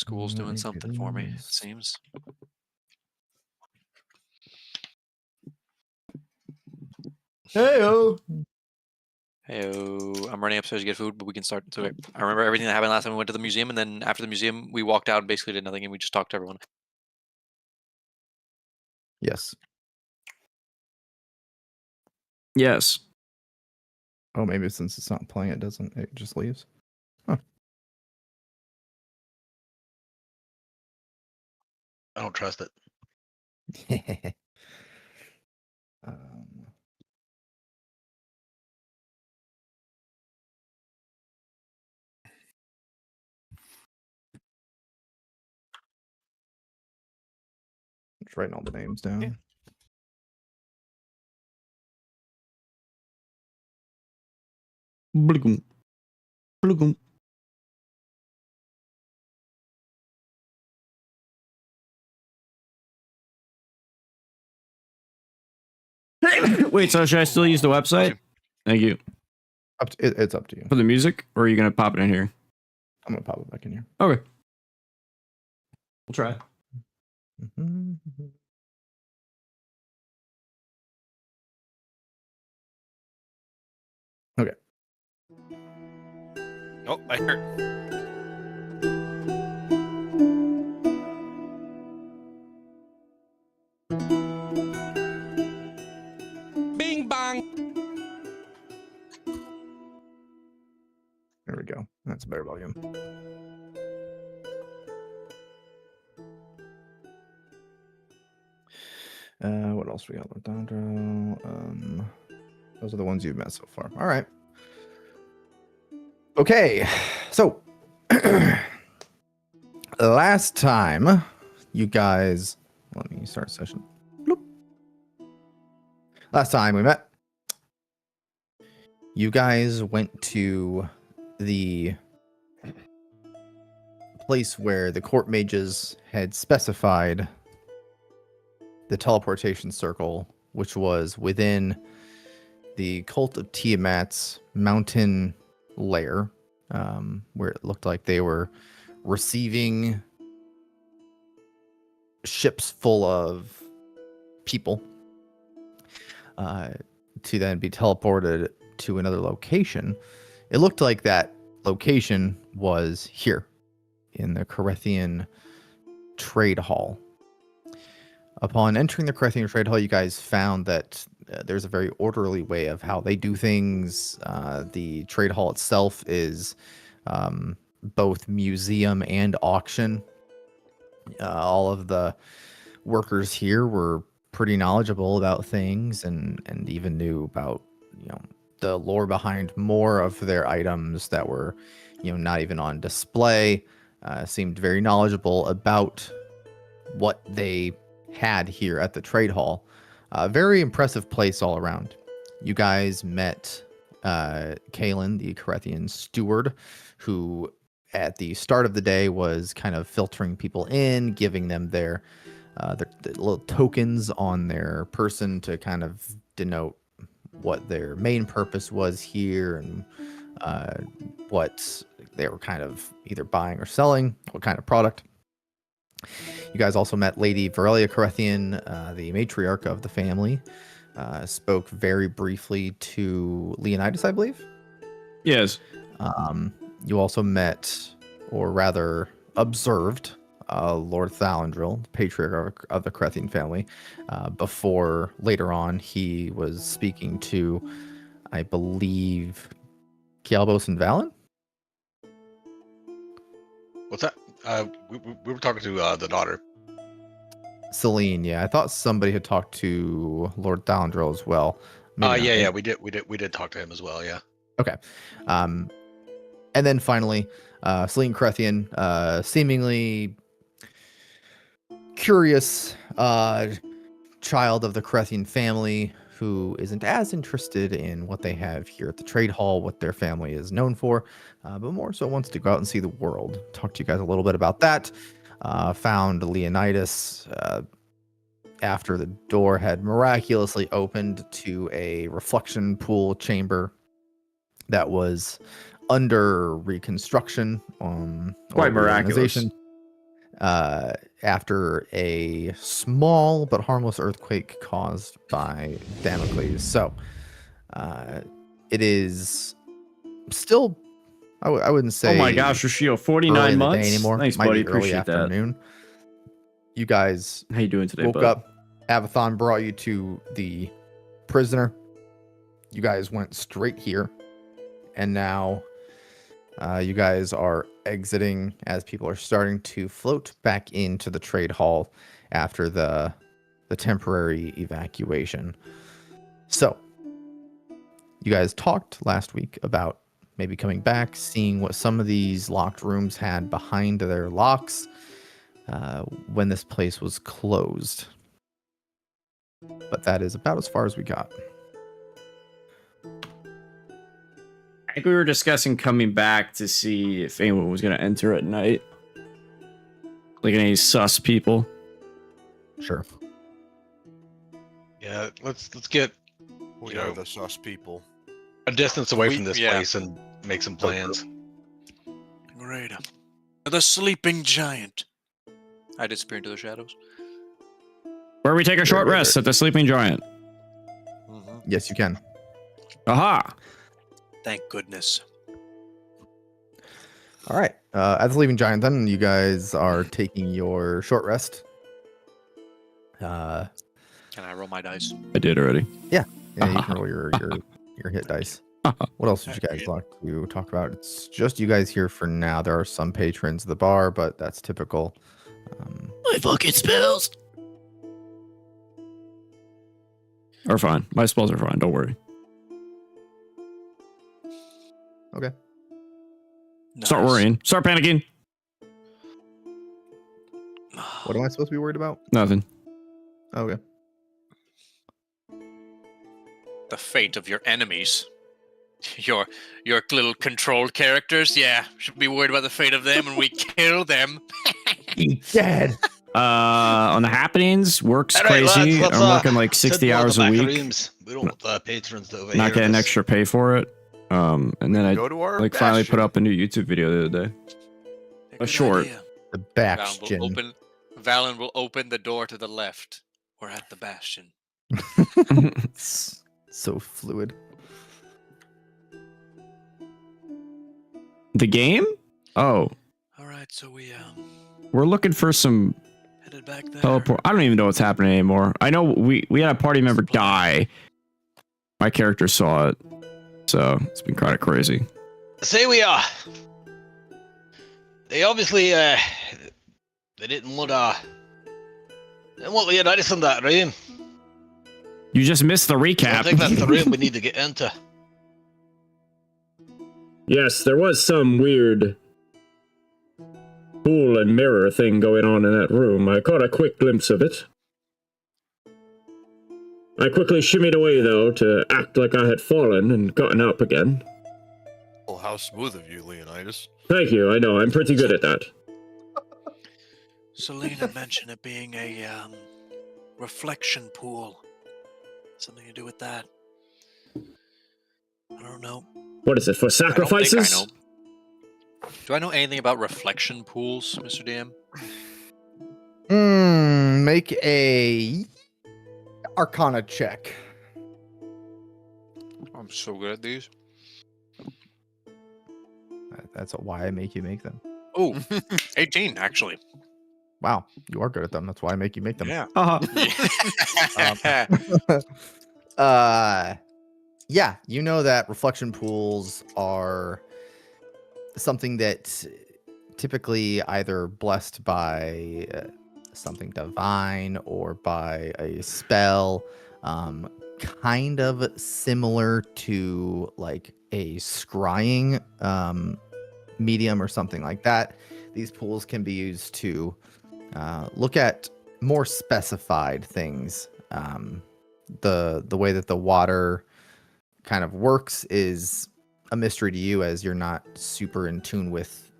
School's Let doing me do something for me, it this. seems. Hey-o. Hey, I'm running upstairs to get food, but we can start. So I remember everything that happened last time we went to the museum, and then after the museum, we walked out and basically did nothing, and we just talked to everyone. Yes. Yes. Oh, maybe since it's not playing, it just leaves. Huh. I don't trust it. um, just writing all the names down. Yeah. Blugum. Blugum. Wait, so should I still use the website? Thank you. It's up to you. For the music, or are you going to pop it in here? I'm going to pop it back in here. Okay. We'll try. Okay. Oh, I heard. Bing bang. There we go. That's a better volume. What else we got? Those are the ones you've met so far. All right. Okay. So last time you guys, let me start session. Bloop. Last time we met, you guys went to the place where the court mages had specified the teleportation circle, which was within the Cult of Tiamat's mountain lair, where it looked like they were receiving ships full of people to then be teleported to another location. It looked like that location was here in the Carethian Trade Hall. Upon entering the Carethian Trade Hall, you guys found that there's a very orderly way of how they do things. The trade hall itself is both museum and auction. All of the workers here were pretty knowledgeable about things and even knew about, the lore behind more of their items that were, not even on display. Seemed very knowledgeable about what they had here at the trade hall. Very impressive place all around. You guys met Kalen, the Carethian steward, who at the start of the day was kind of filtering people in, giving them their little tokens on their person to kind of denote what their main purpose was here and what they were kind of either buying or selling, what kind of product. You guys also met Lady Varelia Carethian, the matriarch of the family. Spoke very briefly to Leonidas, I believe. Yes. You also met, or rather observed, Lord Thalandril, the patriarch of the Carethian family, before later on he was speaking to, I believe, Kialbos and Valen? What's that? We were talking to the daughter. Celine, yeah. I thought somebody had talked to Lord Thalandril as well. Yeah, we did talk to him as well, yeah. Okay. And then finally, Celine Carethian, seemingly curious child of the Carethian family who isn't as interested in what they have here at the trade hall, what their family is known for, but more so wants to go out and see the world. Talk to you guys a little bit about that. Found Leonidas after the door had miraculously opened to a reflection pool chamber that was under reconstruction. Quite miraculous. after a small but harmless earthquake caused by Damocles. So it is still, I wouldn't say. Oh my gosh, Rashio, early 49 in the day months anymore. Thanks, Might buddy. be early Appreciate that. afternoon. You guys How you doing today, woke bud? up. Avathon brought you to the prisoner. You guys went straight here, and now you guys are exiting as people are starting to float back into the trade hall after the temporary evacuation. So you guys talked last week about maybe coming back, seeing what some of these locked rooms had behind their locks when this place was closed. But that is about as far as we got. I think we were discussing coming back to see if anyone was going to enter at night. Like any sus people. Sure. Yeah, let's get We You are know, the sus people. a distance away We- from this yeah. place and make some plans. Great. The sleeping giant. I disappear into the shadows. Where we take a short Right, rest at the Sleeping Giant. Yes, you can. Aha! Thank goodness. All right. At the Leaving Giant, then you guys are taking your short rest. Can I roll my dice? I did already. Yeah, you can roll your hit dice. What else did you guys like to talk about? It's just you guys here for now. There are some patrons of the bar, but that's typical. My fucking spells! Are fine. My spells are fine. Don't worry. Okay. Start worrying. Start panicking. What am I supposed to be worried about? Nothing. Okay. The fate of your enemies. Your little control characters, yeah, should be worried about the fate of them, and we kill them. Dead. On the happenings, work's All right, crazy. lads, let's, I'm working like 60 hours a week. We don't want the patrons to overhear Not getting this. extra pay for it. And then I Go to our finally put bastion. up a new YouTube video the other day. Good short. idea. The Valen bastion. Valen will open the door to the left. We're at the bastion. So fluid. The game? Oh, All right, so we we're looking for some headed back there. teleport. I don't even know what's happening anymore. I know we had a party member die. My character saw it, so it's been kind of crazy. Say we are. They obviously they didn't want Leonidas in that room. You just missed the I recap. think that's the room we need to get into. Yes, there was some weird pool and mirror thing going on in that room. I caught a quick glimpse of it. I quickly shimmied away, though, to act like I had fallen and gotten up again. Well, how smooth of you, Leonidas. Thank you, I know, I'm pretty good at that. Selena mentioned it being a reflection pool. Something to do with that. I don't know. What is it, for sacrifices? I don't think I know. Do I know anything about reflection pools, Mr. DM? Make a Arcana check. I'm so good at these. That's why I make you make them. Oh, 18, actually. Wow, you are good at them. That's why I make you make them. Yeah. Yeah, you know that reflection pools are something that typically either blessed by something divine or by a spell, kind of similar to like a scrying medium or something like that. These pools can be used to look at more specified things. The way that the water kind of works is a mystery to you, as you're not super in tune with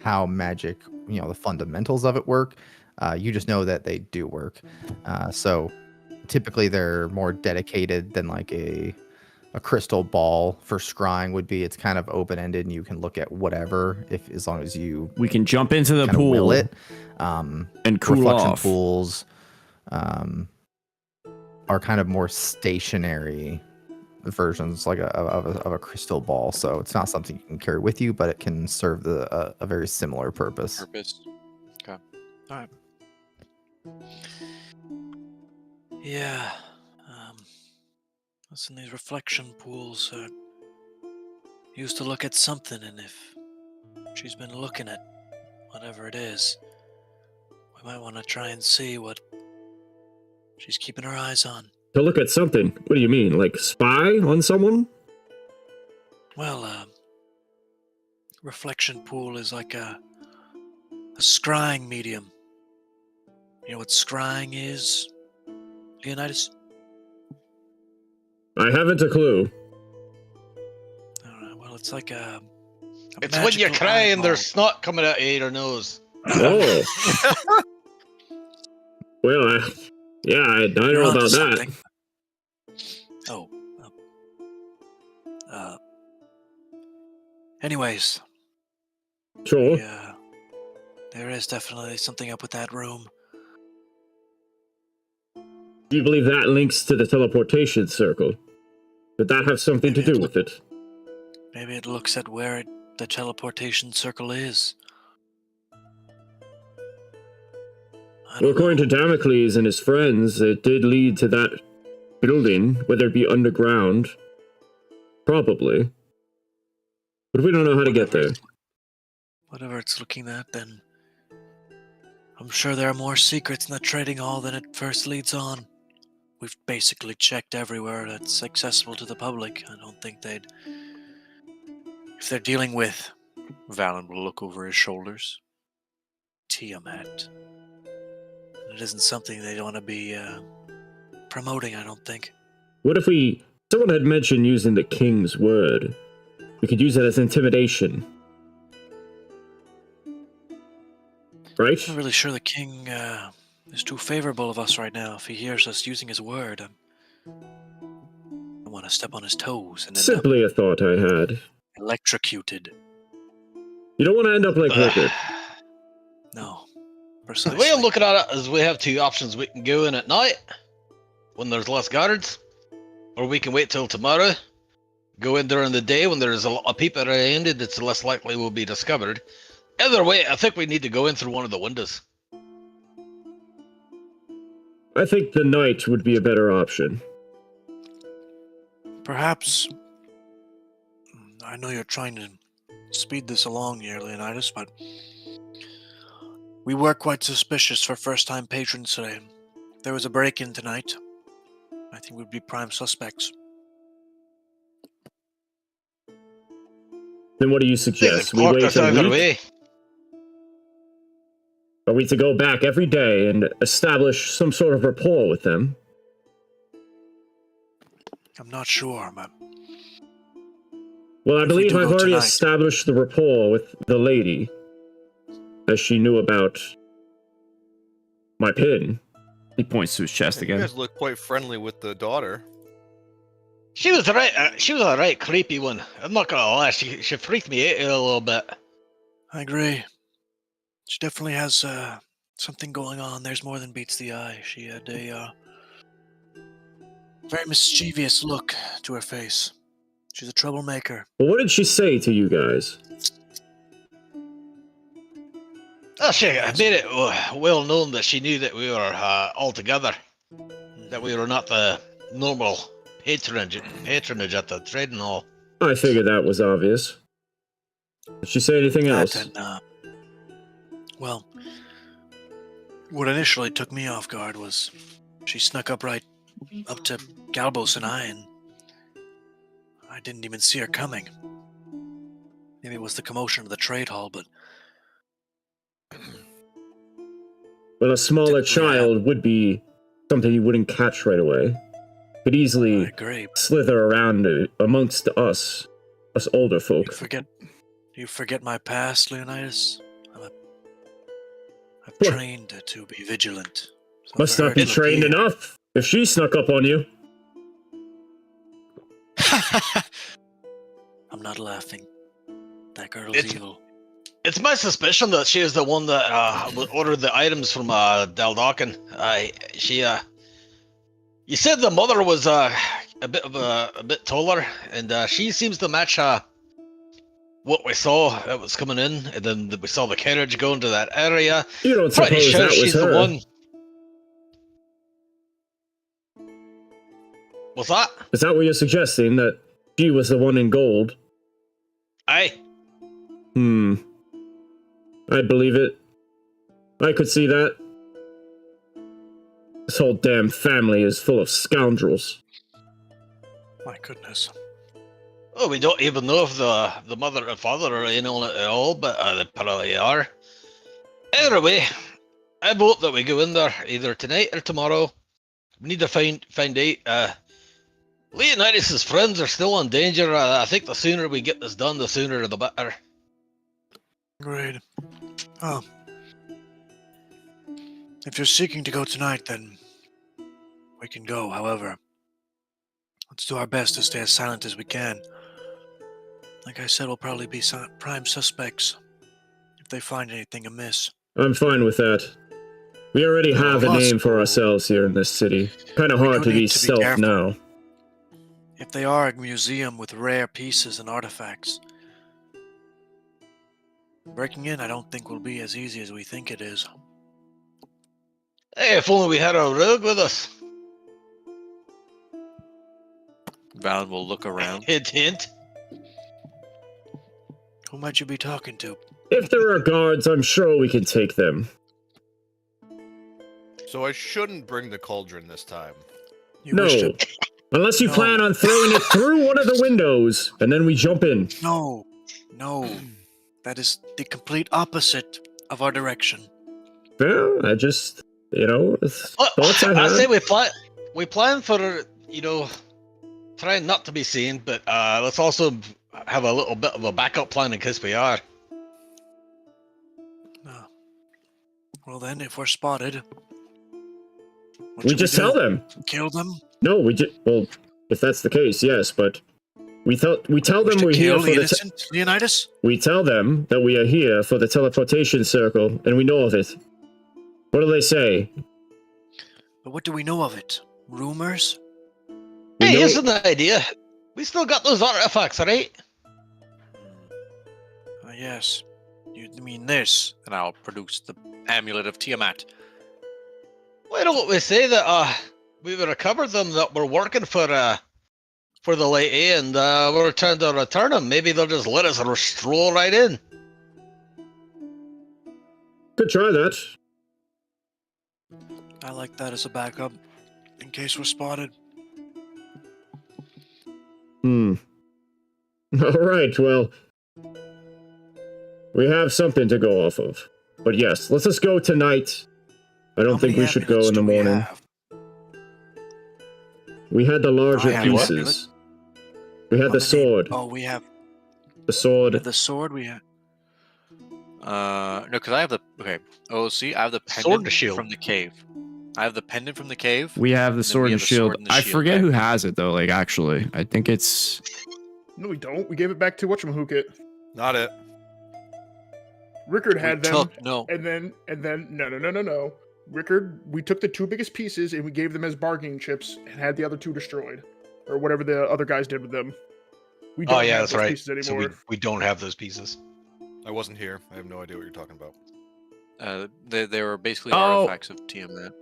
how magic, the fundamentals of it work. You just know that they do work. So typically they're more dedicated than like a crystal ball for scrying would be. It's kind of open-ended and you can look at whatever, as long as you We can jump into the kind of will pool. it. And cool reflection off. pools are kind of more stationary versions, like of a crystal ball. So it's not something you can carry with you, but it can serve a very similar purpose. Okay. All right. Yeah. Listen, these reflection pools used to look at something, and if she's been looking at whatever it is, we might want to try and see what she's keeping her eyes on. To look at something? What do you mean? Like spy on someone? Well, reflection pool is like a scrying medium. You know what scrying is, Leonidas? I haven't a clue. Alright, well, it's like a It's when you magical cry and eyeball. there's snot coming out of your nose. Oh. Well, yeah, I know You're onto about that. something. Oh. Anyways, Sure. yeah, there is definitely something up with that room. Do you believe that links to the teleportation circle? Could that have something to Maybe do it with it? Maybe it looks at where the teleportation circle is. I Well, don't according know. to Damocles and his friends, it did lead to that building, whether it be underground. Probably. But we don't know how to get there. Whatever it's looking at, then I'm sure there are more secrets in the trading hall than it first leads on. We've basically checked everywhere that's accessible to the public. I don't think they'd... If they're dealing with... Valen will look over his shoulders. Tiamat. It isn't something they'd want to be promoting, I don't think. What if someone had mentioned using the king's word? We could use it as intimidation. Right? I'm not really sure the king is too favorable of us right now. If he hears us using his word, I don't want to step on his toes and end up Simply a thought I had. electrocuted. You don't want to end up like Rickard. No, The precisely. way I'm looking at it is we have two options. We can go in at night when there's less guards, or we can wait till tomorrow. Go in during the day when there's a lot of people around it. It's less likely we'll be discovered. Either way, I think we need to go in through one of the windows. I think the night would be a better option. Perhaps... I know you're trying to speed this along here, Leonidas, but... We were quite suspicious for first-time patrons today. If there was a break-in tonight, I think we'd be prime suspects. Then what do you I think suggest? the We clock wait us a either week? way. Are we to go back every day and establish some sort of rapport with them? I'm not sure, but... Well, I If we believe do I've go already tonight- established the rapport with the lady, as she knew about my pin. He points to his chest You again. guys look quite friendly with the daughter. She was a right creepy one. I'm not gonna lie, she freaked me out a little bit. I agree. She definitely has something going on. There's more than meets the eye. She had a very mischievous look to her face. She's a troublemaker. Well, what did she say to you guys? Oh, she made it well known that she knew that we were all together. That we were not the normal patronage at the trading hall. I figured that was obvious. Did she say anything That else? and, well, what initially took me off guard was she snuck up right up to Galbos and and I didn't even see her coming. Maybe it was the commotion of the trade hall, but Well, a smaller Didn't child would be something you wouldn't catch right away. Could I easily agree. slither around amongst us older You folk. forget my past, Leonidas? I've What? trained to be vigilant. So Must if I not be heard trained something- enough. If she snuck up on you, I'm not laughing. That girl's It's- evil. It's my suspicion that she is the one that ordered the items from Daldokin. You said the mother was a bit taller, and she seems to match what we saw that was coming in, and then we saw the carriage go into that area. You don't Pretty suppose sure that was she's her? the one. What's that? Is that what you're suggesting? That she was the one in gold? Aye. I believe it. I could see that. This whole damn family is full of scoundrels. My goodness. Oh, we don't even know if the mother and father are in on it at all, but they probably are. Either way, I vote that we go in there either tonight or tomorrow. We need to find out. Leonidas' friends are still in danger. I think the sooner we get this done, the sooner the better. Agreed. Oh. If you're seeking to go tonight, then we can go. However, let's do our best to stay as silent as we can. Like I said, we'll probably be prime suspects if they find anything amiss. I'm fine with that. We already have a Plus, name for ourselves here in this city. Kind of hard do to be need to be stealth careful. now. If they are a museum with rare pieces and artifacts, breaking in I don't think will be as easy as we think it is. Hey, if only we had our rogue with us. Valen will look around. Hint, hint. Who might you be talking to? If there are guards, I'm sure we can take them. So I shouldn't bring the cauldron this time. You No. wish to... Unless you No. plan on throwing it through one of the windows, and then we jump in. No. That is the complete opposite of our direction. Well, I just, thoughts I I had. say we plan for, trying not to be seen, but let's also have a little bit of a backup plan in case we are. No. Well then, if we're spotted... what We should just do? tell them. Kill them? No, well, if that's the case, yes, but we tell Wish them to we're here kill for the the innocent, Leonidas? we tell them that we are here for the teleportation circle, and we know of it. What do they say? But what do we know of it? Rumors? We Hey, know- here's an idea. We still got those artifacts, right? Yes. You mean this? And I'll produce the amulet of Tiamat. Why don't we say that we recovered them, that we're working for the lady, and we're trying to return them? Maybe they'll just let us stroll right in. Could try that. I like that as a backup, in case we're spotted. All right, well, we have something to go off of. But yes, let's just go tonight. I don't How think many we should go amulets in the do we morning. have? We had the larger I have what? pieces. We had How the many- sword. Oh, we have The sword. the sword. We have. No, because I have the OOC. I have the Sword pendant to shield. from the cave. I have the pendant from the cave. We have the then sword we and have the shield. sword and the I shield forget back. who has it though. Like actually, I think it's. No, we don't. We gave it back to whatchamahooket. Not it. Rickard We had them, took no. and then no. Rickard, we took the two biggest pieces and we gave them as bargaining chips and had the other two destroyed, or whatever the other guys did with them. We don't Oh yeah, have that's those right. pieces So anymore. we don't have those pieces. I wasn't here. I have no idea what you're talking about. They were basically Oh. artifacts of Tiamat.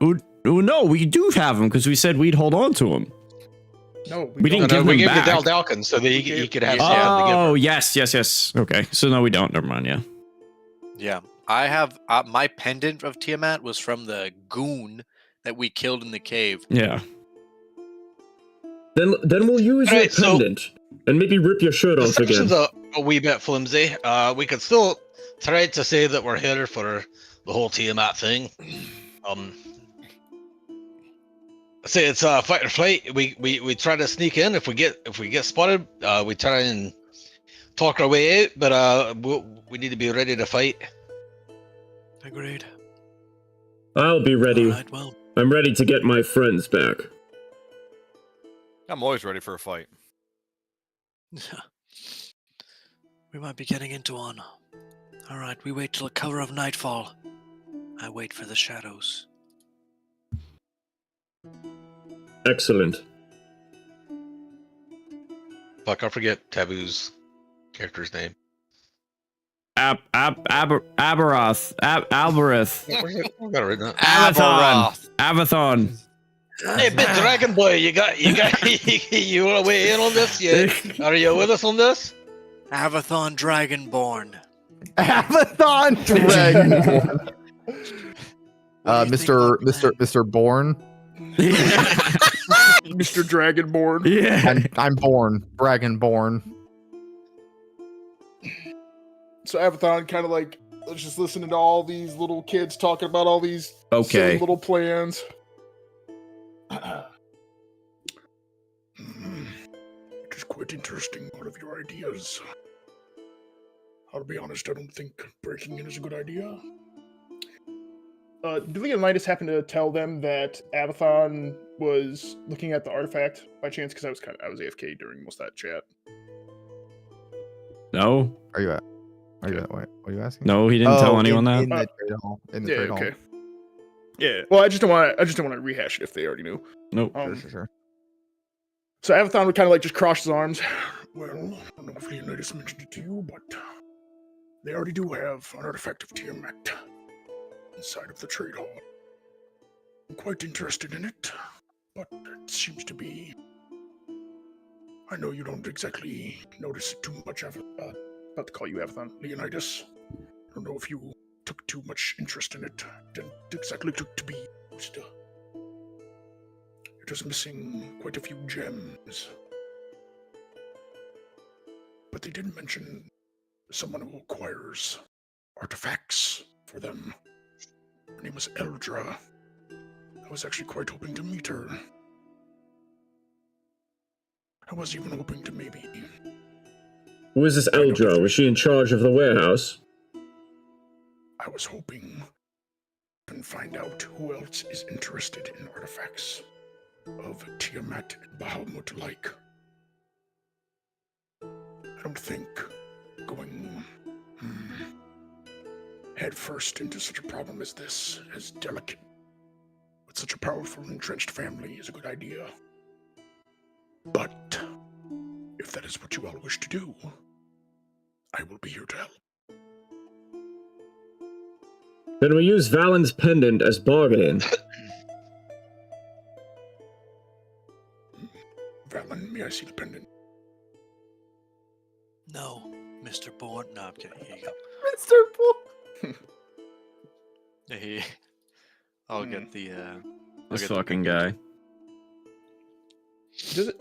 Oh no, we do have them because we said we'd hold on to them. No, We don't. didn't give we them gave back. to Dalkin so that he could have Yeah. something to give Oh her. yes. Okay, so no, we don't. Never mind. Yeah. Yeah, I have my pendant of Tiamat was from the goon that we killed in the cave. Yeah. Then we'll use your Alright, so- pendant and maybe rip your shirt The off again. section's a wee bit flimsy. We could still try to say that we're here for the whole Tiamat thing. Say it's fight or flight. We try to sneak in. If we get spotted, we try and talk our way out. But we need to be ready to fight. Agreed. I'll be ready. All right. Well, I'm ready to get my friends back. I'm always ready for a fight. We might be getting into one. All right, we wait till the cover of nightfall. I wait for the shadows. Excellent. Fuck, I forget Taboo's character's name. Alberath. I got it written down. Avathon. Avathon. Hey, bit Dragon Boy, you you want to weigh in on this? Are you with us on this? Avathon Dragonborn. Avathon Dragonborn. What do you think, Mr. Born. Mr. Dragonborn. Yeah. I'm born. Dragonborn. So Avathon kind of like just listening to all these little kids talking about all these silly Okay. little plans. It is quite interesting, all of your ideas. I'll be honest, I don't think breaking in is a good idea. Did Leonidas happen to tell them that Avathon was looking at the artifact by chance? Because I was AFK during most of that chat. No. Are you at? Wait, what are you asking? No, he didn't tell anyone that. In the trade hall. In the Yeah, trade hall. okay. Yeah. Well, I just don't want to rehash it if they already knew. Nope. Sure. So Avathon would kind of like just cross his arms. Well, I don't know if Leonidas mentioned it to you, but they already do have an artifact of Tiamat inside of the trade hall. I'm quite interested in it, but it seems to be. I know you don't exactly notice it too much. About to call you Avathon, Leonidas. I don't know if you took too much interest in it. It didn't exactly look to be used. It was missing quite a few gems. But they did mention someone who acquires artifacts for them. Her name was Eldra. I was actually quite hoping to meet her. I was even hoping to maybe. Who is this Eldra? Was she in charge of the warehouse? I was hoping to find out who else is interested in artifacts of Tiamat and Bahamut alike. I don't think going head first into such a problem as this, as delicate, with such a powerful entrenched family, is a good idea. But if that is what you all wish to do, I will be here to help. Then we use Valen's pendant as bargaining. Valen, may I see the pendant? No, Mr. Bourne. No, I'm kidding. Here you go. Mr. Born. Hey, I'll get the. This fucking guy. Does it,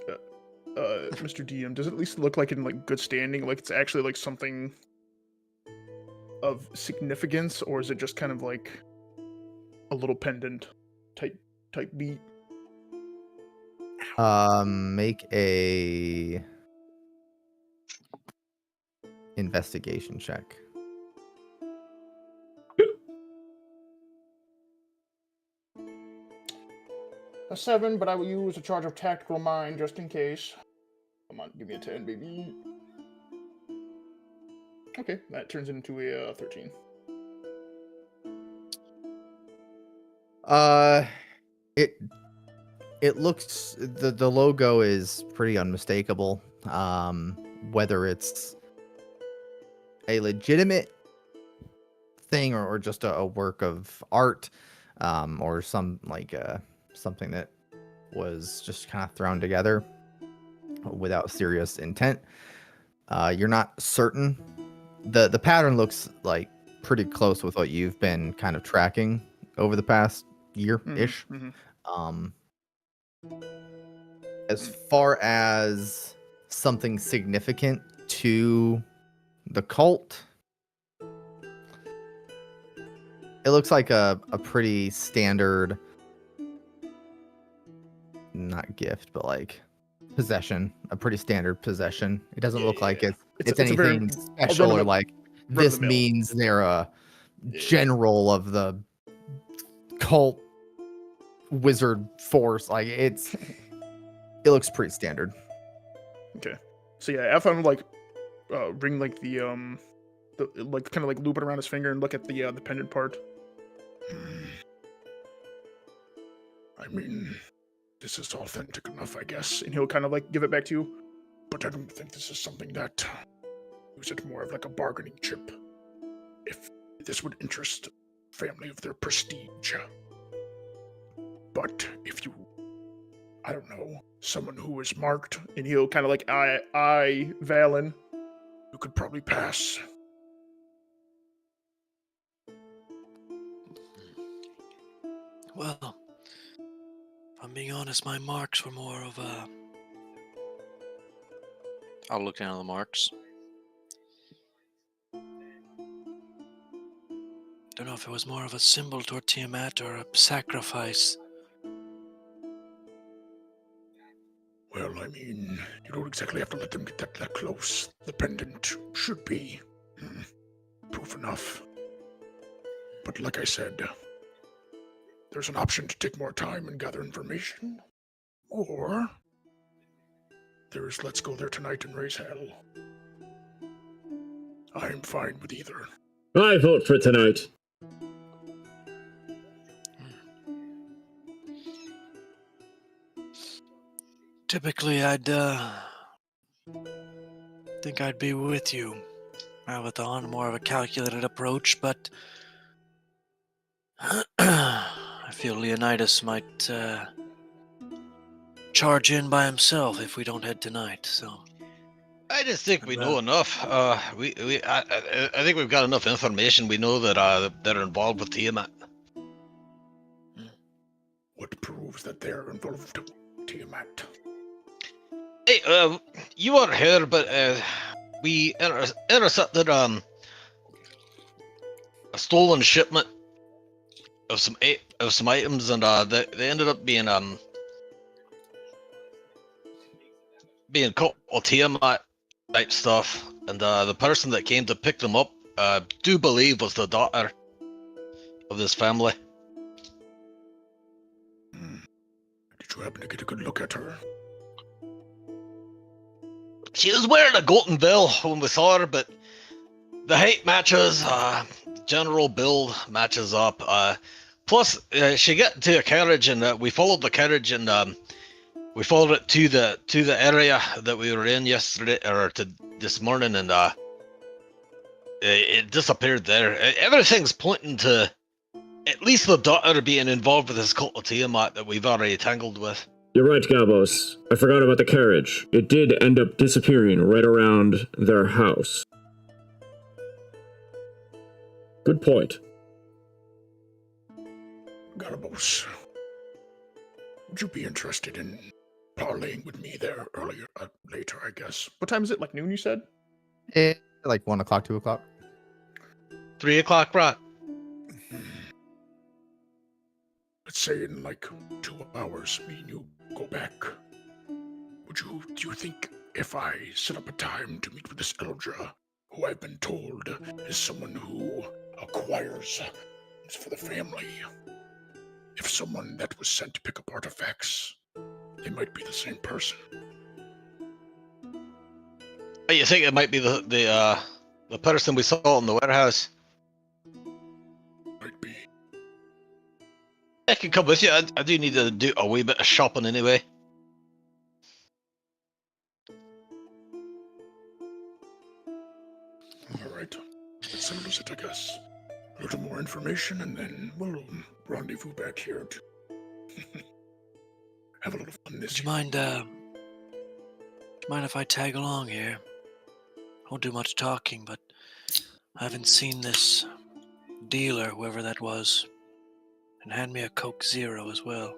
Mr. DM, does it at least look like in like good standing? Like it's actually like something of significance, or is it just kind of like a little pendant type beat? Make a investigation check. A 7, but I will use a charge of tactical mind just in case. Come on, give me a 10, baby. Okay, that turns into a 13. It looks the logo is pretty unmistakable. Whether it's a legitimate thing or just a work of art, or some like something that was just kind of thrown together without serious intent. You're not certain. The pattern looks like pretty close with what you've been kind of tracking over the past year-ish. As far as something significant to the cult, it looks like a pretty standard, not gift, but like possession, a pretty standard possession. It doesn't look like it's anything special or like this means they're a general of the cult wizard force. Like it looks pretty standard. Okay. So yeah, Avathon would like ring like the like kind of like loop it around his finger and look at the pendant part. I mean, this is authentic enough, I guess. And he'll kind of like give it back to you. But I don't think this is something that use it more of like a bargaining chip. If this would interest family of their prestige. But if you, I don't know, someone who is marked, and he'll kind of like I Valen, you could probably pass. Well, if I'm being honest, my marks were more of a... I'll look down at the marks. Don't know if it was more of a symbol toward Tiamat or a sacrifice. Well, I mean, you don't exactly have to let them get that close. The pendant should be proof enough. But like I said, there's an option to take more time and gather information. Or there's let's go there tonight and raise hell. I'm fine with either. I vote for tonight. Typically, I'd think I'd be with you, Avathon, more of a calculated approach, but I feel Leonidas might charge in by himself if we don't head tonight, so... I just think we know enough. I think we've got enough information. We know that they're involved with Tiamat. What proves that they're involved with Tiamat? Hey, you weren't here, but we intercepted a stolen shipment of some items, and they ended up being caught with Tiamat type stuff. And the person that came to pick them up, do believe was the daughter of this family. Did you happen to get a good look at her? She was wearing a golden veil when we saw her, but the height matches, general build matches up. Plus, she got into a carriage, and we followed the carriage, and we followed it to the area that we were in yesterday or this morning, and it disappeared there. Everything's pointing to at least the daughter being involved with this cult of Tiamat that we've already tangled with. You're right, Gabos. I forgot about the carriage. It did end up disappearing right around their house. Good point. Gabos, would you be interested in parlaying with me there later, I guess? What time is it? Like noon, you said? Like 1 o'clock, 2 o'clock. 3 o'clock, right? Let's say in like 2 hours, me and you go back. Do you think if I set up a time to meet with this Eldra, who I've been told is someone who acquires things for the family, if someone that was sent to pick up artifacts, they might be the same person? You think it might be the person we saw in the warehouse? Might be. I can come with you. I do need to do a wee bit of shopping anyway. Alright. That settles it, I guess. A little more information, and then we'll rendezvous back here to have a little fun this Would you year. mind if I tag along here? I won't do much talking, but I haven't seen this dealer, whoever that was. And hand me a Coke Zero as well.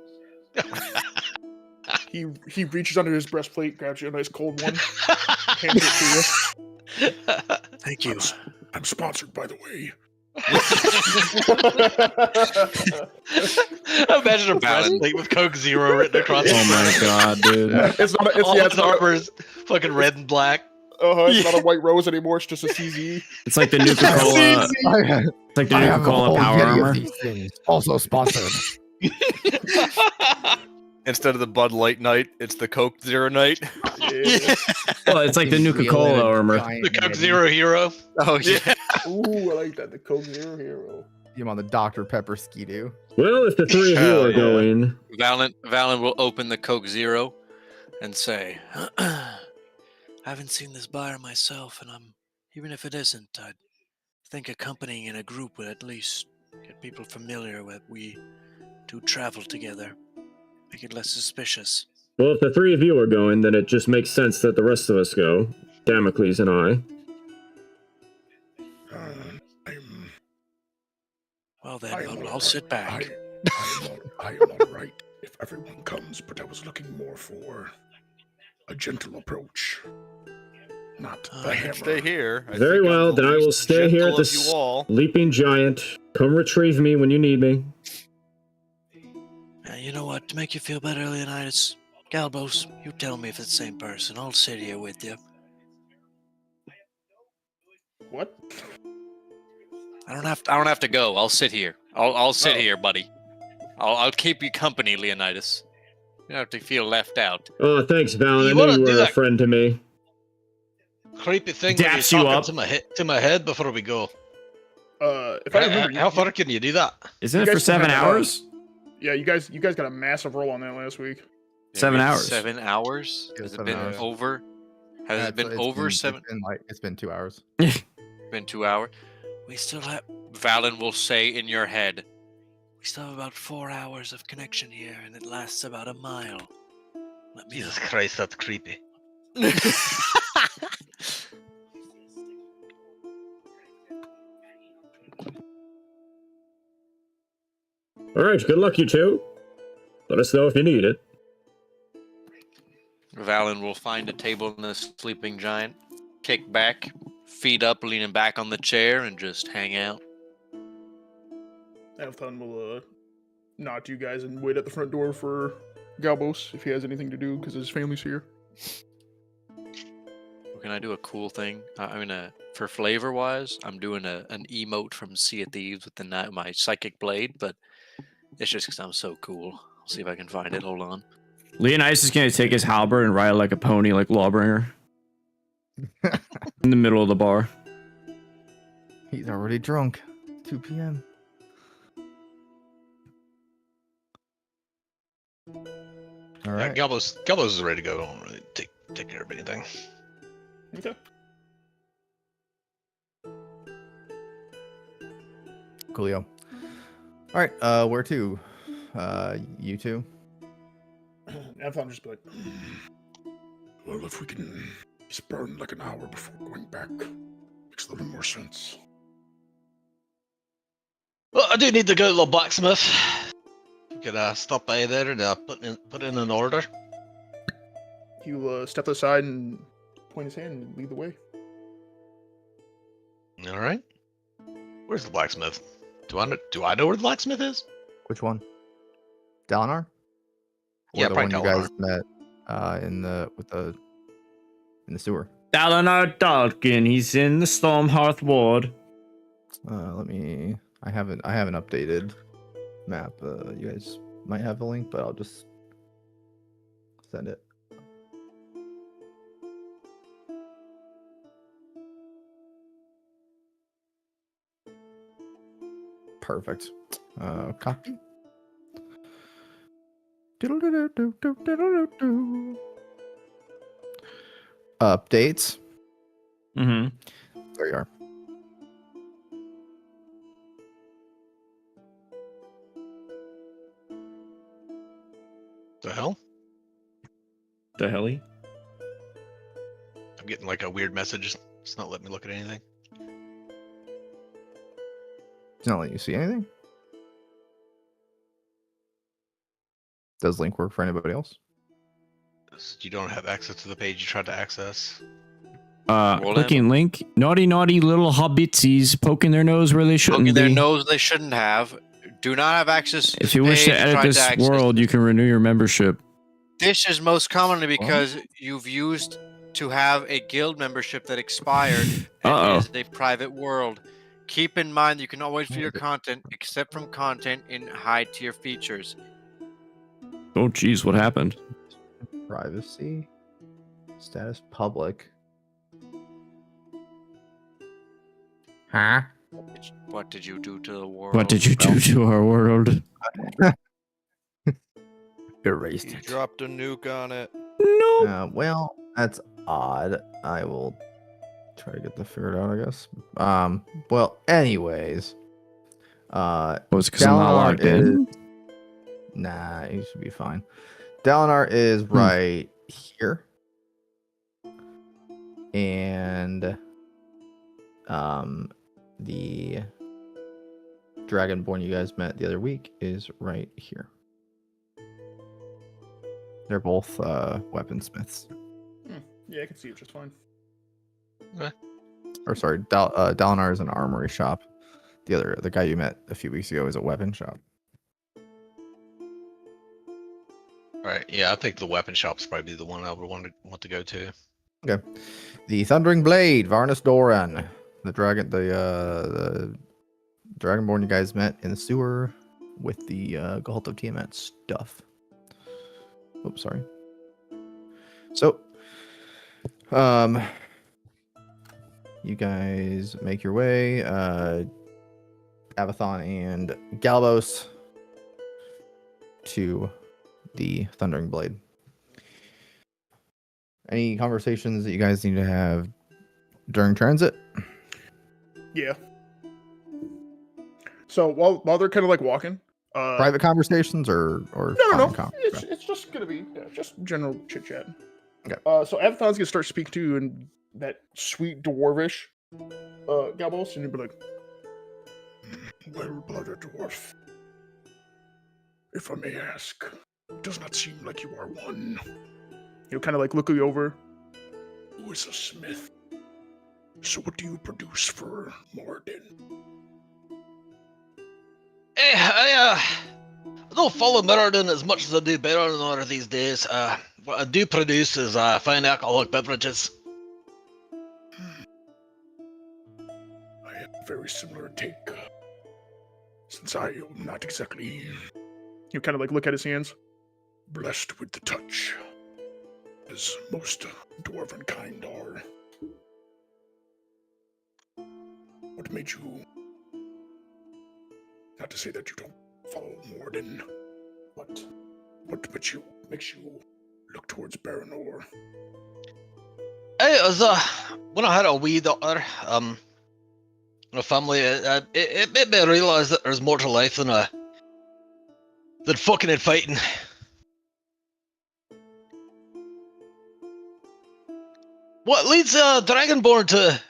He reaches under his breastplate, grabs you a nice cold one, hands it to you. Thank you. I'm sponsored, by the way. Imagine a breastplate with Coke Zero written across Oh my god, dude. It's not. All It's his armor's fucking red and black. it's not a white rose anymore. It's just a CZ. It's like the Nuka-Cola. It's like the I have a Nuka-Cola whole power Yeti of armor. these things, also sponsored. Instead of the Bud Light night, it's the Coke Zero night. Yeah. Well, it's like the He's Nuka wheeling Cola a armor. giant The Coke Yeti. Zero hero. Oh yeah. Ooh, I like that. The Coke Zero Hero. Him on the Dr. Pepper skidoo. Well, if the three of you Hell are yeah. going, Valen will open the Coke Zero and say, I haven't seen this bar myself, and even if it isn't, I think accompanying in a group would at least get people familiar with we do travel together, make it less suspicious. well, if the three of you are going, then it just makes sense that the rest of us go. Damocles and I. Well then, I am I'll sit back. I am all right if everyone comes, but I was looking more for a gentle approach, not the I hammer. Stay here. Very think I'm well, the then I will least stay here at gentle the of you all. Leaping Giant. Come retrieve me when you need me. You know what? To make you feel better, Leonidas, Galbos, you tell me if it's the same person. I'll sit here with you. What? I don't have to go. I'll sit here. I'll sit Oh. here, buddy. I'll keep you company, Leonidas. You don't have to feel left out. Oh, thanks, Val. I You knew wanna you do were a that- friend to me. Creepy thing when you're Daps you talking up. to my head before we go. If I remember, How far can you do that? Isn't You it for guys still 7 have, hours? yeah, you guys got a massive roll on that last week. 7 hours. 7 hours? Yeah, Has it 7 been hours. over? Has it been over 7? It's been 2 hours. Been 2 hours? We still have Valen will say in your head. about 4 hours of connection here, and it lasts about a mile. Let me Jesus Christ, that's creepy. Alright, good luck, you two. Let us know if you need it. Valen will find a table in the sleeping giant, kick back, feet up, leaning back on the chair, and just hang out. Avthon will nod to you guys and wait at the front door for Galbos if he has anything to do because his family's here. Can I do a cool thing? For flavor wise, I'm doing an emote from Sea of Thieves with my psychic blade, but it's just because I'm so cool. I'll see if I can find it. Hold on. Leonidas is gonna take his halberd and ride like a pony, like Lawbringer. In the middle of the bar. He's already drunk. 2 p.m. All Yeah, right. Galbos is ready to go. Don't really take care of anything. Okay. Coolio. All right. Where to? You two. Avthon just be like, well, if we can just burn like an hour before going back, makes a little more sense. Well, I do need to go to the blacksmith. We could stop by there and put in an order. He'll step aside and point his hand and lead the way. All right. Where's the blacksmith? Do I know where the blacksmith is? Which one? Dalinar? Yeah, the probably one you guys Dalinar. met in the sewer. Dalinar Dalkin, he's in the Stormhearth Ward. I have an updated map. You guys might have a link, but I'll just send it. Perfect. Copy. Updates. Mm-hmm. There you are. The hell? The helly? I'm getting like a weird message. It's not letting me look at anything. It's not letting you see anything. Does link work for anybody else? You don't have access to the page you tried to access. Well, Clicking link. Naughty little hobbitsies poking their nose where they shouldn't Poking be. their nose they shouldn't have. Do not have access. If you wish to page, edit tried this access. world, you can renew your membership. This is most commonly because you've used to have a guild membership that expired and is a private world. Keep in mind you can always view your content except from content in high tier features. Oh, geez, what happened? Privacy Status public. Huh? What did you do to the world? What did you do to our world? Erased He it. dropped a nuke on it. No. Well, that's odd. I will try to get that figured out, I guess. Well, anyways. Was because I'm not Dalinar logged in? Nah, you should be fine. Dalinar is right here. And the Dragonborn you guys met the other week is right here. They're both weaponsmiths. Yeah, I can see it just fine. Or sorry, Dalinar is an armory shop. The guy you met a few weeks ago is a weapon shop. Right. Yeah, I think the weapon shop's probably the one I would want to go to. Okay. The Thundering Blade, Varnus Doran. The Dragonborn you guys met in the sewer with the Galt of Tiamat stuff. Oops, sorry. So, you guys make your way, Avathon and Galbos, to the Thundering Blade. Any conversations that you guys need to have during transit? Yeah. So while they're kind of like walking, Private conversations or no. common It's just gonna be just general chit chat. Okay. So Avathon's gonna start speaking to you in that sweet dwarvish, Galbos, and you'll be like, "Well-blooded dwarf, if I may ask, it does not seem like you are one." He'll kind of like look you over. Who is a smith? So what do you produce for Morden? I don't follow Mirrodin as much as I do Baronor these days. What I do produce is fine alcoholic beverages. I have a very similar take. Since I am not exactly... You kind of like look at his hands. Blessed with the touch. As most dwarven kind are. What made you... Not to say that you don't follow Morden, but what makes you look towards Baronor? It was when I had a wee daughter, a family, it made me realise that there's more to life than fucking and fighting. What leads Dragonborn to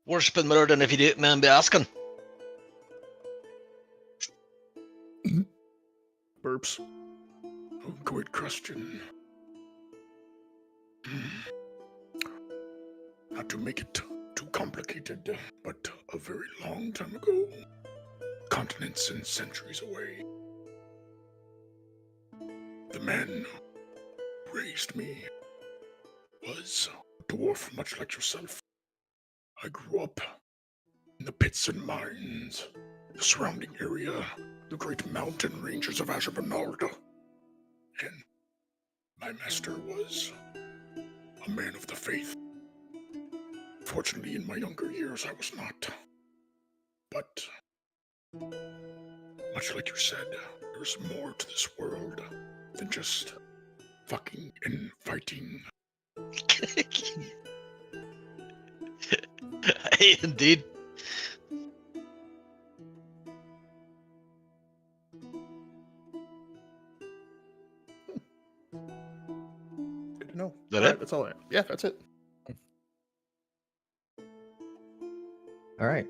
worshipping Mirrodin, if you don't mind me asking? Burps. Oh, great question. Not to make it too complicated, but a very long time ago, continents and centuries away, the man who raised me was a dwarf much like yourself. I grew up in the pits and mines, the surrounding area, the great mountain ranges of Ashbanalda. And my master was a man of the faith. Fortunately, in my younger years, I was not. But, much like you said, there's more to this world than just fucking and fighting. Hey, indeed. Good to know. That Alright, it? that's all I... Yeah, that's it. All right.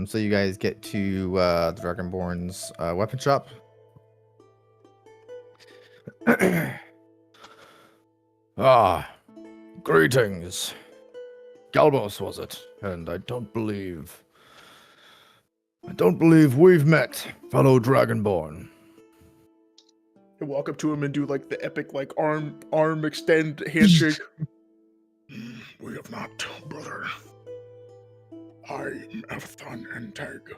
So you guys get to the Dragonborn's weapon shop. Greetings. Galbos was it? And I don't believe we've met, fellow Dragonborn. He'll walk up to him and do like the epic like arm extend handshake. We have not, brother. I am Avathon and Tag.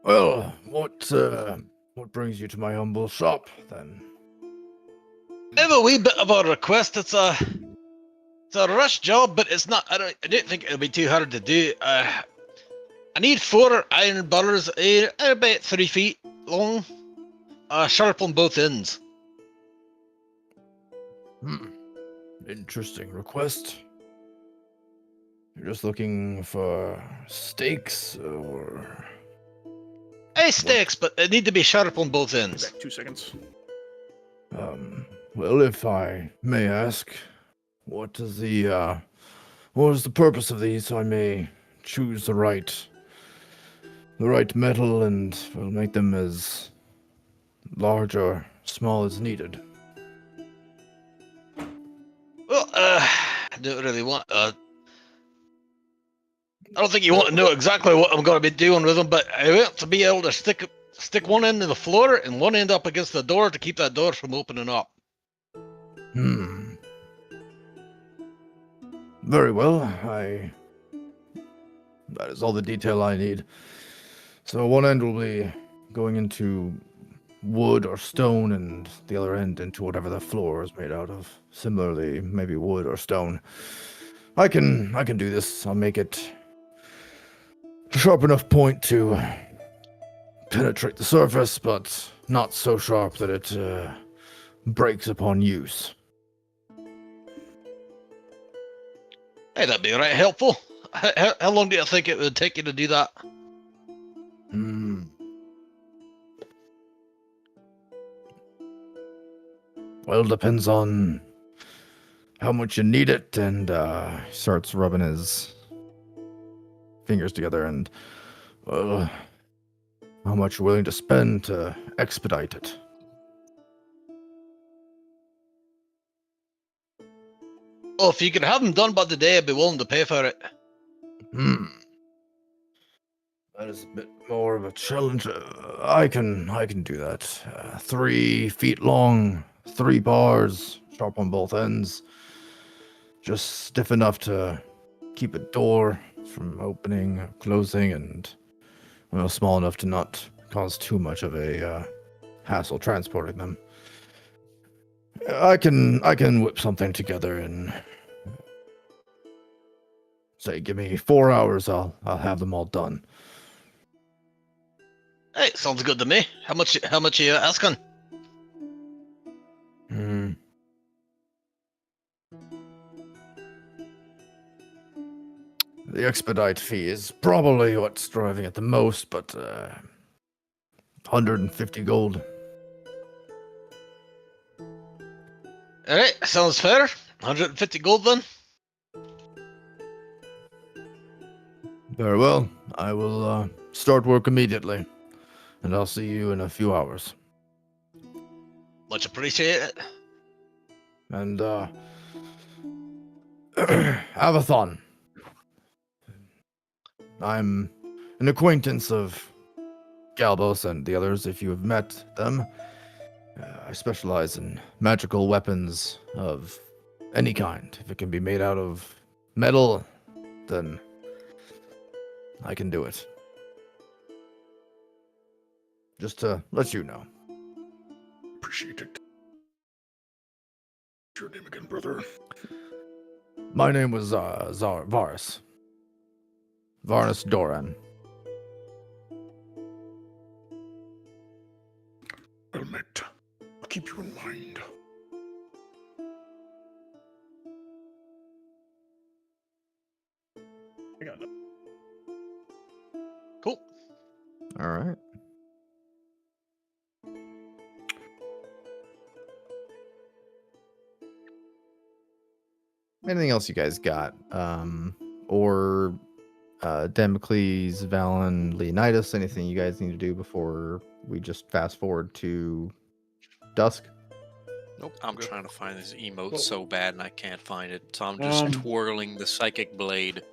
Well, What brings you to my humble shop, then? I have a wee bit of a request. It's a rush job, but it's not. I don't think it'll be too hard to do. I need 4 iron bars, about 3 feet long, sharp on both ends. Interesting request. You're just looking for stakes, or? Sticks, but they need to be sharp on both ends. Back 2 seconds. Well, if I may ask, what is the purpose of these, so I may choose the right metal, and will make them as large or small as needed. Well, I don't really want. I don't think you want to know exactly what I'm going to be doing with them, but I want to be able to stick one end in the floor and one end up against the door to keep that door from opening up. Very well. That is all the detail I need. So one end will be going into wood or stone, and the other end into whatever the floor is made out of. Similarly, maybe wood or stone. I can do this. I'll make it a sharp enough point to penetrate the surface, but not so sharp that it breaks upon use. Hey, that'd be right helpful. How long do you think it would take you to do that? Well, it depends on how much you need it, and he starts rubbing his fingers together, and how much you're willing to spend to expedite it. Oh, if you could have them done by the day, I'd be willing to pay for it. That is a bit more of a challenge. I can do that. 3 feet long, 3 bars, sharp on both ends. Just stiff enough to keep a door from opening, closing, and small enough to not cause too much of a hassle transporting them. I can whip something together in, say, give me 4 hours. I'll have them all done. Hey, sounds good to me. How much are you asking? The expedite fee is probably what's driving it the most, but 150 gold. Alright, sounds fair. 150 gold then. Very well. I will start work immediately, and I'll see you in a few hours. Much appreciated. And Avathon. I'm an acquaintance of Galbos and the others, if you have met them. I specialize in magical weapons of any kind. If it can be made out of metal, then I can do it. Just to let you know. Appreciate it. What's your name again, brother? My name was Varus. Varus Doran. Well met. I'll keep you in mind. I got nothing. Cool. All right. Anything else you guys got? Or Damocles, Valen, Leonidas, anything you guys need to do before we just fast forward to dusk? Nope. I'm Good. trying to find this emote Well- so bad and I can't find it. So I'm just twirling the psychic blade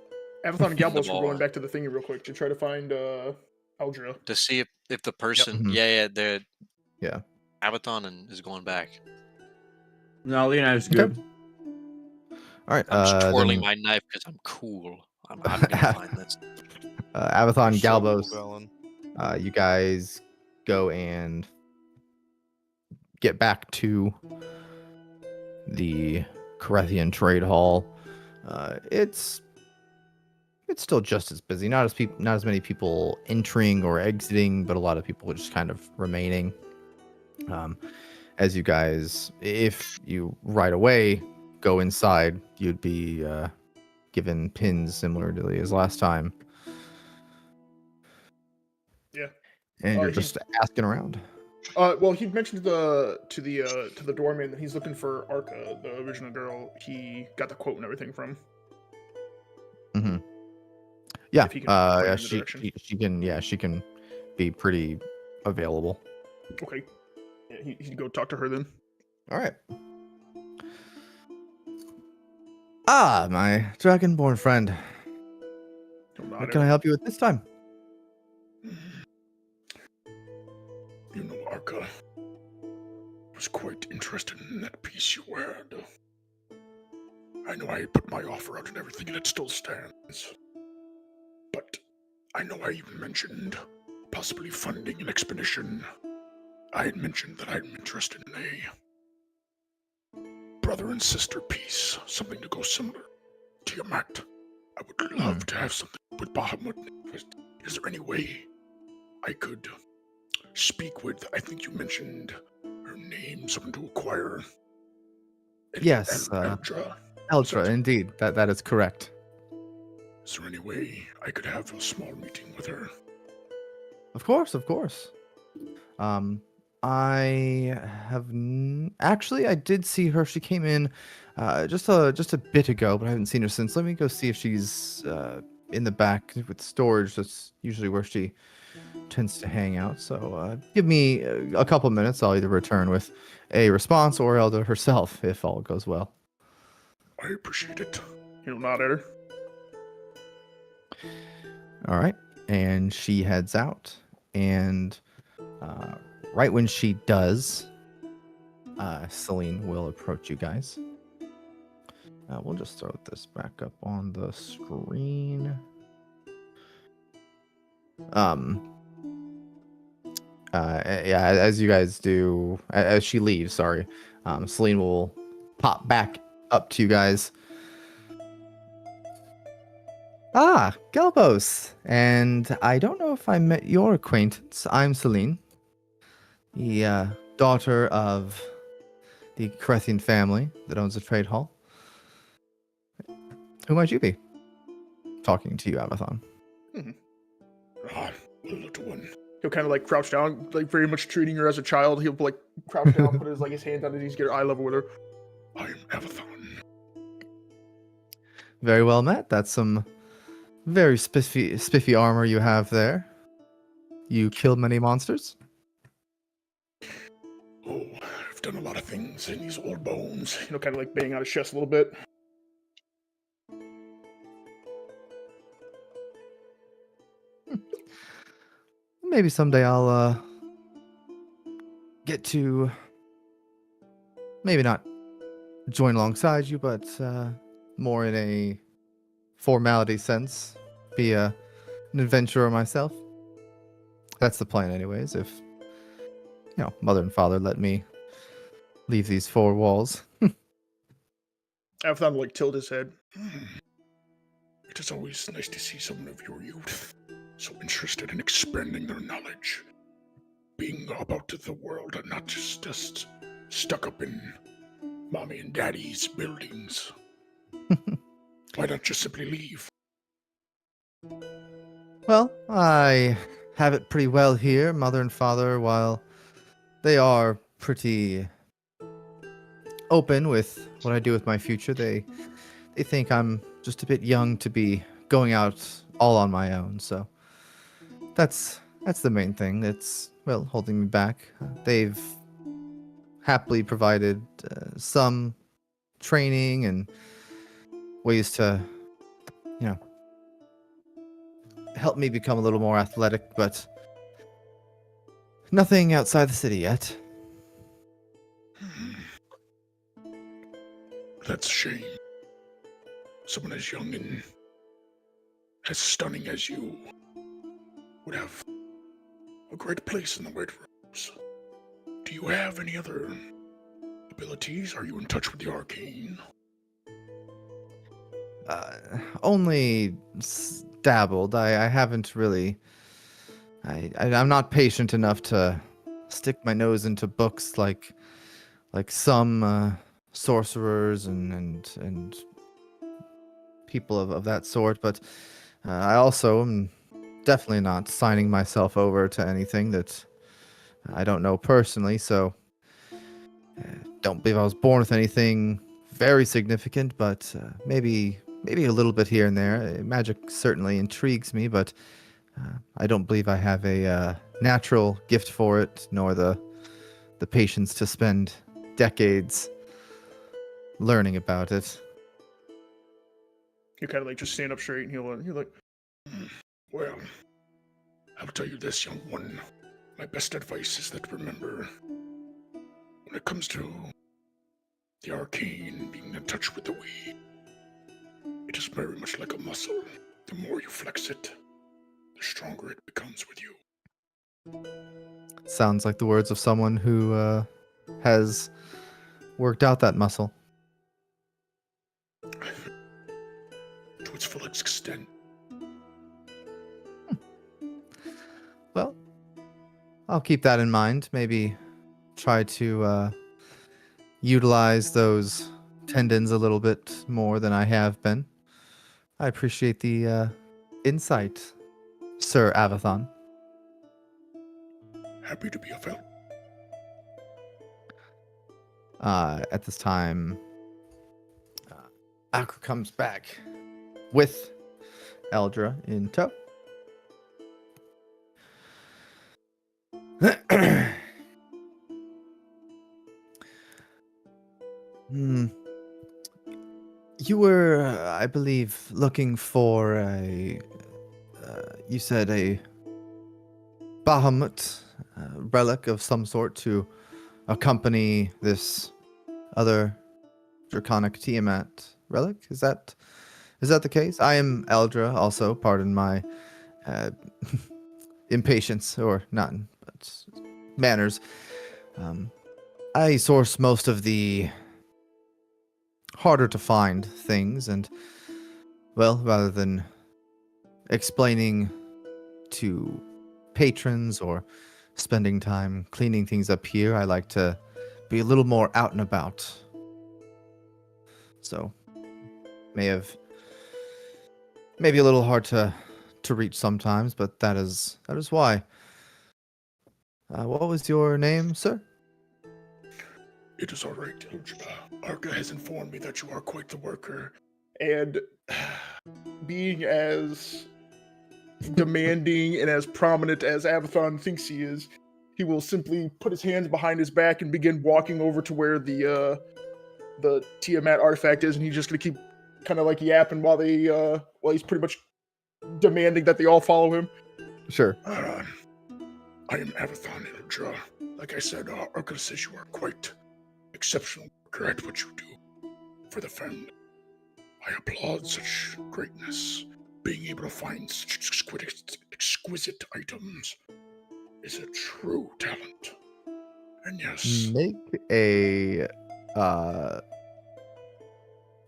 Avathon and Galbos were ball. going back to the thingy real quick to try to find Aldria. to see if the person, Mhm. they're Yeah. Avathon is going back. No, Leonidas is Okay. good. All right. I'm just twirling then, my knife because I'm cool. I'm gonna find this. Avathon, So, Galbos, Valen. you guys go and get back to the Carethian Trade Hall, it's still just as busy. Not as many people entering or exiting, but a lot of people just kind of remaining. As you guys, if you right away go inside, you'd be given pins similarly as last time. Yeah. And you're he- just asking around. Well, he mentioned to the doorman that he's looking for Arca, the original girl he got the quote and everything from. Mm-hmm. Yeah, If he can point in the she direction. she can be pretty available. Okay. Yeah, he'd go talk to her then. All right. Ah, my dragonborn friend. What can I help you with this time? You know, Arca was quite interested in that piece you had. I know I put my offer out and everything, and it still stands. But I know I even mentioned possibly funding an expedition. I had mentioned that I'm interested in a brother and sister piece, something to go similar to Tiamat. I would love to have something with Bahamut. Is there any way I could speak with, I think you mentioned her name, someone to acquire? Yes, Eldra. Eldra, indeed. That is correct. Is there any way I could have a small meeting with her? Of course. I have actually I did see her. She came in just a bit ago, but I haven't seen her since. Let me go see if she's in the back with storage. That's usually where she tends to hang out. So give me a couple minutes. I'll either return with a response or Elda herself if all goes well. I appreciate it. He'll nod at her. All right, and she heads out, and right when she does, Celine will approach you guys. We'll just throw this back up on the screen. Yeah, as you guys do, as she leaves, sorry, Celine will pop back up to you guys. Ah, Galbos, and I don't know if I met your acquaintance. I'm Celine, the daughter of the Carethian family that owns the trade hall. Who might you be? Talking to you, Avathon. Ah, little one. He'll kind of like crouch down, like very much treating her as a child. He'll like crouch down, put his hand on his knees, get her eye level with her. I am Avathon. Very well met. That's some very spiffy armor you have there. You killed many monsters? Oh, I've done a lot of things in these old bones. Kind of like bang out his chest a little bit. Maybe someday I'll get to maybe not join alongside you, but more in a formality sense, be an adventurer myself. That's the plan anyways, if mother and father let me leave these four walls. Avathon like tilt his head. It is always nice to see someone of your youth so interested in expanding their knowledge, being about the world and not just stuck up in mommy and daddy's buildings. Why not just simply leave? Well, I have it pretty well here. Mother and father, while they are pretty open with what I do with my future, they think I'm just a bit young to be going out all on my own. So that's the main thing that's holding me back. They've happily provided some training and ways to help me become a little more athletic, but nothing outside the city yet. That's a shame. Someone as young and as stunning as you would have a great place in the White Rose. Do you have any other abilities? Are you in touch with the arcane? Only dabbled. I haven't really. I'm not patient enough to stick my nose into books like some sorcerers and people of that sort. But I also am definitely not signing myself over to anything that I don't know personally. So don't believe I was born with anything very significant, but maybe a little bit here and there. Magic certainly intrigues me, but I don't believe I have a natural gift for it, nor the patience to spend decades learning about it. You kind of like just stand up straight and you're like, well, I'll tell you this, young one. My best advice is that remember, when it comes to the arcane being in touch with the we, it is very much like a muscle. The more you flex it, the stronger it becomes with you. Sounds like the words of someone who has worked out that muscle. To its full extent. Well, I'll keep that in mind. Maybe try to utilize those tendons a little bit more than I have been. I appreciate the insight, Sir Avathon. Happy to be of help. At this time, Akra comes back with Eldra in tow. You were, I believe, looking for you said a Bahamut relic of some sort to accompany this other Draconic Tiamat relic. Is that the case? I am Eldra, also. Pardon my impatience, or not, but manners. I source most of the harder to find things, and, well, rather than explaining to patrons or spending time cleaning things up here, I like to be a little more out and about. So, maybe a little hard to reach sometimes, but that is why. What was your name, sir? It is all right, Eldra. Arca has informed me that you are quite the worker. And being as demanding and as prominent as Avathon thinks he is, he will simply put his hands behind his back and begin walking over to where the Tiamat artifact is, and he's just gonna keep kind of like yapping while he's pretty much demanding that they all follow him. Sure. I am Avathon, Eldra. Like I said, Arca says you are quite exceptional worker at what you do for the family. I applaud such greatness. Being able to find such exquisite items is a true talent. And yes,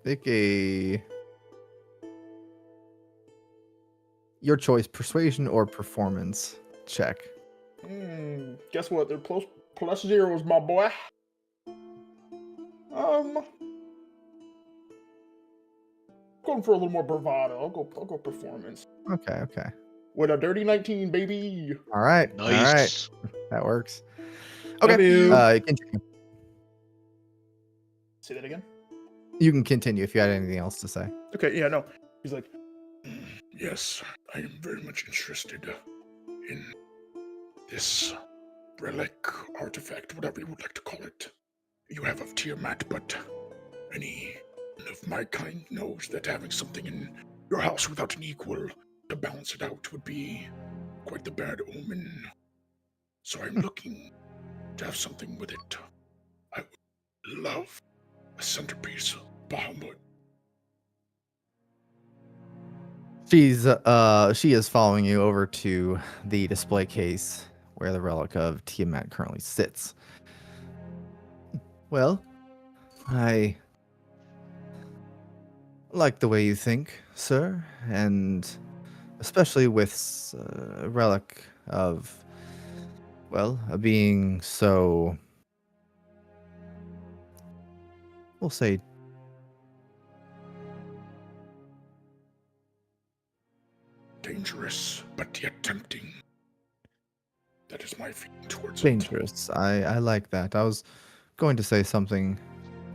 Make a your choice, persuasion or performance check. Guess what? They're plus zeros, my boy. Going for a little more bravado. I'll go performance. Okay. With a dirty 19, baby. All right. Nice. All right. That works. Okay. Continue. Say that again. You can continue if you had anything else to say. Okay, yeah, no. He's like, yes, I am very much interested in this relic, artifact, whatever you would like to call it. You have of Tiamat, but any of my kind knows that having something in your house without an equal to balance it out would be quite the bad omen. So I'm looking to have something with it. I would love a centerpiece, Bahamut. She is following you over to the display case where the relic of Tiamat currently sits. Well, I like the way you think, sir, and especially with a relic of, well, a being so, we'll say, dangerous, but yet tempting. That is my feeling towards it. dangerous. I like that. I was going to say something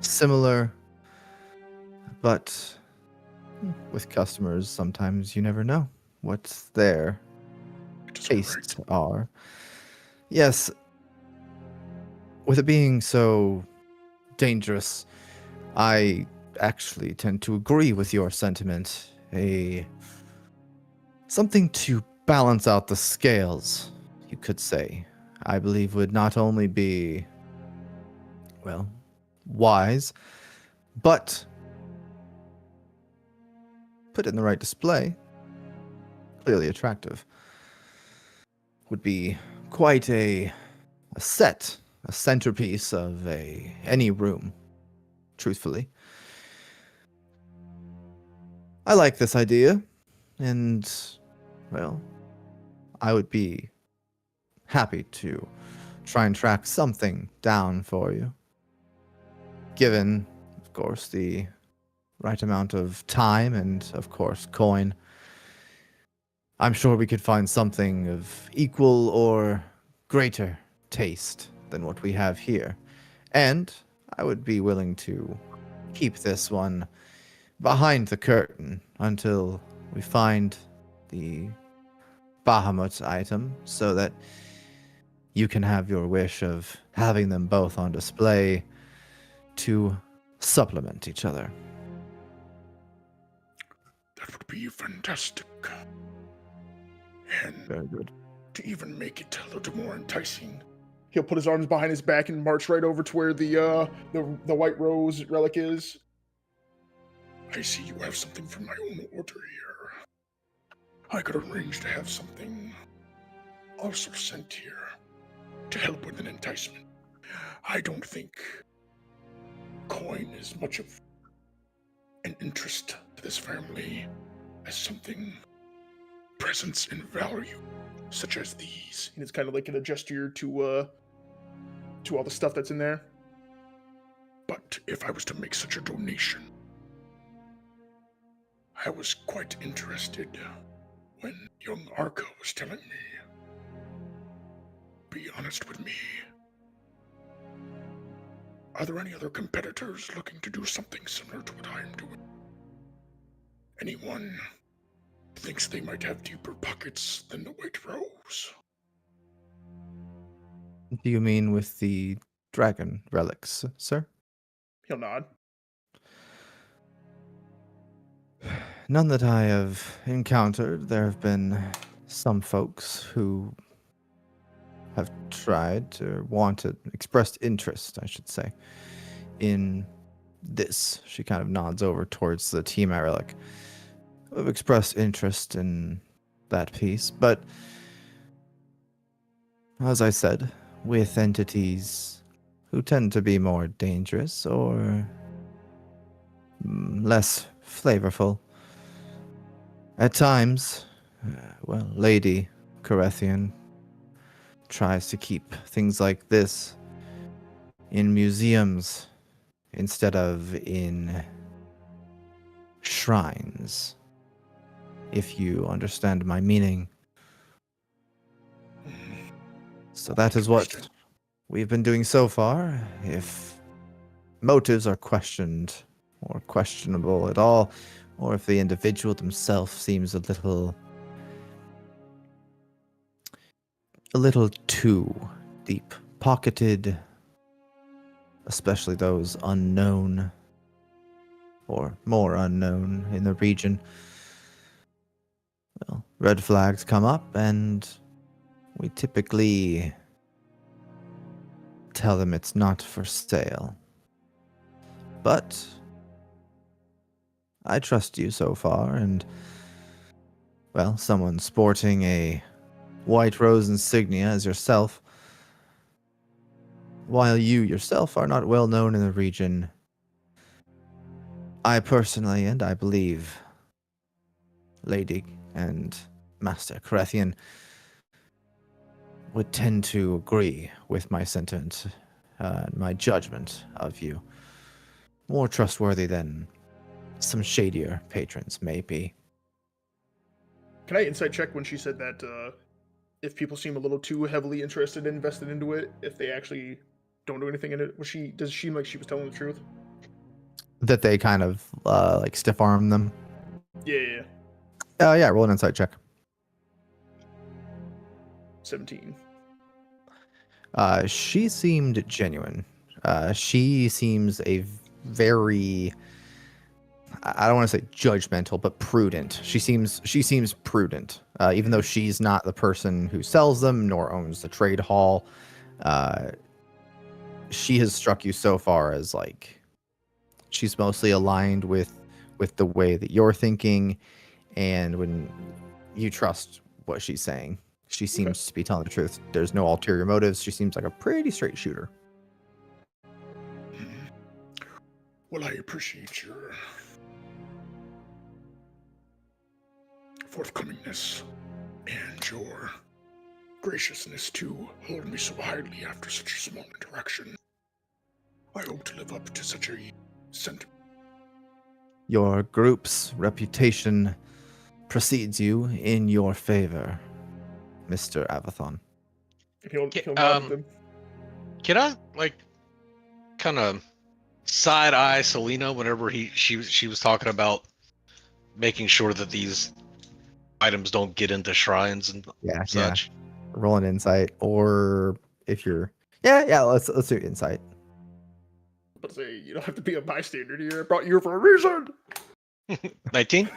similar, but with customers, sometimes you never know what their It is tastes alright. are. Yes, with it being so dangerous, I actually tend to agree with your sentiment. Something to balance out the scales, you could say, I believe would not only be, well, wise, but put in the right display, clearly attractive. Would be quite a centerpiece of any room, truthfully. I like this idea, and, well, I would be happy to try and track something down for you. Given, of course, the right amount of time and, of course, coin. I'm sure we could find something of equal or greater taste than what we have here. And I would be willing to keep this one behind the curtain until we find the Bahamut item so that you can have your wish of having them both on display to supplement each other. That would be fantastic. And Very good. to even make it a little more enticing, he'll put his arms behind his back and march right over to where the white rose relic is. I see you have something from my own order here. I could arrange to have something also sent here to help with an enticement. I don't think coin is much of an interest to this family as something presence and value, such as these. And it's kind of like a gesture to all the stuff that's in there. But if I was to make such a donation, I was quite interested when young Arco was telling me. Be honest with me. Are there any other competitors looking to do something similar to what I'm doing? Anyone thinks they might have deeper pockets than the White Rose? Do you mean with the dragon relics, sir? He'll nod. None that I have encountered. There have been some folks who have tried or wanted, expressed interest, I should say, in this. She kind of nods over towards the Tiamat relic. Have expressed interest in that piece, but as I said, with entities who tend to be more dangerous or less flavorful. At times, well, Lady Carethian tries to keep things like this in museums instead of in shrines, if you understand my meaning. So that is what we've been doing so far. If motives are questioned or questionable at all, or if the individual themselves seems a little too deep pocketed, especially those unknown or more unknown in the region, well, red flags come up and we typically tell them it's not for sale. But I trust you so far, and, well, someone sporting a White Rose insignia as yourself. While you yourself are not well known in the region, I personally, and I believe Lady and Master Carethian, would tend to agree with my sentence, my judgment of you. More trustworthy than some shadier patrons may be. Can I insight check when she said that if people seem a little too heavily interested and invested into it, if they actually don't do anything in it? Does she seem like she was telling the truth? That they kind of like stiff arm them. Yeah. Yeah, roll an insight check. 17. She seemed genuine. She seems a very, I don't want to say judgmental, but prudent. She seems prudent, even though she's not the person who sells them nor owns the trade hall. She has struck you so far as like she's mostly aligned with the way that you're thinking, and when you trust what she's saying, she seems to be telling the truth. There's no ulterior motives. She seems like a pretty straight shooter. Well, I appreciate your forthcomingness and your graciousness to hold me so highly after such a small interaction. I hope to live up to such a sentiment. Your group's reputation precedes you in your favor, Mr. Avathon. Can I like kind of side eye Selena whenever she was talking about making sure that these items don't get into shrines and such? Roll an insight, or if you're let's do insight. But say you don't have to be a bystander here. I brought you here for a reason. 19.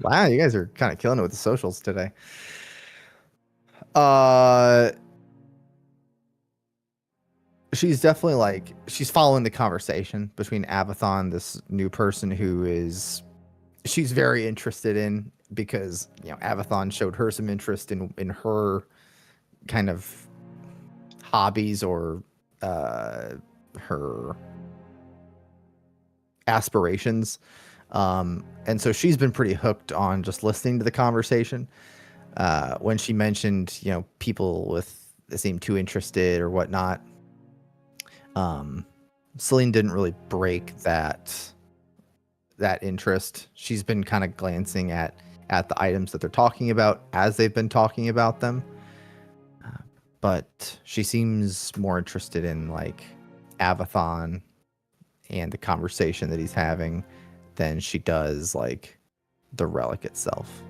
Wow, you guys are kind of killing it with the socials today. She's definitely like, she's following the conversation between Avathon, this new person she's very interested in, because, you know, Avathon showed her some interest in her kind of hobbies or her aspirations. And so she's been pretty hooked on just listening to the conversation. When she mentioned, you know, people that seem too interested or whatnot, Celine didn't really break that interest. She's been kind of glancing at the items that they're talking about as they've been talking about them. But she seems more interested in like Avathon and the conversation that he's having than she does like the relic itself.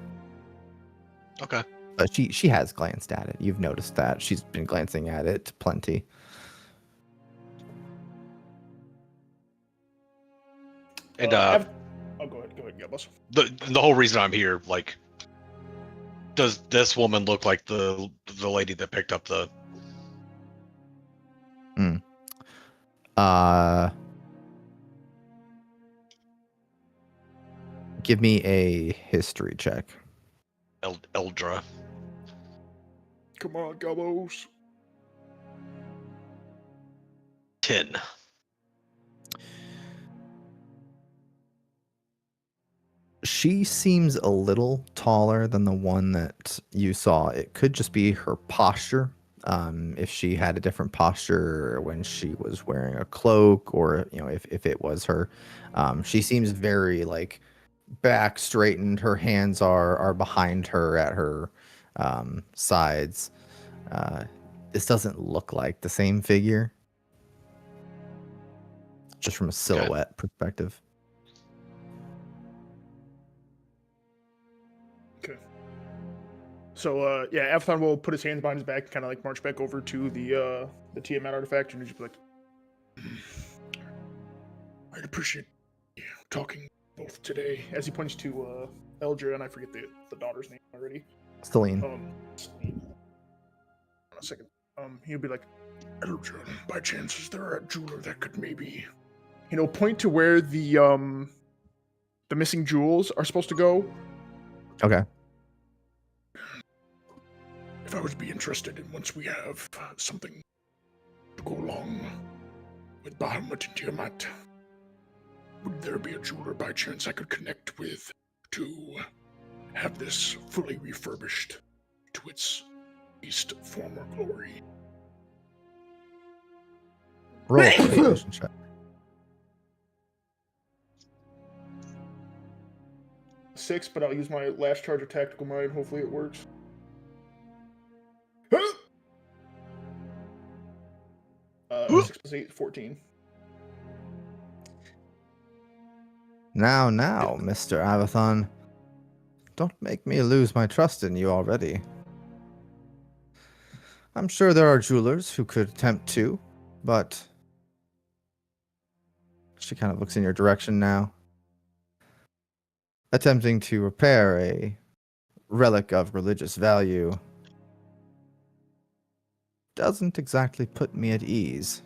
Okay. But she has glanced at it. You've noticed that. She's been glancing at it plenty. And go ahead, Gabos. The whole reason I'm here, like, does this woman look like the lady that picked up the? Give me a history check. Eldra. Come on, Gabos. 10. She seems a little taller than the one that you saw. It could just be her posture. If she had a different posture when she was wearing a cloak, or, you know, if it was her, she seems very like back straightened. Her hands are behind her at her sides. This doesn't look like the same figure, just from a silhouette perspective. Okay. So Avathon will put his hands behind his back, kind of like march back over to the Tiamat artifact, and just be like, "I'd appreciate you talking both today." As he points to Eldra, and I forget the daughter's name already. Celine. Celine. Hold on a second. He'll be like, "Eldra, by chance, is there a jeweler that could maybe, point to where the missing jewels are supposed to go?" Okay. if I would be interested in once we have something to go along with Bahamut and Tiamat, would there be a jeweler by chance I could connect with to have this fully refurbished to its least former glory? Roll a persuasion check. Six, but I'll use my last charge of tactical mind. Hopefully it works. 6 plus 8, 14. Now, Mr. Avathon. Don't make me lose my trust in you already. I'm sure there are jewelers who could attempt to, but... She kind of looks in your direction now. Attempting to repair a relic of religious value doesn't exactly put me at ease.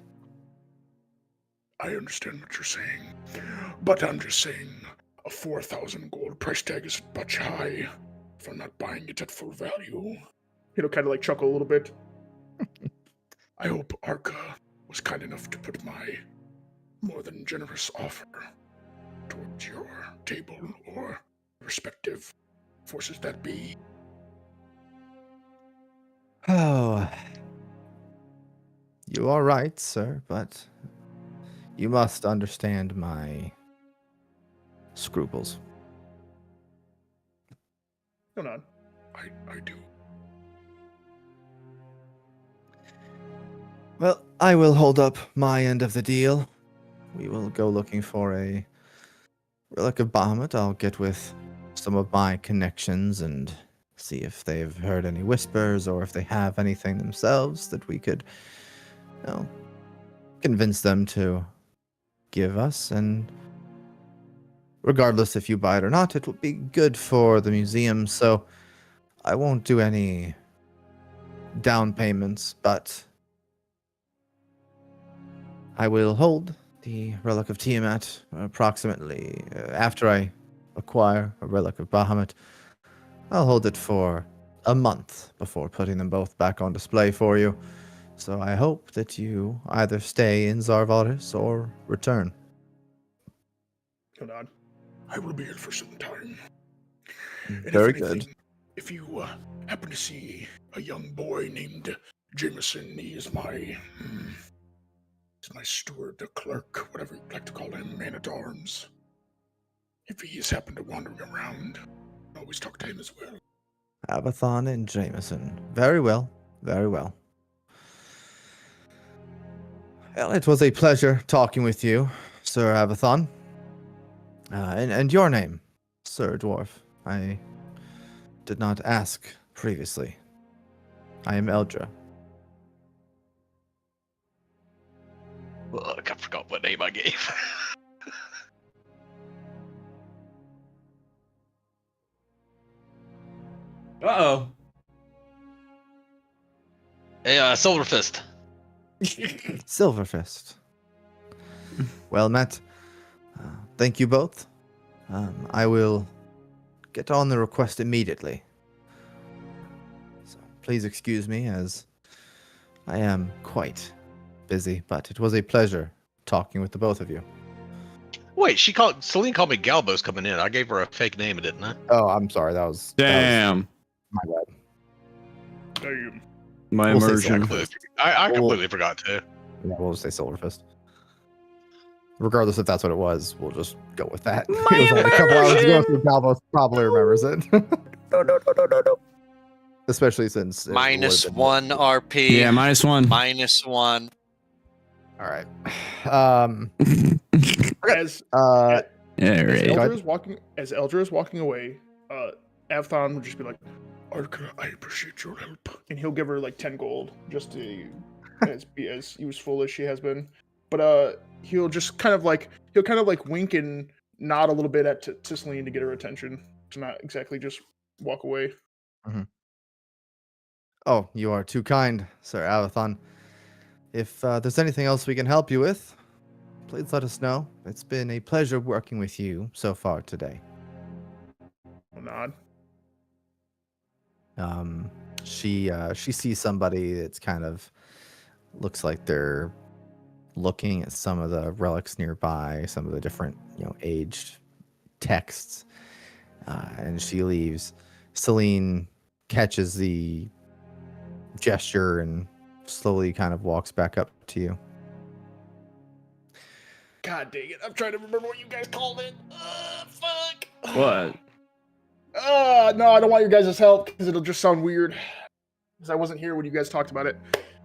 I understand what you're saying, but I'm just saying a 4,000 gold price tag is much high for not buying it at full value. He'll kind of like chuckle a little bit. I hope Arca was kind enough to put my more than generous offer towards your table or respective forces that be. Oh, you are right, sir, but you must understand my scruples. Hold on. I do. Well, I will hold up my end of the deal. We will go looking for a relic of Bahamut. I'll get with some of my connections and see if they've heard any whispers or if they have anything themselves that we could, convince them to give us. And regardless if you buy it or not, it will be good for the museum. So I won't do any down payments, but I will hold the Relic of Tiamat approximately after I acquire a Relic of Bahamut. I'll hold it for a month before putting them both back on display for you. So I hope that you either stay in Zarvaris or return. Hold on. I will be here for some time. And Very if good. anything, if you happen to see a young boy named Jameson, he is my steward, the clerk, whatever you'd like to call him, man-at-arms. If he has happened to wandering around, always talk to him as well. Avathon and Jameson. Very well. Very well. Well, it was a pleasure talking with you, Sir Avathon. And your name, Sir Dwarf. I did not ask previously. I am Eldra. Look, I forgot what name I gave. Uh-oh. Hey, Silverfist. Silverfist. Well met. Thank you both. I will get on the request immediately. So please excuse me as I am quite busy, but it was a pleasure talking with the both of you. Wait, Celine called me Galbo's coming in. I gave her a fake name, didn't I? Oh, I'm sorry. That was Damn. my bad. Damn. My We'll say immersion. Silverfist. I completely forgot too. Yeah, we'll just say Silverfist. Regardless if that's what it was, we'll just go with that. My It was only a couple hours ago, immersion! so Galvos probably remembers it. No. Especially since it Minus would've been- 1 RP. Yeah, -1. Minus 1. All right. As Yeah, As right. Eldra is walking away, Avthon would just be like, Arca, I appreciate your help. And he'll give her like 10 gold just to be as useful as she has been. But he'll kind of like wink and nod a little bit at to Celine to get her attention, to not exactly just walk away. Oh, you are too kind, Sir Avathon. If there's anything else we can help you with, please let us know. It's been a pleasure working with you so far today. I'll nod. she sees somebody that's kind of looks like they're looking at some of the relics nearby, some of the different, aged texts, and she leaves. Celine catches the gesture and slowly kind of walks back up to you. God dang it! I'm trying to remember what you guys called it. Fuck. What? No, I don't want your guys' help because it'll just sound weird. Because I wasn't here when you guys talked about it.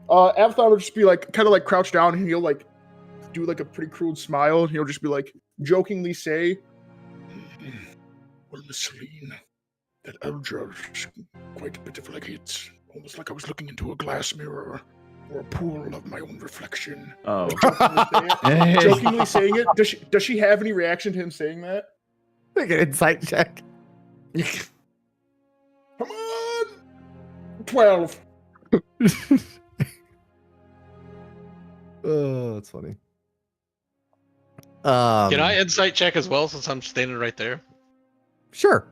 Avathon will just be like, kind of like crouch down, and he'll like do like a pretty cruel smile, and he'll just be like, jokingly say, "Well, Miss Celine, that Eldra is quite a bit of like it's almost like I was looking into a glass mirror or a pool of my own reflection." Oh. Jokingly saying it. Does she have any reaction to him saying that? Make an insight check. Come on! 12. Oh, that's funny. Can I insight check as well since I'm standing right there? Sure.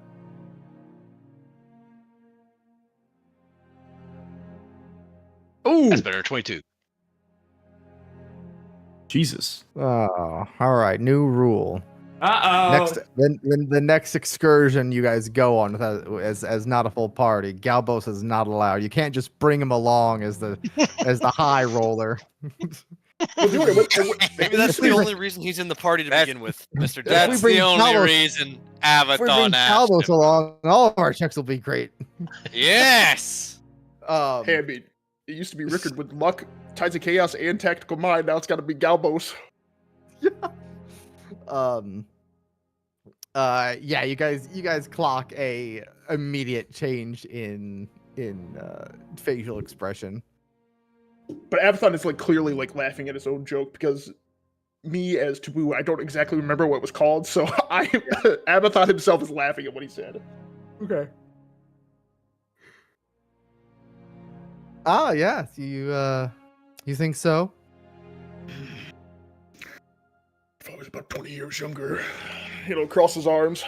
Oh, That's better. 22. Jesus. Oh, all right. New rule. Uh-oh. The next excursion you guys go on as not a full party, Galbos is not allowed. You can't just bring him along as the high roller. Maybe that's the only reason he's in the party to begin with, Mr. That's If we the bring only Talos- reason If we bring Avathon asked Galbos him. along, all of our checks will be great. Yes. Hey, I mean, it used to be Rickard with luck, tides of chaos, and tactical mind. Now it's got to be Galbos. Yeah, you guys clock a immediate change in facial expression. But Avathon is like clearly like laughing at his own joke because me as Taboo, I don't exactly remember what it was called, so Avathon himself is laughing at what he said. Okay. Ah, yeah. You think so? If I was about 20 years younger, cross his arms.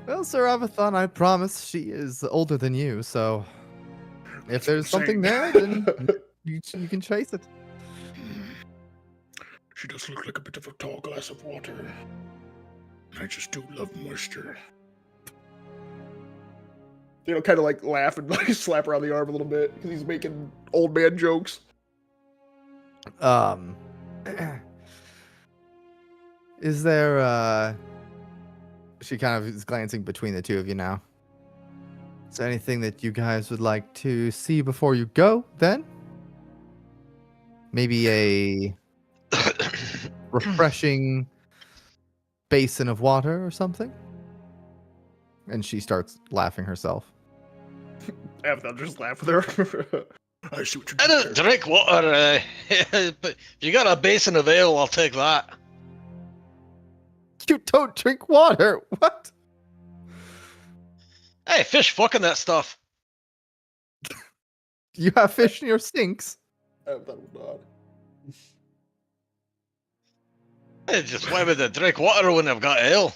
Well, Sir Avathon, I promise she is older than you, so if there's something there, then you can chase it. She does look like a bit of a tall glass of water. I just do love moisture. Kind of like laugh and like slap her on the arm a little bit because he's making old man jokes. Is there she kind of is glancing between the two of you now. Is there anything that you guys would like to see before you go then? Maybe a refreshing basin of water or something? And she starts laughing herself. Avathon just laugh with her. I see what you're I doing don't there. drink water, but if you got a basin of ale, I'll take that. You don't drink water. What? Hey, fish fucking that stuff. You have fish in your sinks? Avathon was not. Hey, just why would I drink water when I've got ale?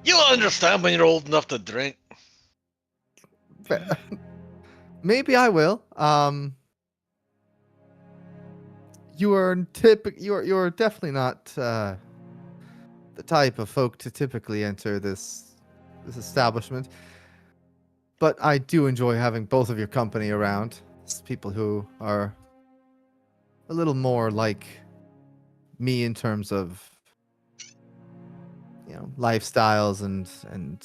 You'll understand when you're old enough to drink. Maybe I will. You're definitely not the type of folk to typically enter this establishment. But I do enjoy having both of your company around. It's people who are a little more like me in terms of lifestyles and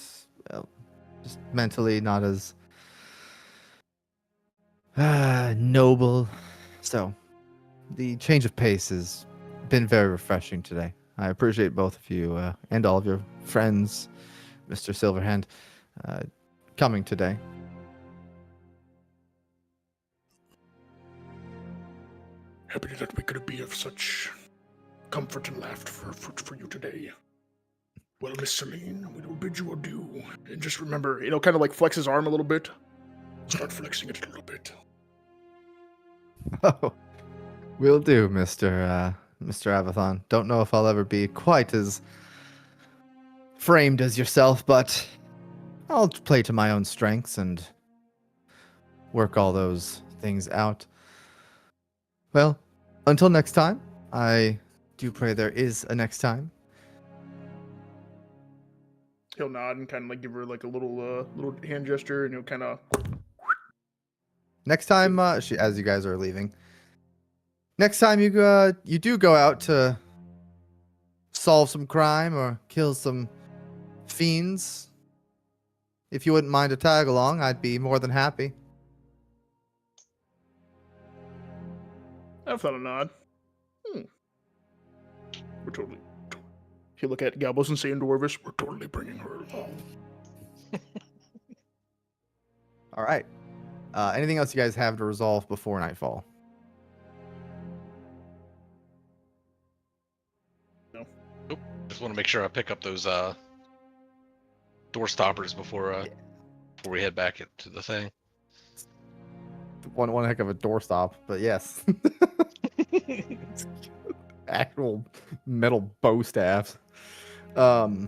just mentally not as noble. So the change of pace has been very refreshing today. I appreciate both of you and all of your friends, Mr. Silverhand, coming today. Happy that we could be of such comfort and laughter for you today. Well, Miss Celine, we will bid you adieu. And just remember, kind of like flex his arm a little bit. Start flexing it a little bit. Oh, will do, Mr. Avathon. Don't know if I'll ever be quite as framed as yourself, but I'll play to my own strengths and work all those things out. Well, until next time, I do pray there is a next time. He'll nod and kind of like give her like a little hand gesture, and he'll kind of. Next time, as you guys are leaving, next time you do go out to solve some crime or kill some fiends, if you wouldn't mind to tag along, I'd be more than happy. I've thought a nod. We're totally. He'll look at Galbos and say in Dwarvish, "We're totally bringing her along." All right. Anything else you guys have to resolve before nightfall? No. Nope. Just want to make sure I pick up those door stoppers before we head back to the thing. One heck of a doorstop, but yes. Actual metal bow staffs. Yeah,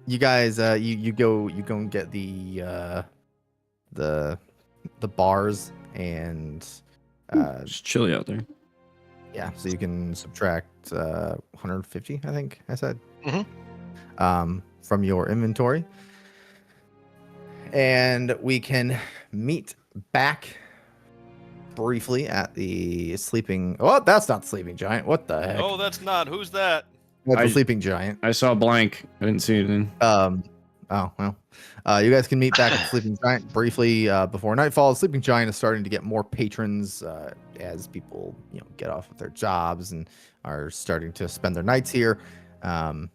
you guys you go and get the bars and It's chilly out there. yeah, so you can subtract 150, I think I said. From your inventory. And we can meet back briefly at the sleeping. Oh, that's not the sleeping giant. What the heck? Oh, that's not. Who's that? That's the I- sleeping giant. I saw a blank. I didn't see anything. Oh well. You guys can meet back at the sleeping giant briefly before nightfall. The sleeping giant is starting to get more patrons as people get off of their jobs and are starting to spend their nights here. And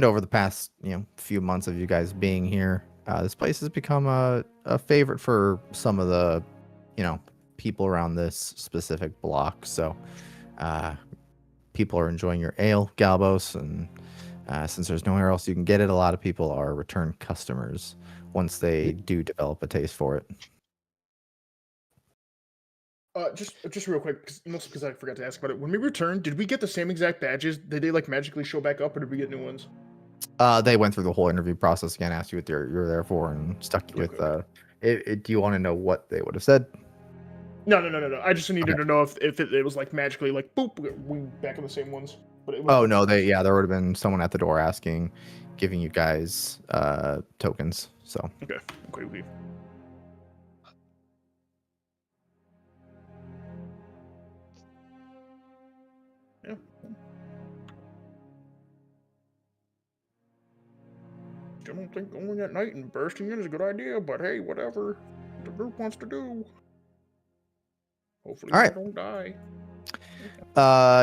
over the past few months of you guys being here, this place has become a favorite for some of the people around this specific block. So people are enjoying your ale, Galbos, and since there's nowhere else you can get it, a lot of people are return customers once they do develop a taste for it. Just real quick, mostly because I forgot to ask about it. When we returned, did we get the same exact badges? Did they like magically show back up, or did we get new ones? They went through the whole interview process again, asked you what you're there for, and stuck you with. Do you want to know what they would have said? No. I just needed to know if it was like magically like boop, we back in the same ones. But it was, Oh no, there would have been someone at the door giving you guys tokens. So Okay. Yeah. Still don't think going at night and bursting in is a good idea, but hey, whatever the group wants to do. Hopefully, All right. we don't die.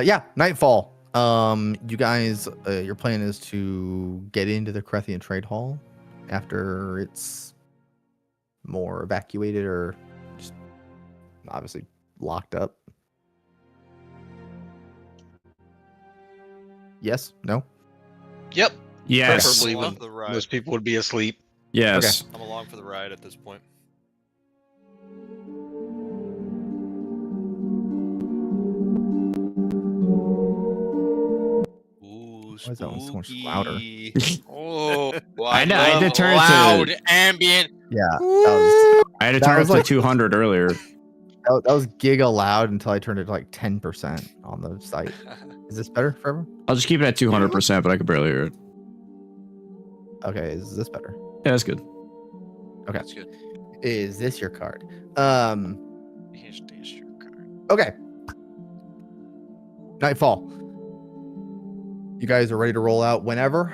Yeah, nightfall. You guys, your plan is to get into the Crethian Trade Hall after it's more evacuated or just obviously locked up. Yes? No? Yep. Yes. Preferably Along when for the ride. most people would be asleep. Yes. I'm along for the ride at this point. Ooh, Why is that one so much louder? spooky. Oh, I know, I had to love turn it to- loud ambient. Yeah. I had to That turn it was to like- 200 earlier. That was giga loud until I turned it to like 10% on the site. Is this better for everyone? I'll just keep it at 200%, but I could barely hear it. Okay, is this better? Yeah, that's good. Okay. That's good. Is this your card? Here's your card. Okay. Nightfall. You guys are ready to roll out whenever.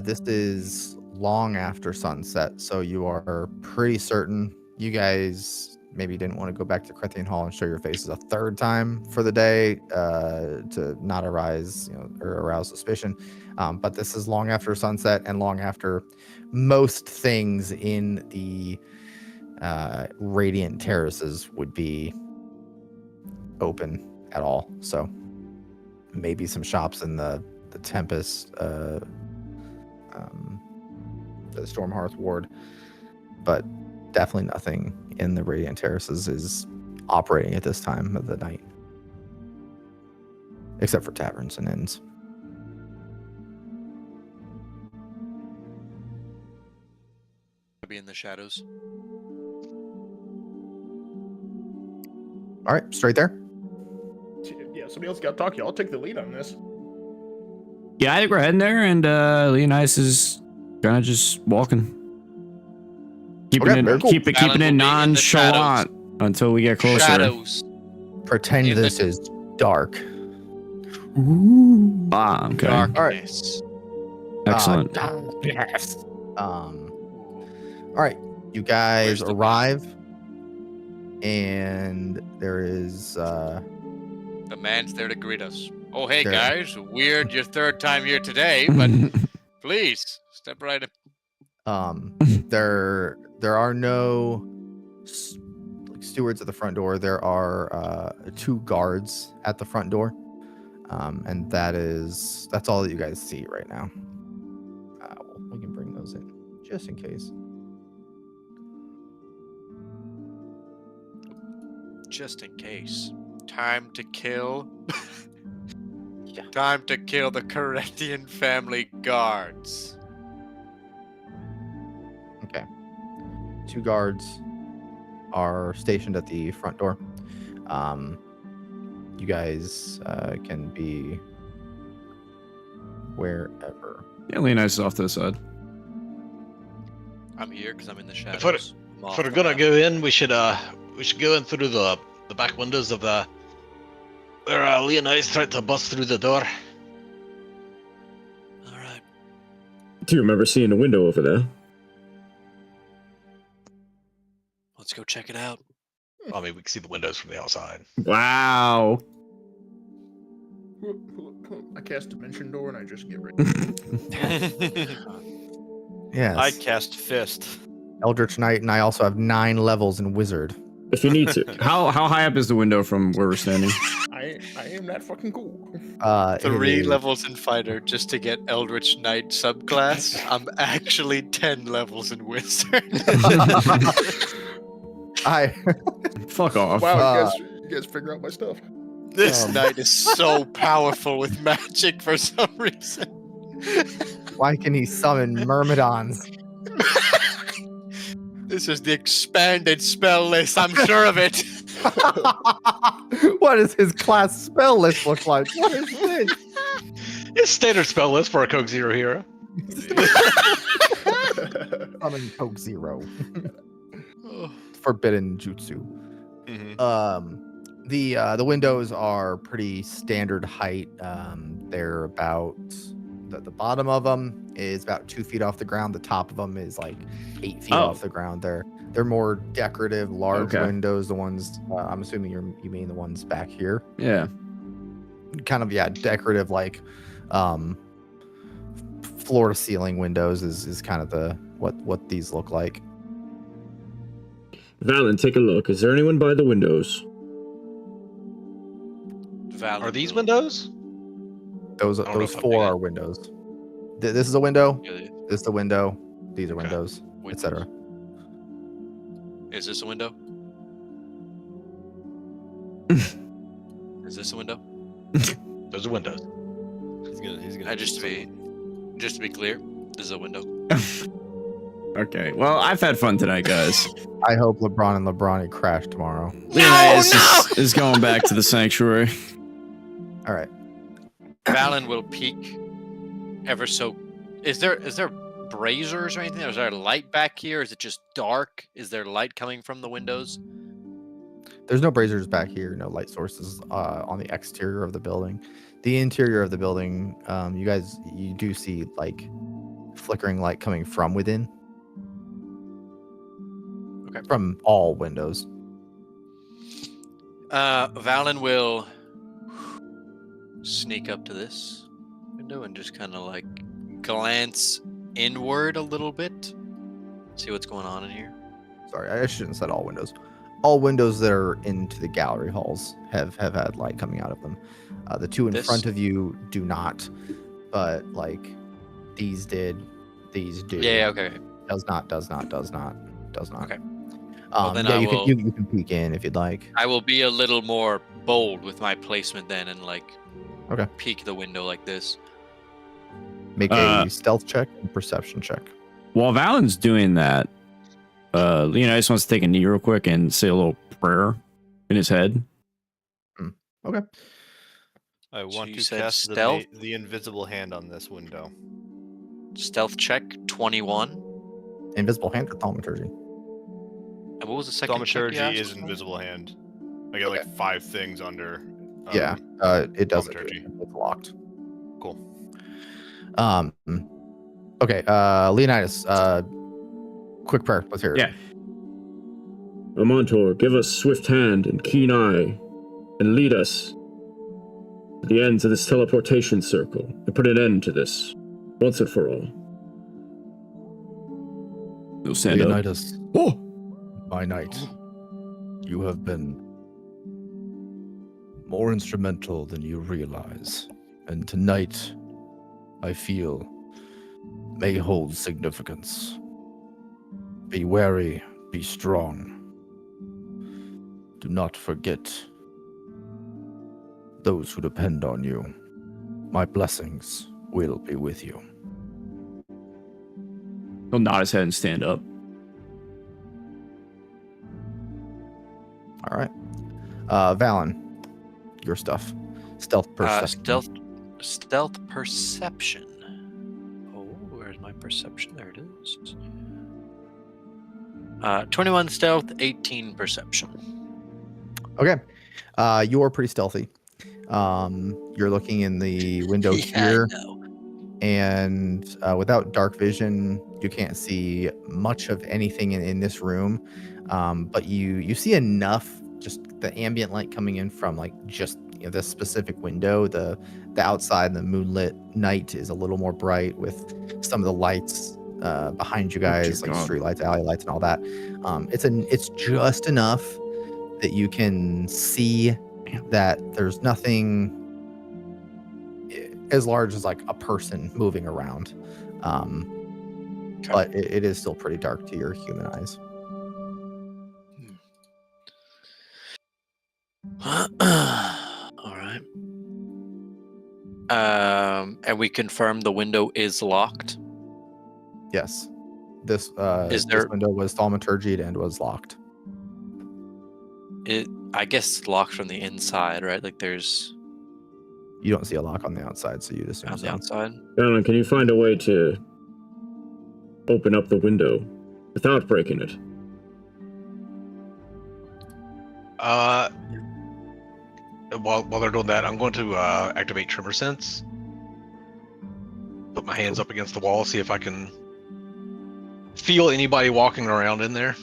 This is long after sunset, so you are pretty certain you guys maybe didn't want to go back to Crethian Hall and show your faces a third time for the day to not arouse suspicion. But this is long after sunset and long after most things in the Radiant Terraces would be open at all. So maybe some shops in the Tempest, the Stormhearth ward, but definitely nothing in the Radiant Terraces is operating at this time of the night, except for taverns and inns. be in the shadows. All right, straight there. Yeah, somebody else got to talk. Y'all take the lead on this. Yeah, I think we're heading there, and Leonidas is kind of just walking, keeping Okay, it, very cool. keeping Alan will it be in the nonchalant until we get closer. Shadows. Pretend In the- this is dark. Ah, okay. Darkness. Excellent. Yes. All right, you guys Where's the arrive, and there is The man's there to greet us. Oh, hey There. guys, weird your third time here today, but please step right in. there are no stewards at the front door. There are 2 guards at the front door, and that's all that you guys see right now. We can bring those in just in case. Just in case. Time to kill. Time to kill the Corinthian family guards. Okay. 2 guards are stationed at the front door. You guys can be wherever. Yeah, Leonidas is off to the side. I'm here because I'm in the If we're- shadows. If we're gonna go in, we should go in through the back windows of the where Leonidas tried to bust through the door. All right. Do you remember seeing a window over there? Let's go check it out. I mean, we can see the windows from the outside. Wow. I cast Dimension Door and I just get ready. Yes. I cast Fist. Eldritch Knight, and I also have 9 levels in Wizard. If you need to. How high up is the window from where we're standing? I am that fucking cool. 3 it is- levels in fighter just to get Eldritch Knight subclass. I'm actually 10 levels in wizard. I Fuck off. Wow, you guys figure out my stuff. This knight is so powerful with magic for some reason. Why can he summon Myrmidons? This is the expanded spell list, I'm sure of it. What does his class spell list look like? What is this? It's standard spell list for a Coke Zero hero. Summon Coke Zero. Forbidden Jutsu. The windows are pretty standard height. They're about the bottom of them is about 2 feet off the ground. The top of them is like 8 feet off the ground. They're more decorative, large Okay. windows. The ones I'm assuming you mean the ones back here. Yeah. Kind of decorative, like floor to ceiling windows is kind of the what these look like. Valen, take a look. Is there anyone by the windows? Are these windows? Those I don't know those if I'm 4 big are windows. This is a window. Yeah, This is the window. These are Okay. windows, etc. Is this a window? Is this a window? Those are windows. He's gonna. Just to be clear, this is a window. Okay. Well, I've had fun tonight, guys. I hope LeBron and LeBron crash tomorrow. Leonidas is going back to the sanctuary. All right. Valen will peek ever so. Is there braziers or anything? Is there light back here? Is it just dark? Is there light coming from the windows? There's no braziers back here. No light sources on the exterior of the building. The interior of the building, you do see like flickering light coming from within. Okay. From all windows. Valen will sneak up to this window and just kind of like glance inward a little bit. See what's going on in here. Sorry, I shouldn't have said all windows. All windows that are into the gallery halls have had light coming out of them. The 2 in This- front of you do not, but like these did, these do. Yeah, okay. Does not. Okay. then Yeah, I you will- can peek in if you'd like. I will be a little more bold with my placement then and like Okay. peek the window like this. Make a stealth check and perception check. While Valen's doing that, Leonidas wants to take a knee real quick and say a little prayer in his head. Okay. I want you to said cast stealth? the invisible hand on this window. Stealth check 21. Invisible hand or thaumaturgy? And what was the second check you Thaumaturgy asked is for? invisible hand. I get like 5 things under. Yeah, it doesn't. Thaumaturgy. It's locked. Cool. Okay, Leonidas, quick prayer. Let's hear it. Yeah. Amontor, give us swift hand and keen eye, and lead us to the ends of this teleportation circle, and put an end to this, once and for all. He'll stand up. Leonidas, by night, you have been more instrumental than you realize, and tonight, I feel, may hold significance. Be wary, be strong. Do not forget those who depend on you. My blessings will be with you. He'll nod his head and stand up. All right. Valen, your stuff. Stealth perception. Stealth perception. Oh, where's my perception? There it is. 21 stealth, 18 perception. Okay. You are pretty stealthy. You're looking in the window Yeah, here, I know. and without dark vision, you can't see much of anything in this room. But you see enough, just the ambient light coming in from like just this specific window. The outside, the moonlit night is a little more bright with some of the lights behind you guys, like street lights, alley lights, and all that. It's just enough that you can see that there's nothing as large as like a person moving around. But it is still pretty dark to your human eyes. All right. And we confirm the window is locked. Yes. This Is this there- window was thaumaturgied and was locked. I guess locked from the inside, right? Like there's You don't see a lock on the outside, so you'd assume on the so. outside. Alan, can you find a way to open up the window without breaking it? While they're doing that, I'm going to activate Tremor Sense. Put my hands up against the wall, see if I can feel anybody walking around in there.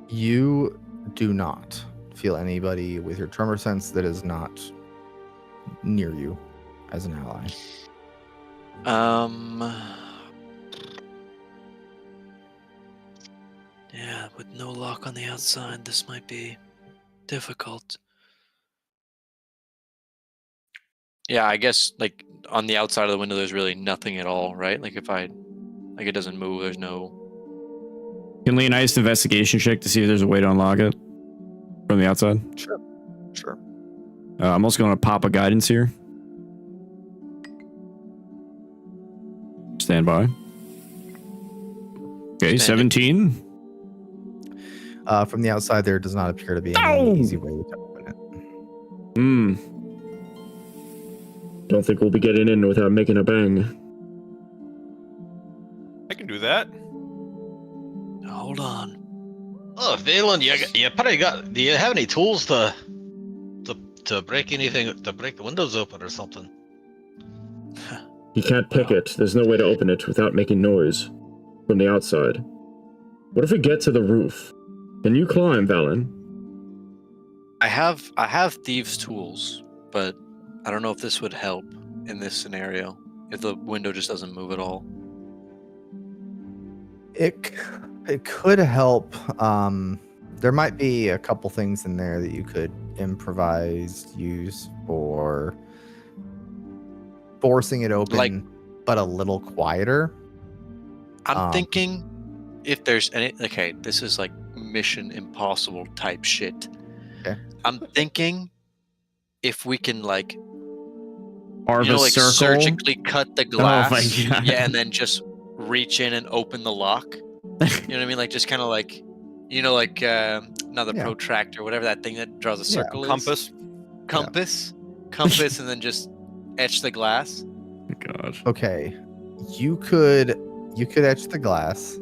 You do not feel anybody with your tremor sense that is not near you as an ally. Yeah, with no lock on the outside, this might be difficult. Yeah, I guess like on the outside of the window, there's really nothing at all, right? Like if it doesn't move, there's no. Can Leonidas investigation check to see if there's a way to unlock it from the outside? Sure. I'm also going to pop a guidance here. Stand by. Okay, Standing. 17. From the outside, there does not appear to be any easy way to open it. Don't think we'll be getting in without making a bang. I can do that. Hold on. Oh, Valen, you probably got. Do you have any tools to break anything, to break the windows open or something? You can't pick it. There's no way to open it without making noise from the outside. What if we get to the roof? Can you climb, Valen? I have thieves' tools, but I don't know if this would help in this scenario. If the window just doesn't move at all. It could help. There might be a couple things in there that you could improvise, use for forcing it open, but a little quieter. I'm thinking if there's any. Okay, this is like Mission Impossible type shit. Okay. I'm thinking if we can like, Carve a like circle. surgically cut the glass, Oh my God. yeah, and then just reach in and open the lock. You know what I mean? Like just kind of like, like another Yeah. protractor, whatever that thing that draws a circle is. Compass. Compass, and then just etch the glass. God. Okay, you could etch the glass.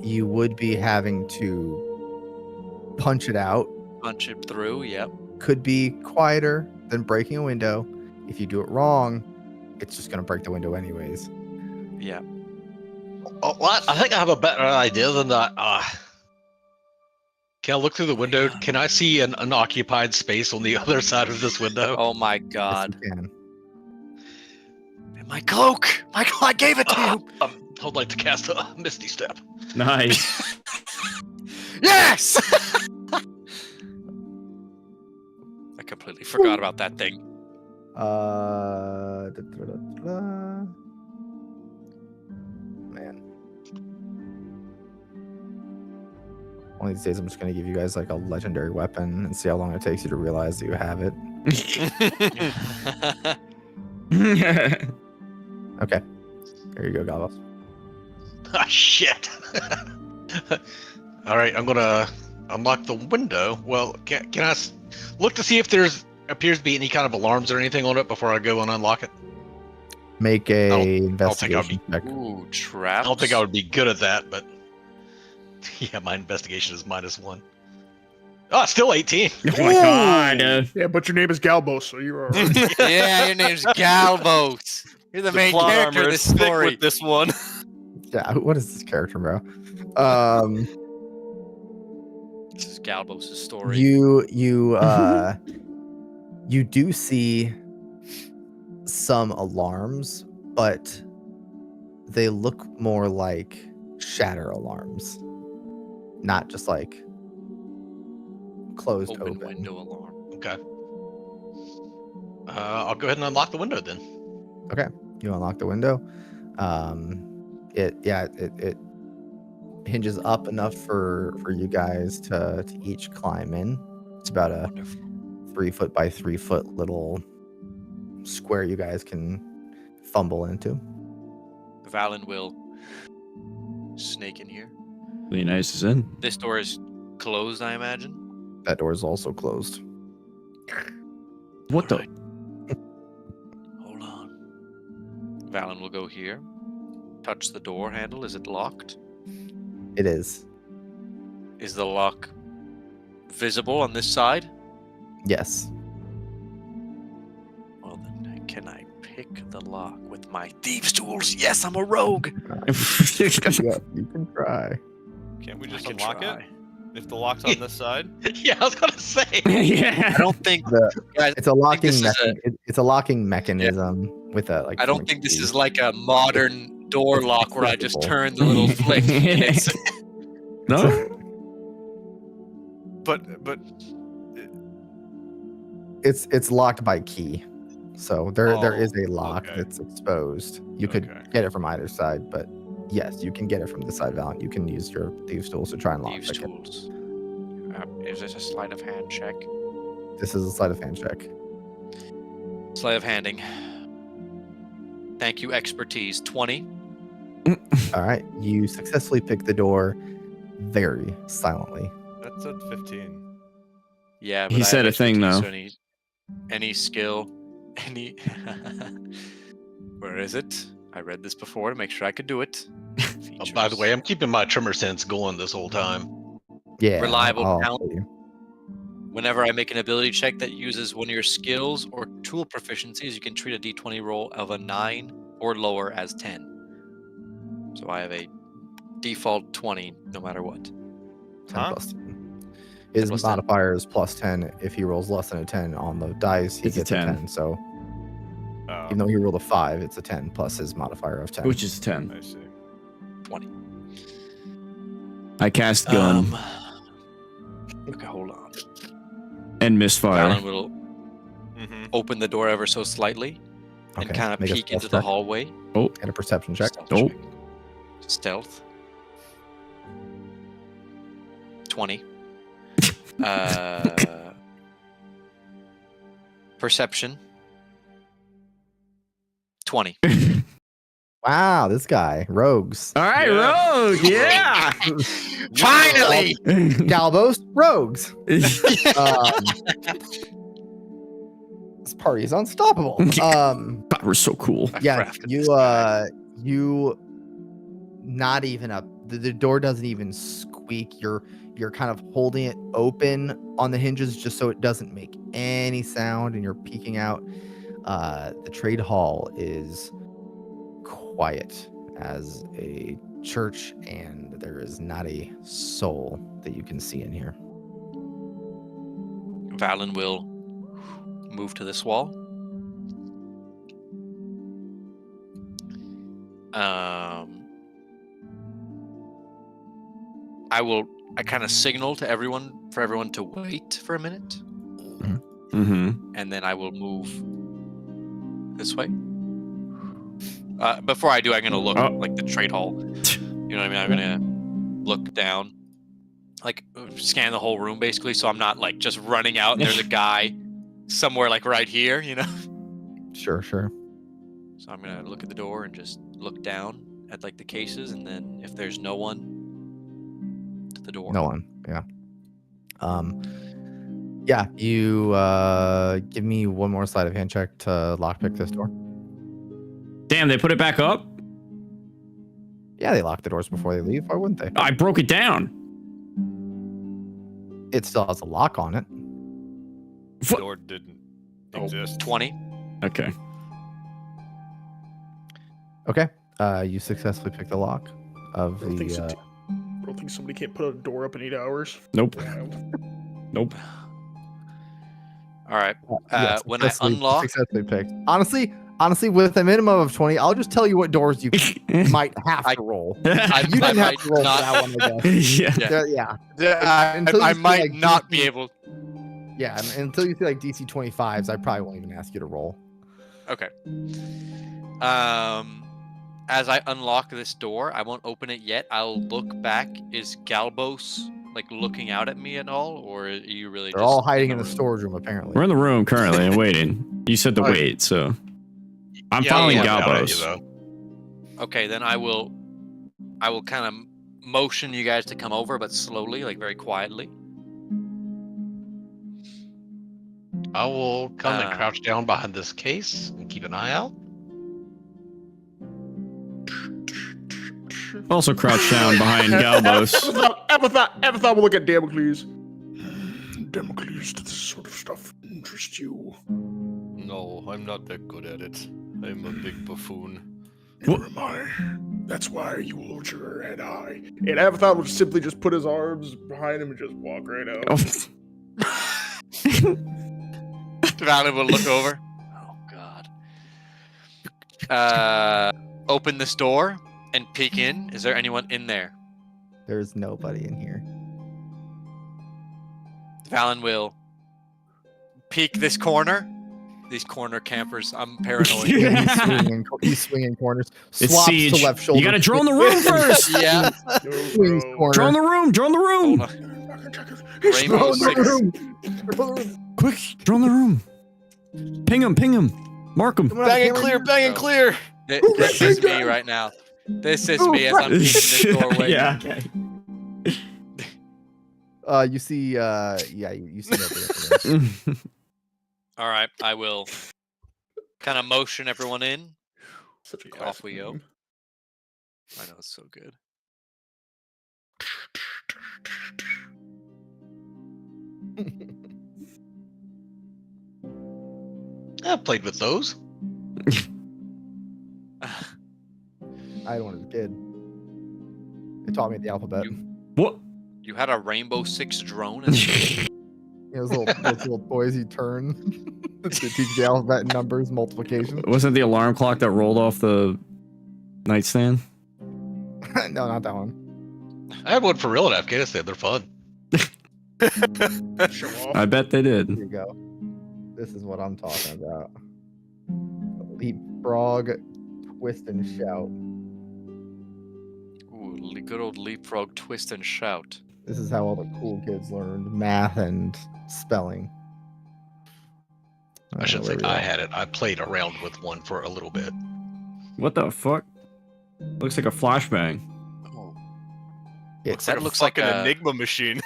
You would be having to punch it out. Punch it through. Yep. Could be quieter than breaking a window. If you do it wrong, it's just gonna break the window anyways. Yeah. Oh, what? I think I have a better idea than that. Can I look through the window? God. Can I see an unoccupied space on the other side of this window? Oh my Yes, God. you can. And my cloak! Michael, I gave it to you! I'd like to cast a Misty Step. Nice. Yes! I completely forgot about that thing. Man. One of these days, I'm just gonna give you guys like a legendary weapon and see how long it takes you to realize that you have it. Okay, there you go, Gavos. Ah, shit. All right, I'm gonna unlock the window. Well, can I look to see if there's appears to be any kind of alarms or anything on it before I go and unlock it? Make I a don't think I'll investigation check. Ooh, I traps. don't think I would be good at that, but yeah, my investigation is -1. Oh, it's still 18. Oh my God. Yeah, but your name is Galbo, so you're all right. Yeah, your name's Galvos. You're the main plot character armor of is this thick story. with this one. Yeah, what is this character, bro? This is Galvos' story. You you do see some alarms, but they look more like shatter alarms, not just like closed open open. window alarm. Okay. I'll go ahead and unlock the window then. You unlock the window. It hinges up enough for you guys to each climb in. It's about a 3 foot by 3 foot little square you guys can fumble into. Valen will snake in here. Leonidas is in. This door is closed, I imagine. That door is also closed. What the? Alright. Hold on. Valen will go here. Touch the door handle. Is it locked? It is. Is the lock visible on this side? Yes. Well, then, can I pick the lock with my thieves' tools? Yes, I'm a rogue. Yeah, you can try. Can't we I just can unlock try. it? If the lock's on this side? Yeah, I was gonna say. Yeah. I don't think. Guys, It's a locking this is it's a locking mechanism with a like. I don't from a think this key. is like a modern door It's lock where I just flippable. turn the little flick. And it's, No. But It's locked by key. So there is a lock okay. that's exposed. You could Okay. get it from either side, but yes, you can get it from the side, Valen. You can use your thieves tools to try and lock thieves' pick it. tools. Is this a sleight of hand check? This is a sleight of hand check. Sleight of handing. Thank you, expertise. 20. All right, you successfully pick the door very silently. that's at 15. Yeah, He but I said have a thing, expertise, though. so any skill, any. Where is it? I read this before to make sure I could do it. Oh, by the way, I'm keeping my tremor sense going this whole time. Yeah, Reliable I'll count. show you. Whenever I make an ability check that uses one of your skills or tool proficiencies, you can treat a d20 roll of a 9 or lower as 10. So I have a default 20 no matter what. 10 Huh? plus 10. His plus 10. modifier is plus 10. If he rolls less than a 10 on the dice, he It's a gets a 10. 10. So Oh, even though he rolled a 5, it's a 10 plus his modifier of 10. Which is 10. I see. 20. I cast gun Okay, hold on. and misfire. Alan will Mm-hmm. open the door ever so slightly and Okay, kind of make a peek stealth into the check. hallway. And a perception check. Stealth Oh. check. Stealth. 20. Perception. 20. Wow, this guy, rogues. All right, Yeah. Rogue. Yeah. Finally! Galbos, rogues. This party is unstoppable. God, we're so cool. I Yeah, crafted this guy. you not even up. The door doesn't even squeak. You're kind of holding it open on the hinges just so it doesn't make any sound, and you're peeking out. The trade hall is quiet as a church, and there is not a soul that you can see in here. Valen will move to this wall. I kind of signal to everyone for everyone to wait for a minute, Mm-hmm. and then I will move this way. Before I do, I'm gonna look like the trade hall. You know what I mean? I'm gonna look down, like scan the whole room basically, so I'm not like just running out and there's a guy somewhere like right here, you know? Sure. So I'm gonna look at the door and just look down at like the cases, and then if there's no one, to the door. No one. Yeah. Yeah. You give me one more sleight of hand check to lockpick this door. Damn, they put it back up? Yeah, they lock the doors before they leave. Why wouldn't they? I broke it down. It still has a lock on it. The door didn't exist. 20. Okay. Okay. You successfully pick the lock of I don't think the. so, I don't think somebody can't put a door up in 8 hours. Nope. Wild. Nope. All right. Yeah, When I successfully- unlock, successfully picked. Honestly, with a minimum of 20, I'll just tell you what doors you might have to roll. You I didn't have might to roll not. for that one, I guess. Yeah. Yeah. Until I you see, might like, not DC be able. Yeah, until you see like DC 25s, I probably won't even ask you to roll. Okay. As I unlock this door, I won't open it yet. I'll look back. Is Galbos like looking out at me at all, or are you really? They're just all hiding in the room? storage room, apparently. We're in the room currently and waiting. You said to Oh, wait, so I'm Yeah, following yeah, Galbos. Okay, then I will kind of motion you guys to come over, but slowly, like very quietly. I will come and Uh, crouch down behind this case and keep an eye out. Also crouch down behind Galbos. Avatar will look at Damocles. Damocles, does this sort of stuff interest you? No, I'm not that good at it. I'm a big buffoon. Neither am I. That's why you will hold your head high. And Avatar will simply just put his arms behind him and just walk right out. Valen will look over. Oh God. Open this door and peek in. Is there anyone in there? There's nobody in here. Valen will peek this corner. These corner campers. I'm paranoid. He's swinging corners. It's Swaps Siege. to left shoulder. You gotta drone the room first. Yeah. Swings corner. Drone the room. Drone the room. Hold on. He's Rainbow thrown the Six. room. Quick, drone the room. Ping him. Mark him. Bang and clear, bang and No. clear. This is me right now. This is me as I'm peeking this doorway. Yeah. You see, you see nobody. All right. I will kind of motion everyone in. Such a Off classic we go. meme. I know it's so good. I've played with those. I had one as a kid. They taught me the alphabet. What? You had a Rainbow Six drone? As a Those little toys you turn to teach the alphabet and numbers, multiplication. Wasn't the alarm clock that rolled off the nightstand? No, not that one. I had one for real in Afghanistan. They're fun. Show off. I bet they did. Here you go. This is what I'm talking about. Leapfrog, twist and shout. Ooh, good old leapfrog, twist and shout. This is how all the cool kids learned math and spelling. I shouldn't where say we I at? had it. I played around with one for a little bit. What the fuck? Looks like a flashbang. Oh, It's That Like a looks like fucking a- Enigma machine.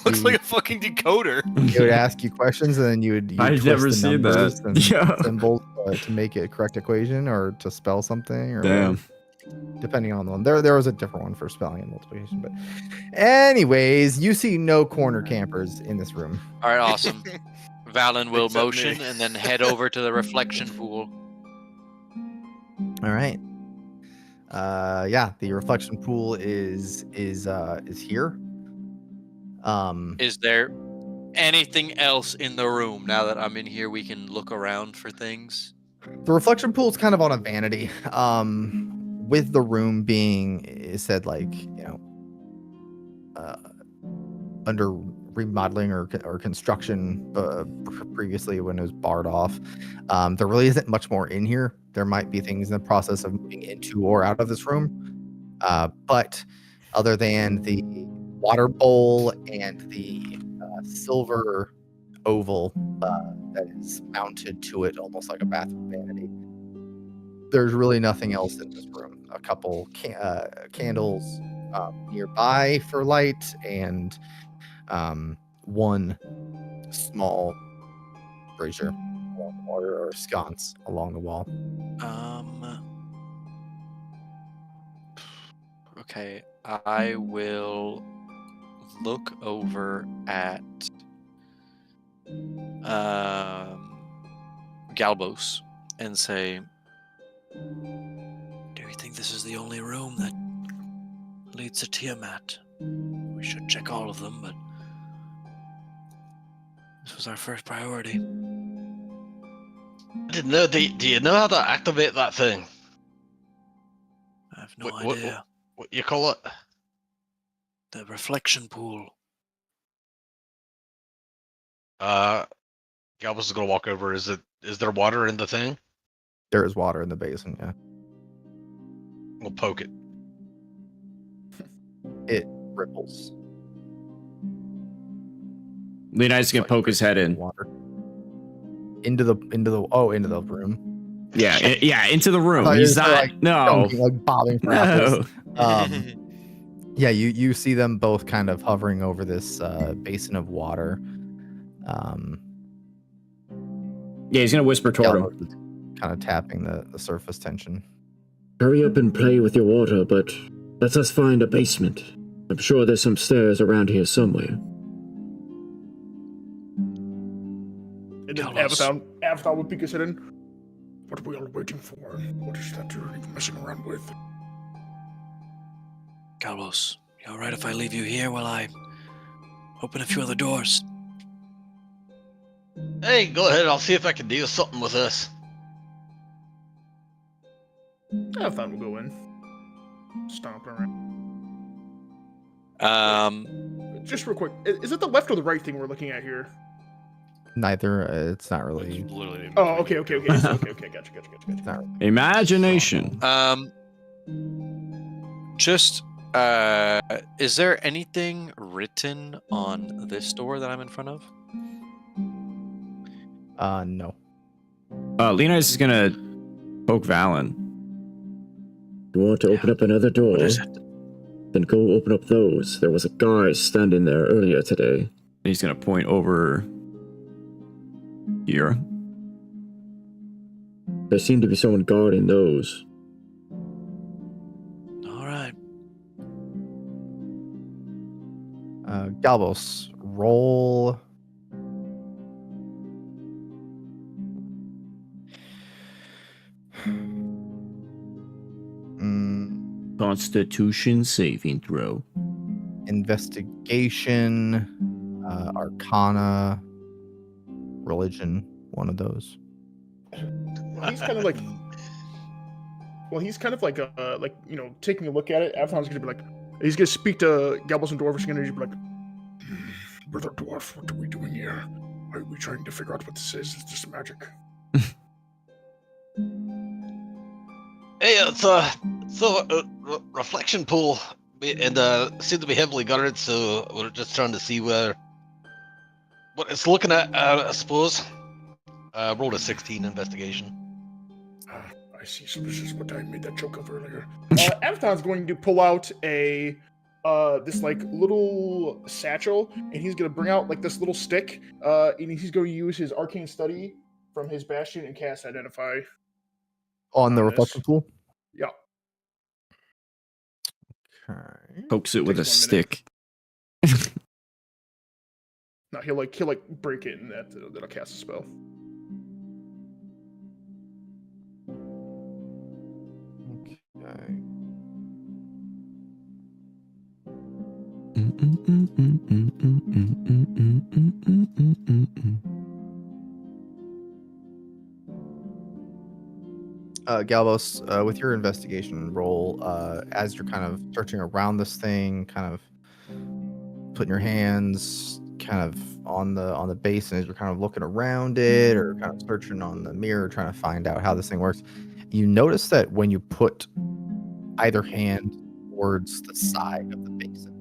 Looks like a fucking decoder. it would ask you questions, and then you would I've twist never the seen numbers that. and Yeah. symbols to make it a correct equation or to spell something or Damn. whatever, depending on the one. There was a different one for spelling and multiplication, but anyways, you see no corner campers in this room. All right, awesome. Valen will Except motion me. and then head over to the reflection pool. All right. Yeah, the reflection pool is here. Is there anything else in the room now that I'm in here? We can look around for things. The reflection pool is kind of on a vanity. With the room being, it said, like, under remodeling or construction previously when it was barred off. There really isn't much more in here. There might be things in the process of moving into or out of this room. But other than the water bowl and the silver oval that is mounted to it almost like a bathroom vanity, there's really nothing else in this room. A couple candles nearby for light, and one small brazier along the wall, or sconce along the wall. Okay, I will look over at Galbos and say, Do you think this is the only room that leads to Tiamat? We should check all of them, but this was our first priority. I didn't know. Do you know how to activate that thing? I have no What- idea. What you call it? The reflection pool. Galbus is gonna walk over. Is there water in the thing? There is water in the basin. Yeah, We'll poke it. it ripples. Leonidas gonna Like poke his head in. water into the room. Yeah, into the room. Oh, He's you're not. like No. dunking, like bobbing for apples. No. Yeah, you see them both kind of hovering over this basin of water. Yeah, he's gonna whisper toward him. Galbos is kind of tapping the surface tension. Hurry up and play with your water, but let us find a basement. I'm sure there's some stairs around here somewhere. And then Carlos. Avatar would peek his head in. What are we all waiting for? What is that you're even messing around with? Galbos, you alright if I leave you here while I open a few other doors? Hey, go ahead. I'll see if I can do something with this. Avatar will go in. Stomp around. Just real quick, is it the left or the right thing we're looking at here? Neither. It's not really. It's literally in Oh, between okay, you okay, two. okay. Gotcha. It's not really. Imagination. Just is there anything written on this door that I'm in front of? No. Leonidas is gonna poke Valen. You want to open up another door? What is it? Then go open up those. There was a guy standing there earlier today. He's gonna point over here. There seemed to be someone guarding those. Alright. Galbos, roll. Constitution saving throw. Investigation, Arcana, religion, one of those. Well, he's kind of like, taking a look at it. Avatar's gonna be like, he's gonna speak to Galbos and Dwarf. He's gonna be like, Brother Dwarf, what are we doing here? Why are we trying to figure out what this is? It's just magic. Hey, it's a reflection pool, and seems to be heavily guarded. So we're just trying to see what it's looking at. I suppose. Rolled a 16 investigation. I I see. So this is what I made that joke of earlier. Avathon's going to pull out a this like little satchel, and he's gonna bring out like this little stick, and he's going to use his arcane study from his bastion and cast Identify On the on reflection this. pool? Yeah. Okay. Pokes it with a Takes 1 minute. stick. No, he'll like break it, and that'll cast a spell. Okay. Galvos, with your investigation roll, as you're kind of searching around this thing, kind of putting your hands kind of on the base, and as you're kind of looking around it or kind of searching on the mirror, trying to find out how this thing works, you notice that when you put either hand towards the side of the basin,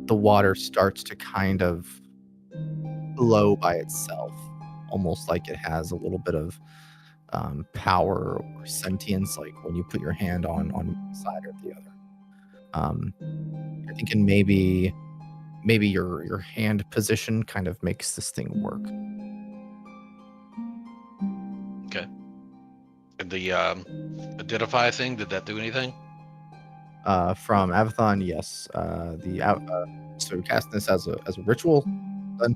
the water starts to kind of flow by itself, almost like it has a little bit of power or sentience, like when you put your hand on one side or the other. You're thinking maybe your hand position kind of makes this thing work. Okay. And the Identify thing, did that do anything? From Avathon, yes. So casting this as a ritual, then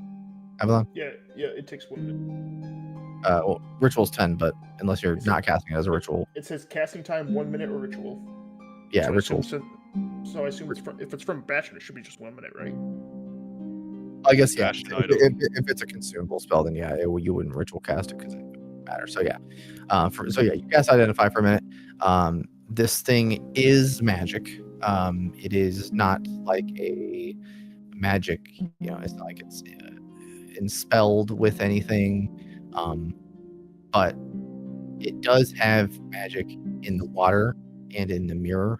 Avathon. Yeah, it takes 1 minute. Well, ritual's 10, but unless you're not casting it as a ritual, It says casting time 1 minute or ritual. yeah, So I ritual. So I assume if it's from Bastion, it should be just 1 minute, right? I guess yeah. Fashion If, item. if it's a consumable spell, then yeah, you wouldn't ritual cast it because it wouldn't matter. So yeah, you cast Identify for a minute. This thing is magic. It is not like a magic. It's not like it's enspelled with anything. But it does have magic in the water and in the mirror.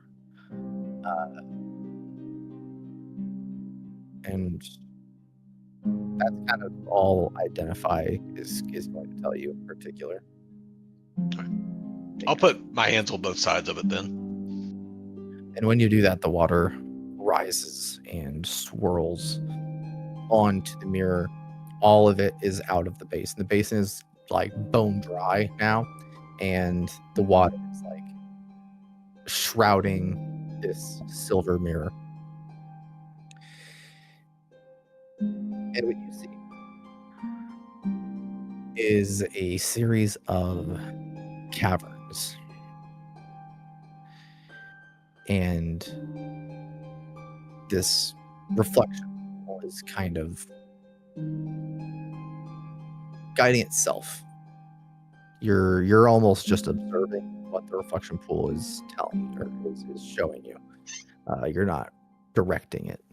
And that's kind of all Identify is going to tell you in particular. I'll put my hands on both sides of it then. And when you do that, the water rises and swirls onto the mirror. All of it is out of the basin. The basin is like bone dry now, and the water is like shrouding this silver mirror. And what you see is a series of caverns. And this reflection is kind of guiding itself. You're almost just observing what the reflection pool is telling you or is showing you. You're not directing it.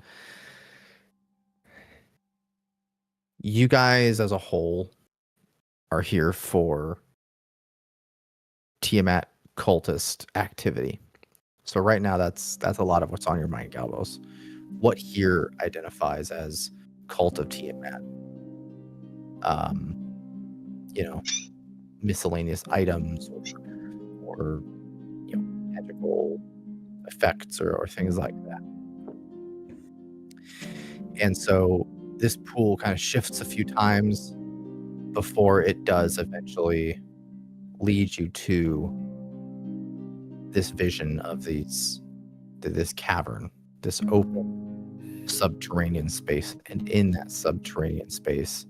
You guys as a whole are here for Tiamat cultist activity. So right now that's a lot of what's on your mind, Galvos. What here identifies as cult of Tiamat? Miscellaneous items or magical effects or things like that. And so this pool kind of shifts a few times before it does eventually lead you to this vision of this cavern, this open subterranean space. And in that subterranean space,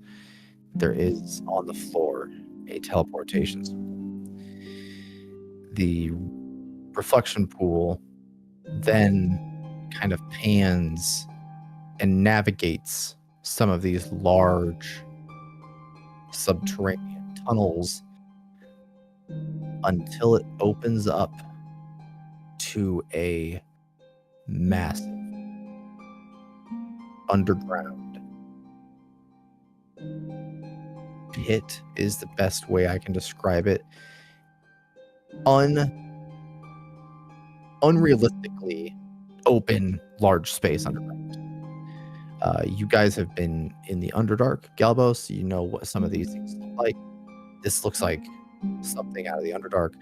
there is on the floor a teleportation spool. The reflection pool then kind of pans and navigates some of these large subterranean tunnels until it opens up to a massive underground pit is the best way I can describe it. Unrealistically open large space underground. You guys have been in the Underdark, Galvos. You know what some of these things look like. This looks like something out of the Underdark,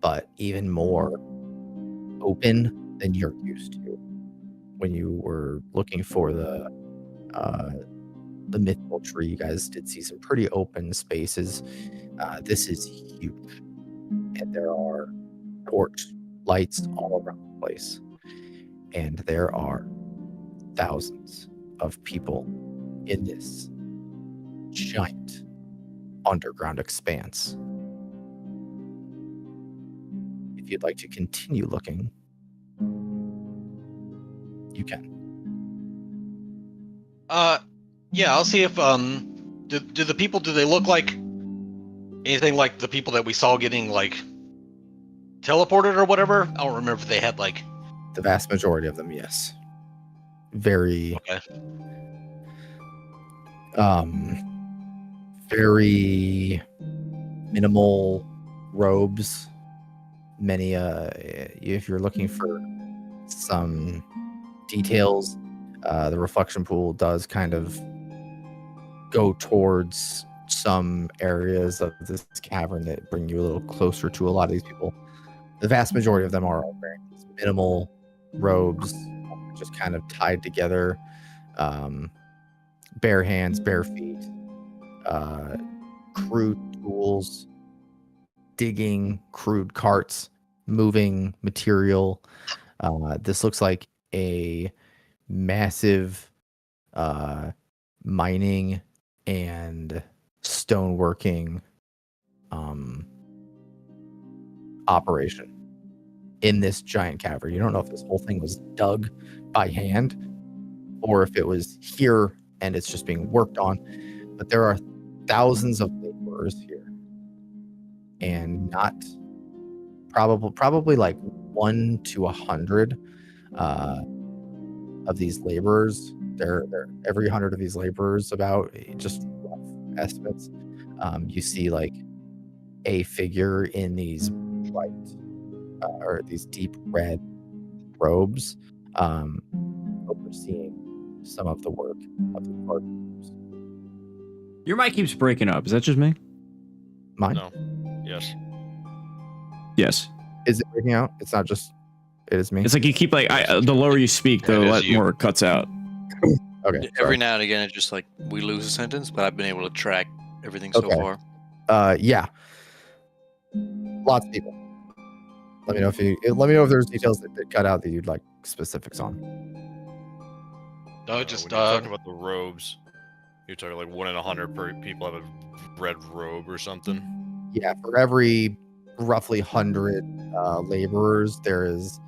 but even more open than you're used to. When you were looking for the mythical tree, you guys did see some pretty open spaces. This is huge, and there are torch lights all around the place, and there are thousands of people in this giant underground expanse. If you'd like to continue looking, you can. Yeah, I'll see if do the people, do they look like anything like the people that we saw getting like teleported or whatever? I don't remember if they had like The vast majority of them, yes. Very okay. Very minimal robes. Many if you're looking for some details, the reflection pool does kind of go towards some areas of this cavern that bring you a little closer to a lot of these people. The vast majority of them are wearing these minimal robes, just kind of tied together, bare hands, bare feet, crude tools, digging, crude carts, moving material. This looks like a massive mining and stoneworking operation in this giant cavern. You don't know if this whole thing was dug by hand or if it was here and it's just being worked on, but there are thousands of laborers here, and not probably like 1 to 100 of these laborers. They're every 100 of these laborers, about just rough estimates. You see like a figure in these white or these deep red robes, overseeing some of the work of the partners. Your mic keeps breaking up. Is that just me? Mine? No. Yes. Yes. Is it breaking out? It's not just. It is me. It's like you keep like the lower you speak, the more it cuts out. Okay. Every now and again, it's just like we lose a sentence, but I've been able to track everything so far. Yeah. Lots of people. Let me know if there's details that cut out that you'd like specifics on. No, just when you're talking about the robes, you're talking like 1 in 100 per people have a red robe or something. Yeah, for every roughly 100 laborers, there is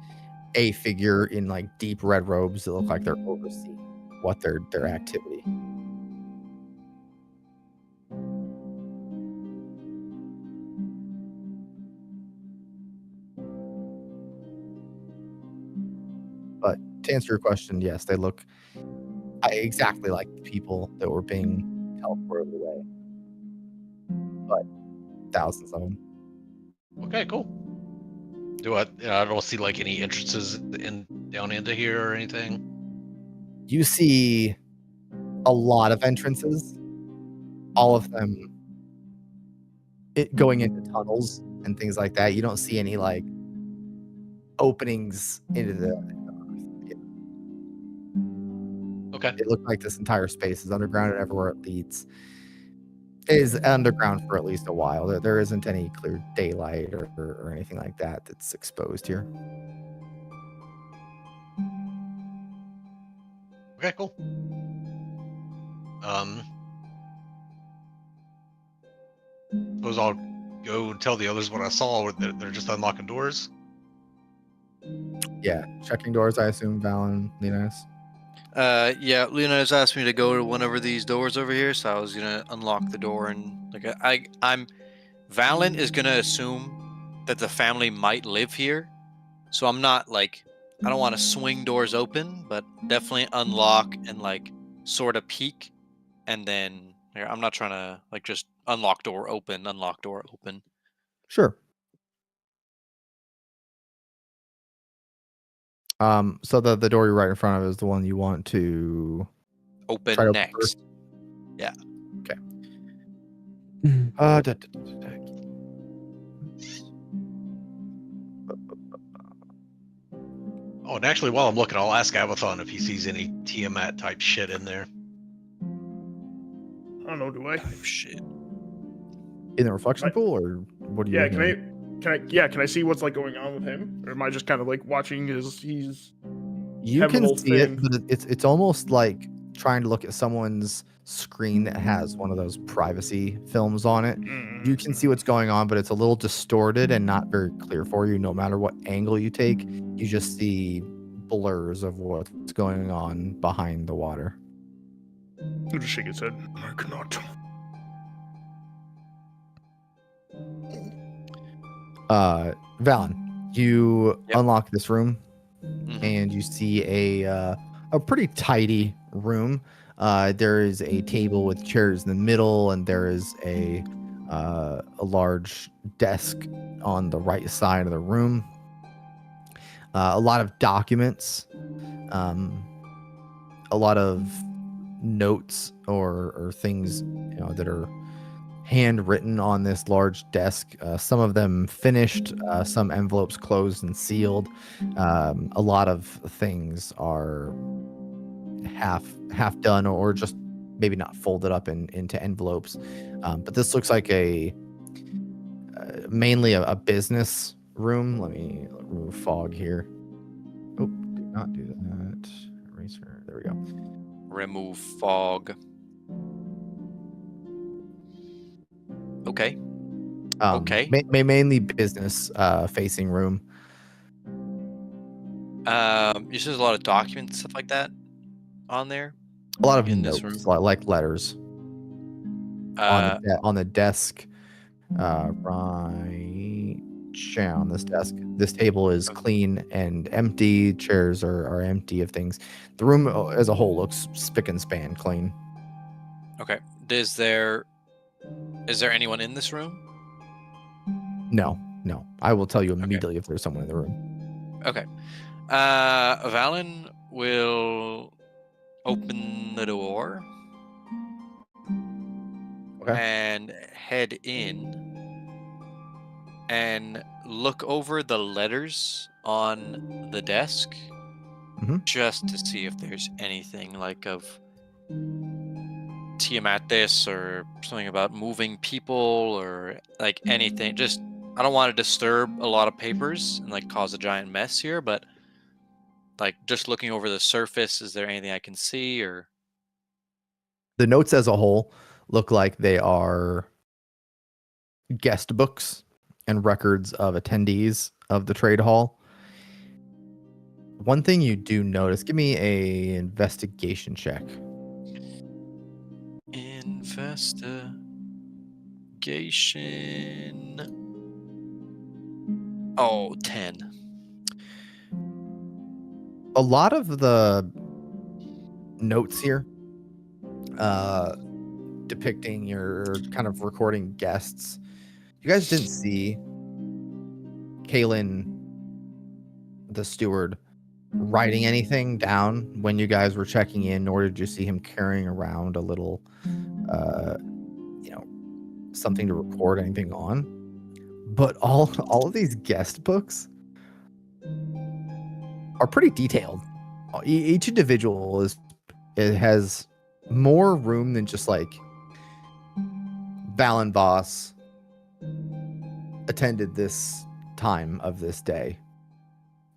a figure in like deep red robes that look like they're overseeing what their activity. But to answer your question, yes, they look exactly like the people that were being teleported away, but thousands of them. okay, cool. I don't see like any entrances down into here or anything. You see a lot of entrances, all of them going into tunnels and things like that. You don't see any like openings into the earth. Okay. It looked like this entire space is underground, and everywhere it leads is underground for at least a while. There isn't any clear daylight or anything like that that's exposed here. Okay, cool. Suppose I'll go and tell the others what I saw. They're just unlocking doors. Yeah, checking doors, I assume, Valen, Linus. Yeah, Leonidas asked me to go to one of these doors over here, so I was gonna unlock the door, and like I'm Valen is gonna assume that the family might live here, so I'm not like, I don't want to swing doors open, but definitely unlock and like sort of peek, and then I'm not trying to like just unlock door open. Sure. So the door you're right in front of is the one you want to Open try to next. first? Yeah. Okay. Oh, and actually, while I'm looking, I'll ask Avathon if he sees any Tiamat type shit in there. I don't know, do I? Type shit. In the reflection Right. pool, or what do you? Yeah, can I see what's like going on with him? Or am I just kind of like watching he's You have the can whole see it, thing. but it's almost like trying to look at someone's screen that has one of those privacy films on it. You can see what's going on, but it's a little distorted and not very clear for you. No matter what angle you take, you just see blurs of what's going on behind the water. He'll just shake his head. I cannot. Valen, you Yep. unlock this room Mhm. and you see a pretty tidy room. There is a table with chairs in the middle, and there is a large desk on the right side of the room. A lot of documents, a lot of notes or things that are handwritten on this large desk. Some of them finished, some envelopes closed and sealed. A lot of things are half done or just maybe not folded up into envelopes. But this looks like mainly a business room. Let me remove fog here. Oh, do not do that. Eraser. There we go. Remove fog. Okay. Okay. Mainly business facing room. You said there's a lot of documents, stuff like that, on there. A lot of in this notes, room. like letters on the desk. Right on this desk. This table is clean and empty. Chairs are empty of things. The room as a whole looks spick and span clean. Okay. Is there anyone in this room? No. I will tell you immediately if there's someone in the room. Okay. Valen will open the door and head in and look over the letters on the desk just to see if there's anything like of Tiamat this or something about moving people or like anything. Just I don't want to disturb a lot of papers and like cause a giant mess here, but like just looking over the surface, is there anything I can see or? The notes as a whole look like they are guest books and records of attendees of the trade hall. One thing you do notice, give me a investigation check. Investigation. Oh, 10. A lot of the notes here depicting your kind of recording guests, you guys didn't see Kalen, the steward, writing anything down when you guys were checking in, nor did you see him carrying around a little something to record anything on. But all of these guest books are pretty detailed. Each individual has more room than just like Valen Voss attended this time of this day.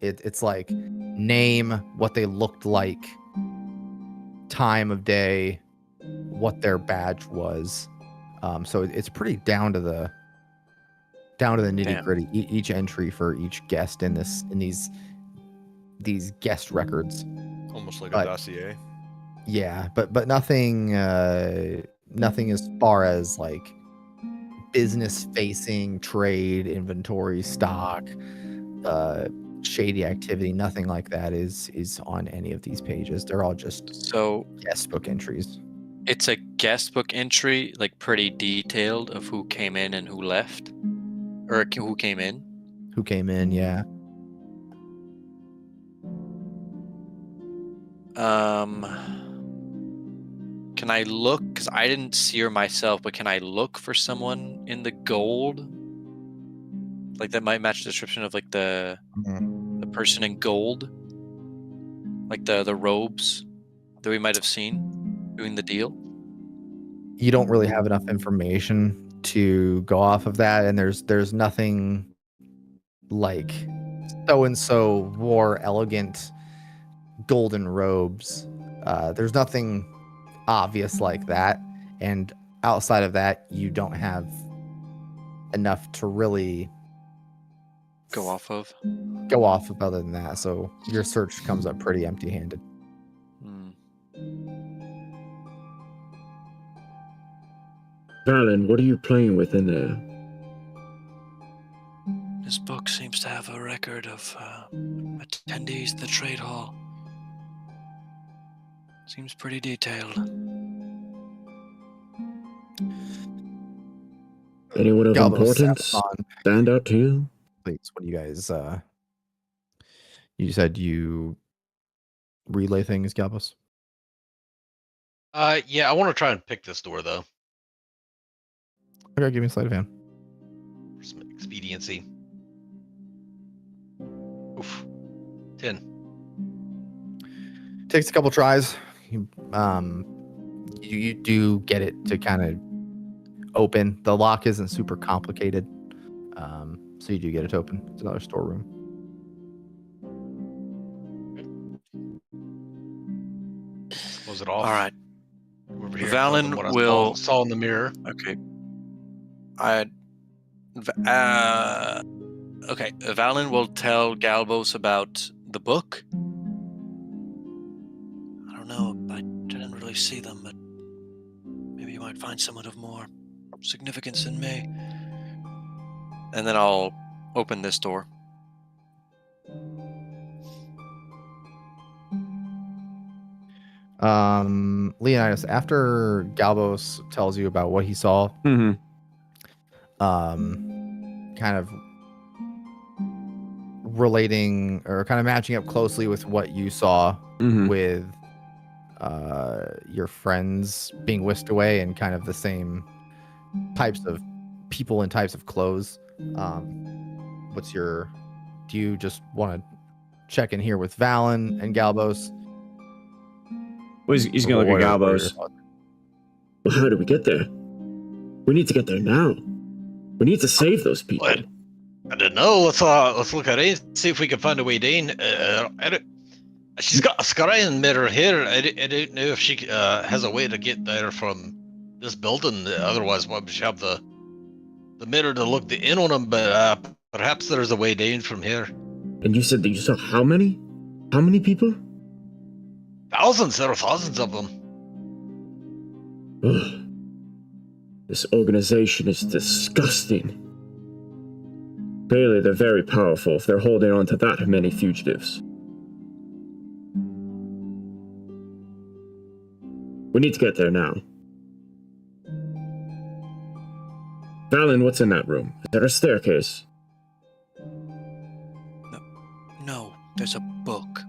It's like name, what they looked like, time of day, what their badge was. So it's pretty down to the nitty gritty. Each entry for each guest in these guest records, almost like a dossier. Yeah, but nothing as far as like business facing, trade, inventory, stock, shady activity. Nothing like that is on any of these pages. They're all just guest book entries. It's a guest book entry, like pretty detailed of who came in and who left, or who came in. Who came in? Yeah. Can I look? Because I didn't see her myself, but can I look for someone in the gold? Like that might match the description of like the person in gold. Like the robes that we might have seen doing the deal? You don't really have enough information to go off of that, and there's nothing like so and so wore elegant golden robes. There's nothing obvious like that, and outside of that, you don't have enough to really Go off of? other than that. So your search comes up pretty empty-handed. Hmm. Valen, what are you playing with in there? This book seems to have a record of attendees at the trade hall. Seems pretty detailed. Anyone of Galvos, importance Sabathon, stand out to you? please, what do you guys you said you relay things, Galbos? Yeah, I want to try and pick this door though, Okay, give me a sleight of hand. for some expediency. Oof, 10. Takes a couple tries. You do get it to kind of open. The lock isn't super complicated, so you do get it to open. It's another storeroom. Close it off. All right. Over here. Valen What I will- saw in the mirror. Okay. Okay. Valen will tell Galbos about the book. I don't know. I didn't really see them, but maybe you might find someone of more significance than me. And then I'll open this door. Leonidas, after Galbos tells you about what he saw, Mm-hmm. kind of relating or kind of matching up closely with what you saw Mm-hmm. with your friends being whisked away and kind of the same types of people and types of clothes. Do you just want to check in here with Valen and Galbos? Well, he's gonna look at What are your Galbos. thoughts? Well, how do we get there? We need to get there now. We need to save those people. What? I don't know. Let's look around, see if we can find a way down. She's got a scrying mirror here. I don't know if she has a way to get there from this building. Otherwise, why would she have the mirror to look in on them? But perhaps there's a way down from here. And you said that you saw how many? How many people? Thousands. There are thousands of them. Ugh. This organization is disgusting. Clearly, they're very powerful if they're holding on to that many fugitives. We need to get there now. Valen, what's in that room? Is there a staircase? No, there's a book.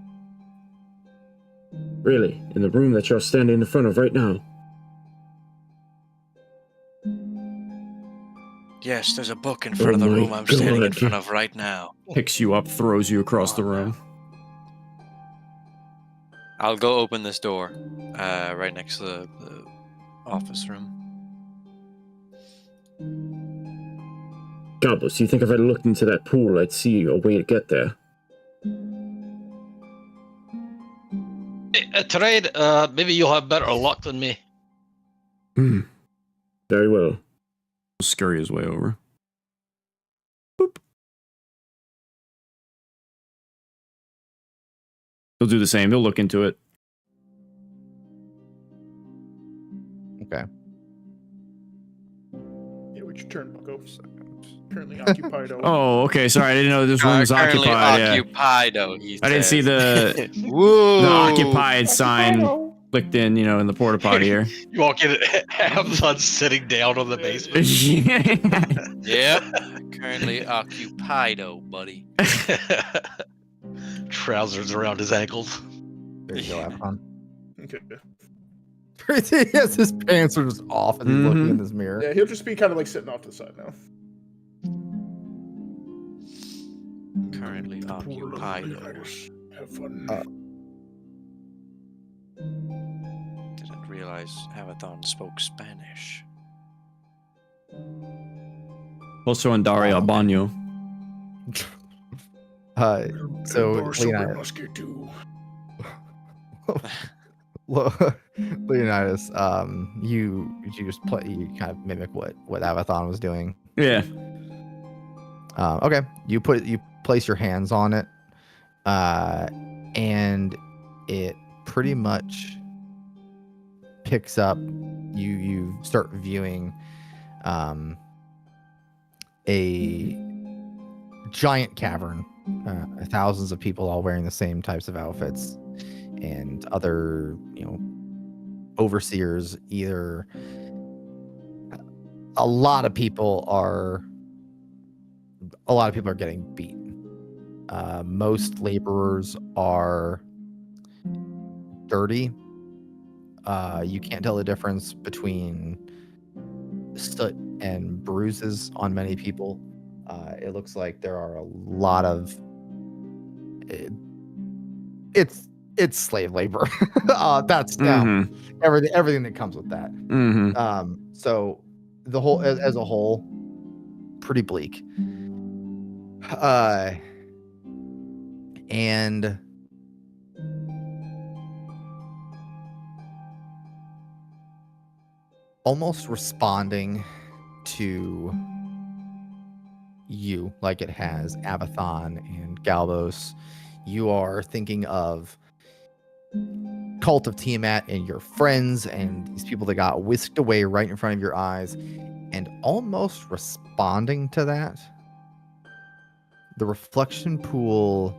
Really? In the room that you're standing in front of right now? Yes, there's a book in front of Oh the my room I'm standing in God. front of right now. Picks you up, throws you across the room. I'll go open this door right next to the office room. Galbos, do you think if I looked into that pool, I'd see a way to get there? Trade. Maybe you'll have better luck than me. Hmm. Very well. Scurry his way over. He'll do the same. He'll look into it. Okay. Yeah, what's your turn, Bucko? Currently occupied. Oh, okay. Sorry, I didn't know this room was Currently occupied. Yeah. occupied, he I didn't see says. the Woo! occupied sign clicked in, in the porta potty here. You walk in, have fun sitting down on the basement. Yep. Currently occupied, buddy. Trousers around his ankles. There you go, have fun. Okay. Yes, his pants are just off and he's looking Mhm. in this mirror. Yeah, he'll just be kind of like sitting off to the side now. Currently Poor little occupied. Leonidas. Have fun. Otherwise, Avathon spoke Spanish. Also Andari Albano. So Borrow silver Leonidas, musket too. Leonidas, you just play, you kind of mimic what Avathon was doing. Yeah. Okay, you place your hands on it, and it pretty much picks up. You start viewing a giant cavern, thousands of people all wearing the same types of outfits, and other overseers. Either a lot of people are getting beat. Most laborers are dirty. You can't tell the difference between soot and bruises on many people. It looks like there are a lot of it's slave labor. That's everything that comes with that. So the whole as a whole, pretty bleak. And almost responding to you like it has Avathon and Galbos, you are thinking of Cult of Tiamat and your friends and these people that got whisked away right in front of your eyes, and almost responding to that, the reflection pool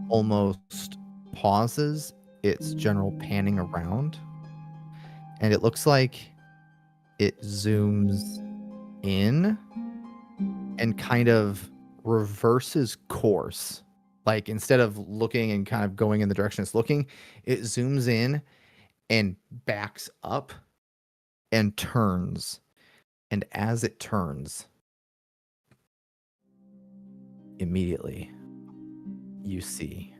almost pauses its general panning around, and it looks like it zooms in and kind of reverses course. Like, instead of looking and kind of going in the direction it's looking, it zooms in and backs up and turns. And as it turns, immediately you see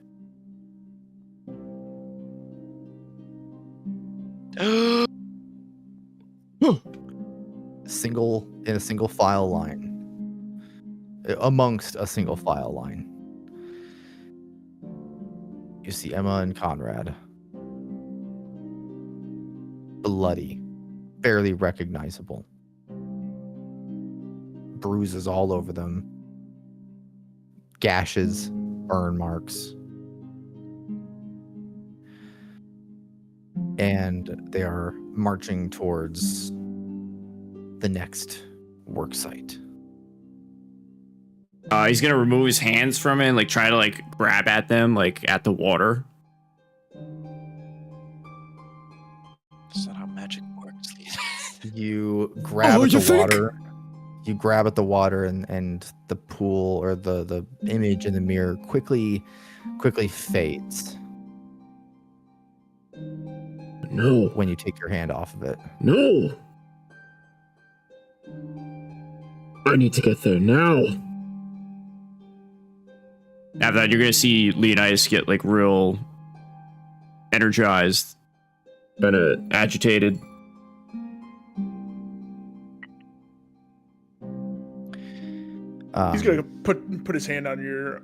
in a single file line, amongst a single file line, you see Emma and Conrad, bloody, barely recognizable, bruises all over them, gashes, burn marks, and they are marching towards the next work site. He's gonna remove his hands from it and try to grab at them at the water. That's not how magic works. You grab at the water. You grab at the water, and the pool or the image in the mirror quickly fades. No. When you take your hand off of it. No. I need to get there now. After that, you're gonna see Leonidas get real energized, kind of agitated. He's gonna put his hand on your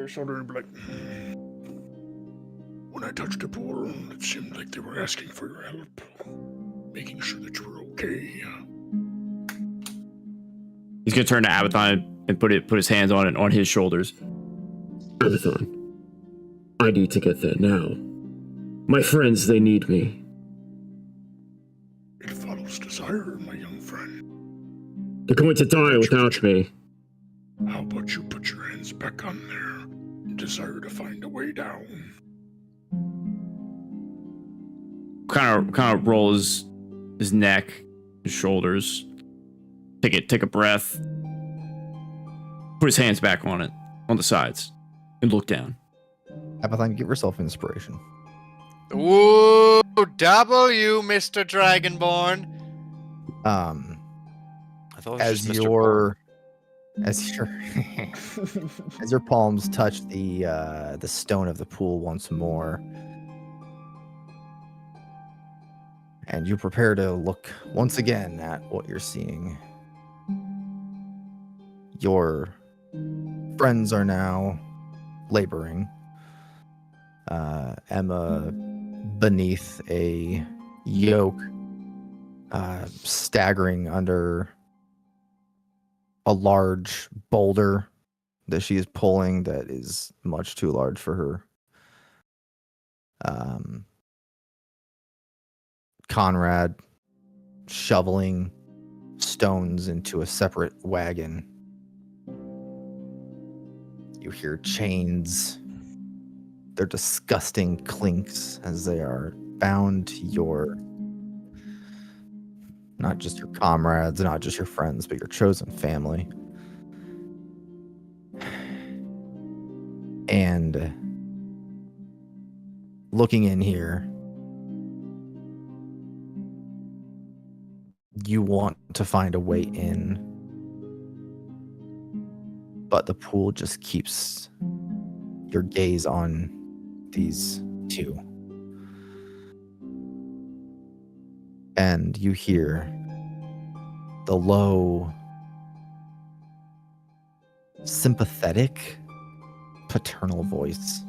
shoulder and be like, "When I touched the pool, it seemed like they were asking for your help, making sure that you were okay." He's gonna turn to Avathon and put his hands on his shoulders. Avathon, I need to get there now. My friends, they need me. It follows desire, my young friend. They're going to die without me. How about you put your hands back on there and desire to find a way down? Kind of rolls his neck, his shoulders. Take a breath. Put his hands back on it, on the sides, and look down. Avathon, give yourself inspiration. Ooh, W, Mr. Dragonborn. I thought it was As just Mr. your as your palms touch the stone of the pool once more, And you prepare to look once again at what you're seeing. Your friends are now laboring. Emma beneath a yoke, staggering under a large boulder that she is pulling that is much too large for her. Conrad shoveling stones into a separate wagon. You hear chains. Their disgusting clinks as they are bound to your, not just your comrades, not just your friends, but your chosen family. And looking in here, you want to find a way in, but the pool just keeps your gaze on these two. And you hear the low, sympathetic, paternal voice.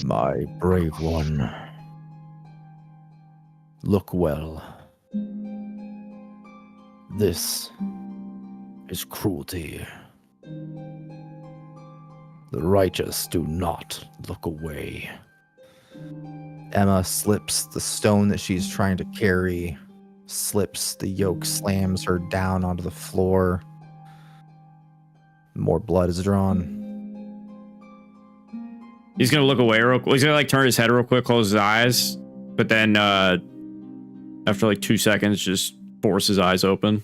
My brave one, look well. This is cruelty. The righteous do not look away. Emma slips the stone that she's trying to carry, slips the yoke, slams her down onto the floor. More blood is drawn. He's gonna look away real quick. He's gonna like turn his head real quick, close his eyes, but then after like 2 seconds, just force his eyes open.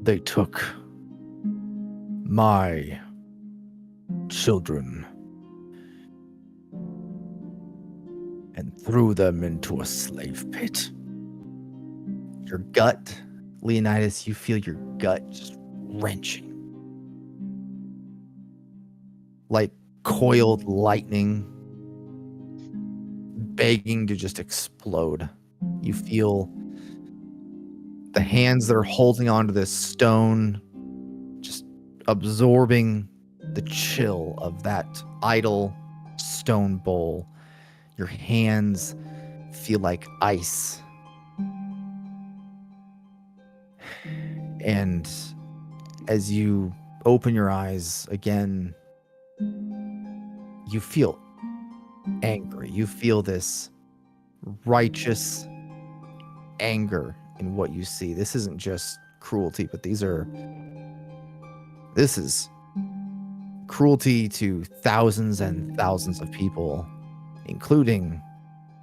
They took my children and threw them into a slave pit. Your gut, Leonidas, you feel your gut just wrenching. Like coiled lightning begging to just explode. You feel the hands that are holding onto this stone just absorbing the chill of that idle stone bowl. Your hands feel like ice. And as you open your eyes again, you feel angry. You feel this righteous anger in what you see. This isn't just cruelty, but this is cruelty to thousands and thousands of people, including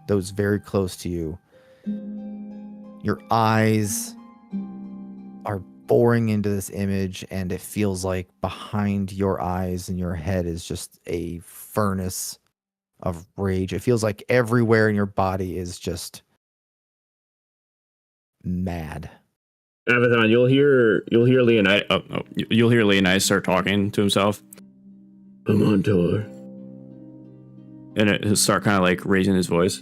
those very close to you. Your eyes are boring into this image, and it feels like behind your eyes and your head is just a furnace of rage. It feels like everywhere in your body is just mad. Avathon, you'll hear Leonidas. You'll hear Leonidas start talking to himself. Amontor. And he'll start kind of like raising his voice.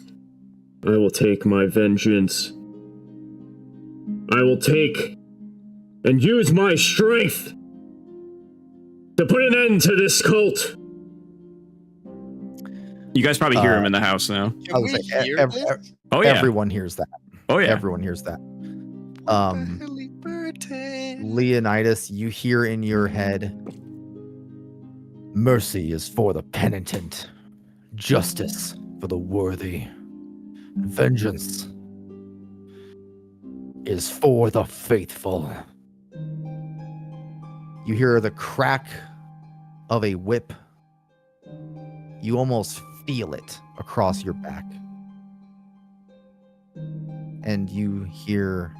I will take my vengeance. I will take and use my strength to put an end to this cult. You guys probably hear him in the house now. Can we hear this? Oh yeah. Everyone hears that. Oh yeah. Everyone hears that. Leonidas, you hear in your head, mercy is for the penitent, justice for the worthy, vengeance is for the faithful. You hear the crack of a whip. You almost feel it across your back. And you hear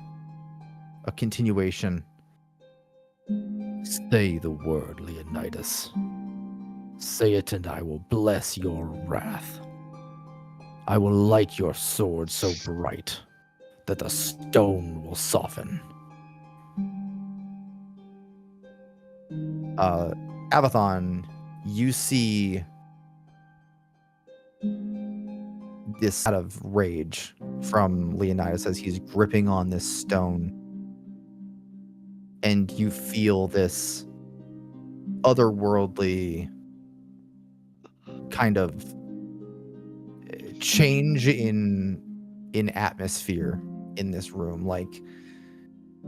a continuation. Say the word, Leonidas. Say it and I will bless your wrath. I will light your sword so bright that the stone will soften. Avathon, you see this out of rage from Leonidas as he's gripping on this stone. And you feel this otherworldly kind of change in atmosphere in this room. Like,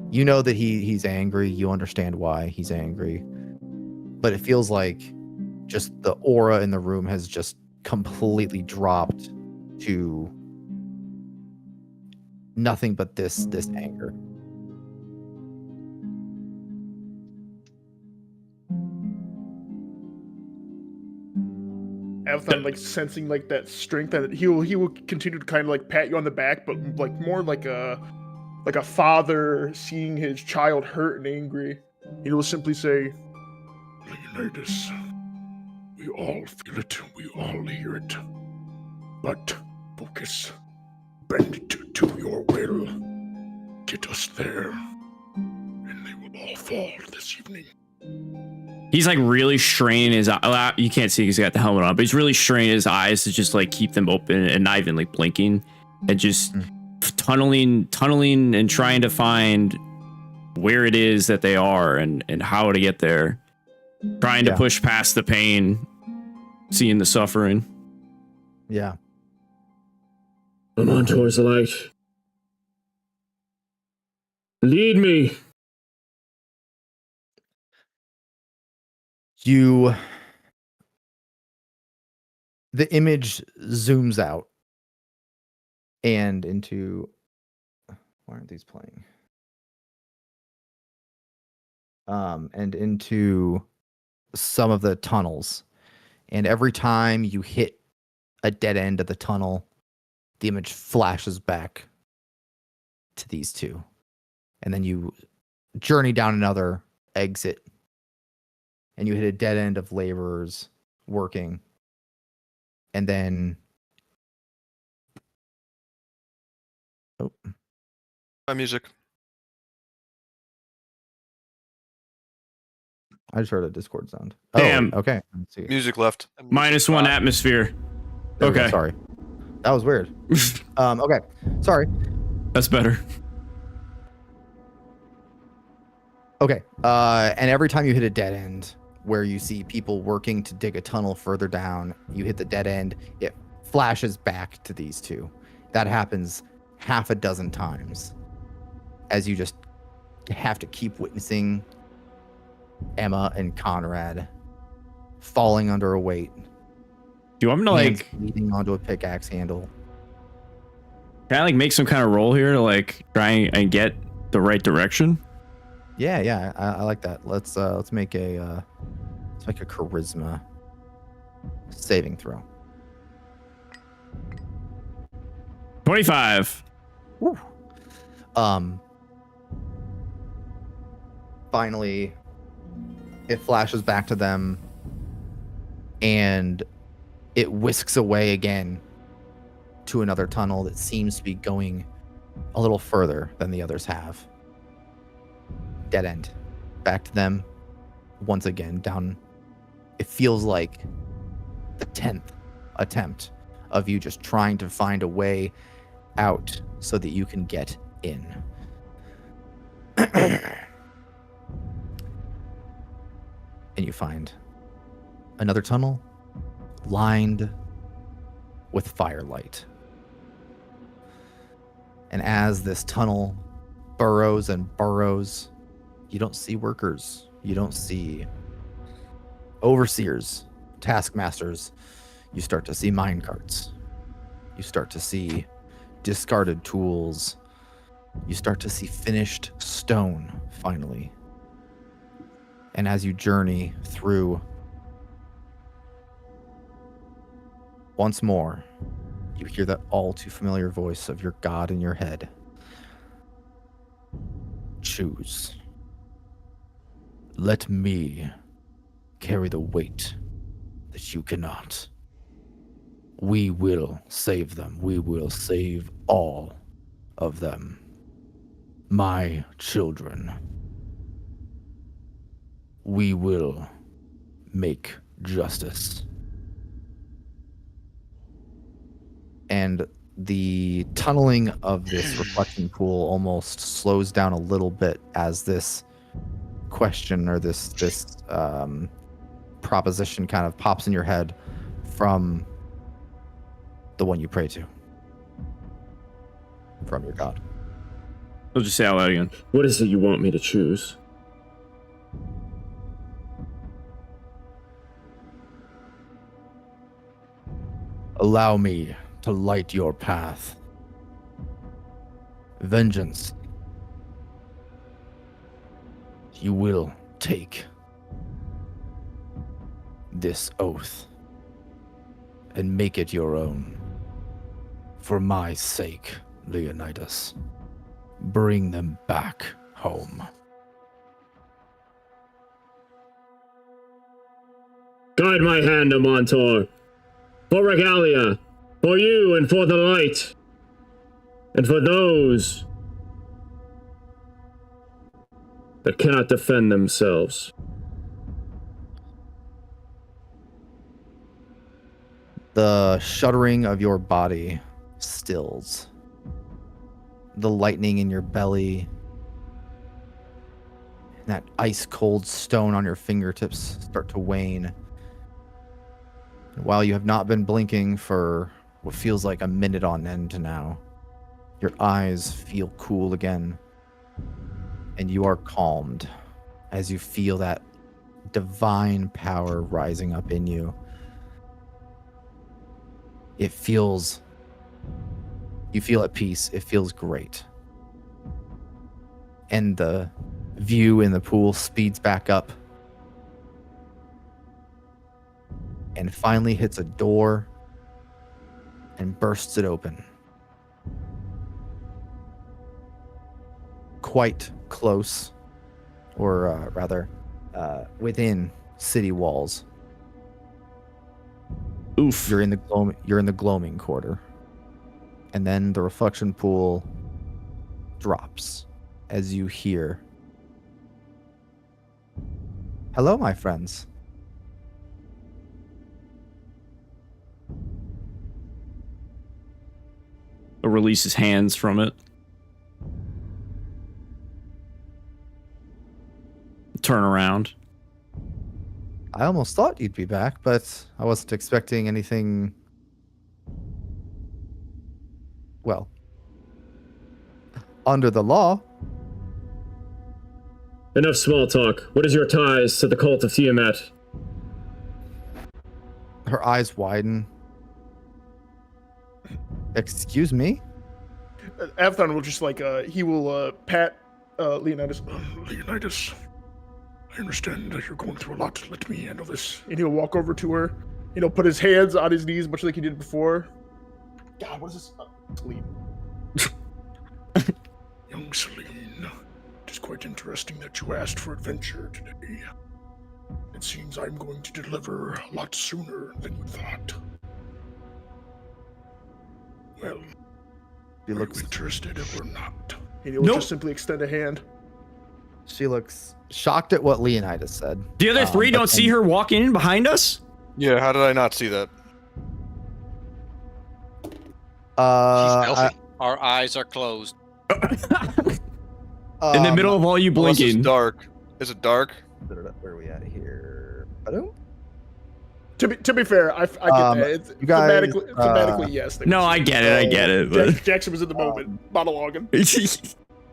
you know that he's angry. You understand why he's angry. But it feels like just the aura in the room has just completely dropped to nothing but this anger. Avathon, like, sensing like that strength, that he will continue to kind of like pat you on the back, but like more like a father seeing his child hurt and angry. He will simply say, "Leonidas, we all feel it, we all hear it, but focus, bend it to your will, get us there, and they will all fall this evening." He's like really straining his eye. You can't see because he's got the helmet on, but he's really straining his eyes to just like keep them open and not even like blinking, and just tunneling and trying to find where it is that they are and how to get there. Trying to push past the pain, seeing the suffering. Yeah. I'm on towards the light. Lead me. The image zooms out and into, why aren't these playing? And into some of the tunnels. And every time you hit a dead end of the tunnel, the image flashes back to these two. And then you journey down another exit. And you hit a dead end of laborers working. And then... Oh. My music. I just heard a Discord sound. Damn. Oh, okay. Let's see. Music left. -1 atmosphere. There we go, Okay. Sorry. That was weird. Okay. Sorry. That's better. Okay. And every time you hit a dead end where you see people working to dig a tunnel further down, you hit the dead end, it flashes back to these two. That happens half a dozen times as you just have to keep witnessing Emma and Conrad falling under a weight. Do you want me to Hands like leading onto a pickaxe handle. can I like make some kind of roll here to like try and get the right direction? Yeah, I like that. Let's make a charisma saving throw. 25. Woo. Finally, it flashes back to them, and it whisks away again to another tunnel that seems to be going a little further than the others have. Dead end. Back to them once again, down. It feels like the 10th attempt of you just trying to find a way out so that you can get in. And you find another tunnel lined with firelight. And as this tunnel burrows and burrows, you don't see workers. You don't see overseers, taskmasters. You start to see minecarts. You start to see discarded tools. You start to see finished stone, finally. And as you journey through, once more, you hear that all too familiar voice of your God in your head. Choose. Let me carry the weight that you cannot. We will save them. We will save all of them. My children. We will make justice. And the tunneling of this reflection pool almost slows down a little bit as this question or this proposition kind of pops in your head from the one you pray to, from your god. I'll just say out loud again. What is it you want me to choose? Allow me to light your path. Vengeance. You will take this oath and make it your own. For my sake, Leonidas. Bring them back home. Guide my hand, Amontor. For Regalia. For you and for the light. And for those that cannot defend themselves. The shuddering of your body stills. The lightning in your belly, and that ice-cold stone on your fingertips start to wane. And while you have not been blinking for what feels like a minute on end now, your eyes feel cool again, and you are calmed as you feel that divine power rising up in you. You feel at peace. It feels great. And the view in the pool speeds back up and finally hits a door and bursts it open. Quite close, or rather, within city walls. Oof. You're in the gloaming quarter. And then the reflection pool drops as you hear, "Hello, my friends." I'll release his hands from it. Turn around. I almost thought you'd be back, but I wasn't expecting anything. Well, under the law. Enough small talk. What is your ties to the cult of Tiamat? Her eyes widen. Excuse me? Avthon will just he will pat Leonidas. Leonidas, I understand that you're going through a lot. Let me handle this. And he'll walk over to her. He'll put his hands on his knees, much like he did before. God, what is this? Celine. Young Celine, it is quite interesting that you asked for adventure today. It seems I'm going to deliver a lot sooner than you thought. Well, She are looks you interested or not? And he'll just simply extend a hand. She looks shocked at what Leonidas said. The other three but don't see then- her walking in behind us? Yeah, how did I not see that? She's stealthy. Our eyes are closed. In the middle of all you Unless it's blinking. dark. Is it dark? Where are we at here? To be fair, I get that. It's you guys, thematically, yes. they No, were I saying- get it. But... Jackson was in the moment, monologuing.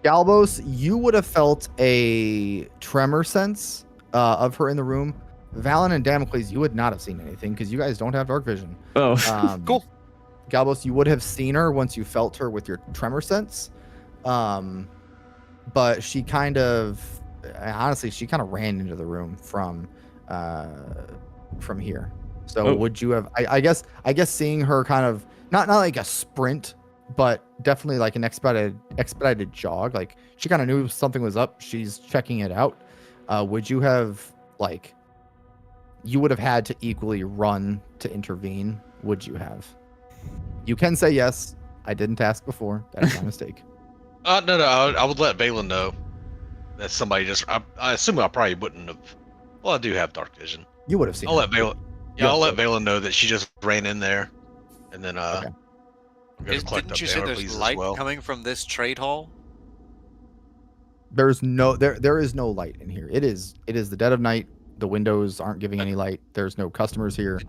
Galbos, you would have felt a tremor sense of her in the room. Valen and Damocles, you would not have seen anything because you guys don't have dark vision. Oh. Cool. Galbos, you would have seen her once you felt her with your tremor sense. But she kind of, honestly, she kind of ran into the room from here. So would you have, I guess seeing her kind of, not like a sprint, but definitely like an expedited jog. Like she kind of knew something was up. She's checking it out. Would you have you would have had to equally run to intervene? Would you have? You can say yes. I didn't ask before. That's my mistake. No, I would let Balin know that somebody just. I assume I probably wouldn't have. Well, I do have dark vision. You would have seen I'll her. let Valen. Yeah, Yeah, I'll let so- Valen know that she just ran in there, and then Okay. I'm gonna collect Didn't up you say banner there's please light as well. coming from this trade hall? There is no light in here. It is the dead of night. The windows aren't giving any light. There's no customers here.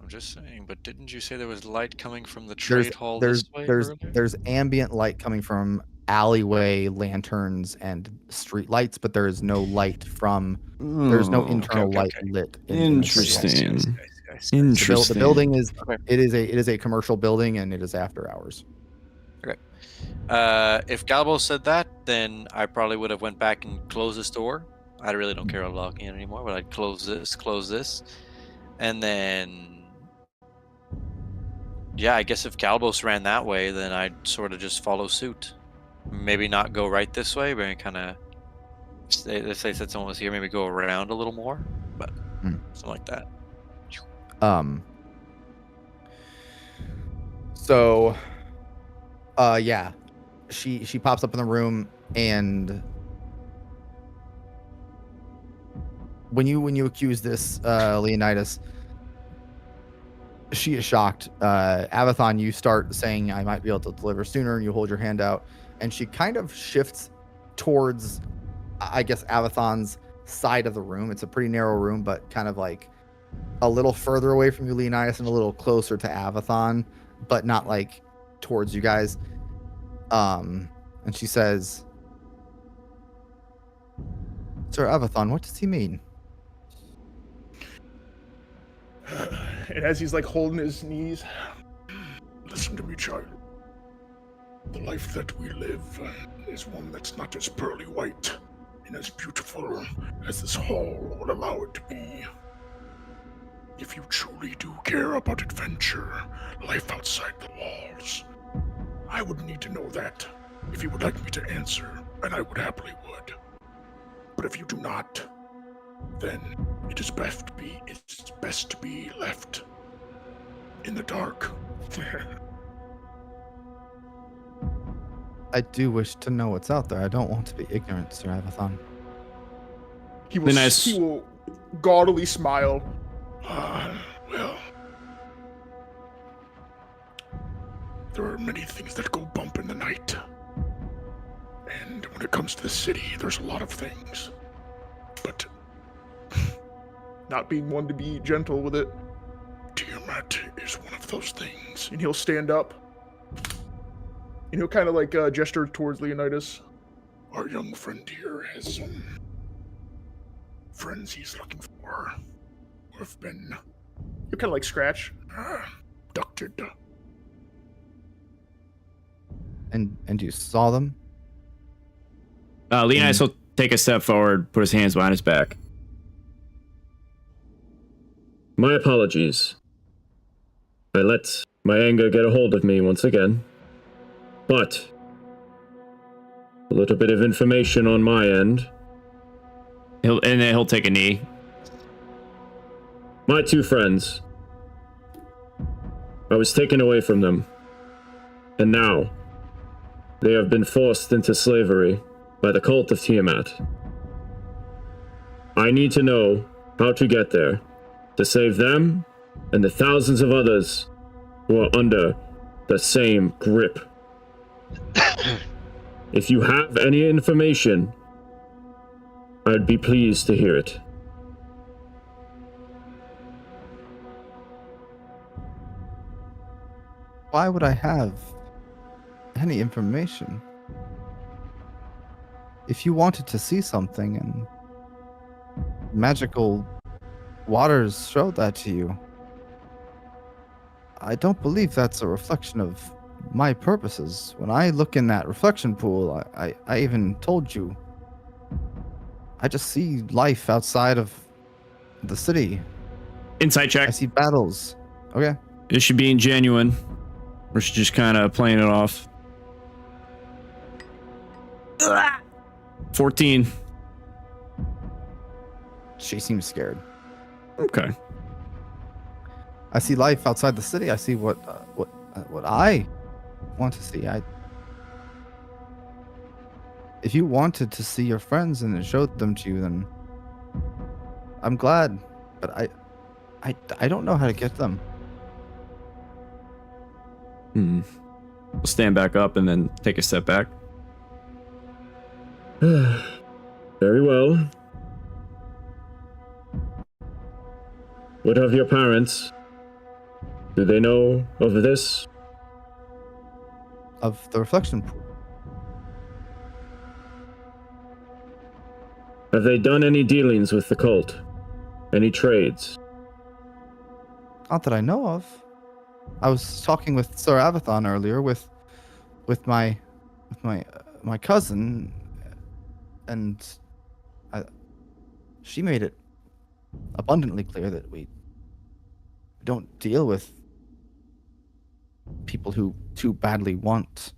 I'm just saying, but didn't you say there was light coming from the trade hall there's this way there's earlier? there's ambient light coming from alleyway lanterns and street lights, but there is no light from there's no Oh, internal okay, light okay. lit in the trade hall. Interesting. I see. The Interesting. building is Okay. it is a commercial building and it is after hours. If Galbo said that, then I probably would have went back and closed this door. I really don't care about logging in anymore, but I'd close this, and then yeah, I guess if Galbos ran that way, then I'd sort of just follow suit. Maybe not go right this way, but kind of. If they said someone was here, maybe go around a little more, but something like that. So yeah. She pops up in the room, and when you accuse this Leonidas, she is shocked. Avathon, you start saying I might be able to deliver sooner, and you hold your hand out, and she kind of shifts towards, I guess, Avathon's side of the room. It's a pretty narrow room, but kind of like a little further away from you, Leonidas, and a little closer to Avathon, but not like towards you guys. And she says, Sir Avathon, what does he mean? And as he's like holding his knees, listen to me, child. The life that we live is one that's not as pearly white and as beautiful as this hall will allow it to be. If you truly do care about adventure, life outside the walls, I would need to know that. If you would like me to answer, and I would happily would. But if you do not, then it's best to be left in the dark. I do wish to know what's out there. I don't want to be ignorant, Sir Avathon. He will, Nice. he will gaudily smile. Well, there are many things that go bump in the night. And when it comes to the city, there's a lot of things. But not being one to be gentle with it, Tiamat is one of those things. And he'll stand up. And he'll kind of like gesture towards Leonidas. Our young friend here has some friends he's looking for. Who have been... He'll kind of like scratch. Abducted. And you saw them? Leonidas will take a step forward, put his hands behind his back. My apologies. I let my anger get a hold of me once again. But a little bit of information on my end. He'll take a knee. My two friends. I was taken away from them. And now they have been forced into slavery by the cult of Tiamat. I need to know how to get there to save them and the thousands of others who are under the same grip. If you have any information, I'd be pleased to hear it. Why would I have any information? If you wanted to see something and magical waters showed that to you, I don't believe that's a reflection of my purposes. When I look in that reflection pool, I even told you, I just see life outside of the city. Insight check. I see battles. Okay. Is she being genuine? Or is she just kind of playing it off? 14. She seems scared. Okay. I see life outside the city. I see what I want to see. If you wanted to see your friends and it showed them to you, then I'm glad but I don't know how to get them. We'll stand back up and then take a step back. Very well. What of your parents? Do they know of this? Of the reflection pool. Have they done any dealings with the cult? Any trades? Not that I know of. I was talking with Sir Avathon earlier with my cousin, and she made it abundantly clear that we don't deal with people who too badly want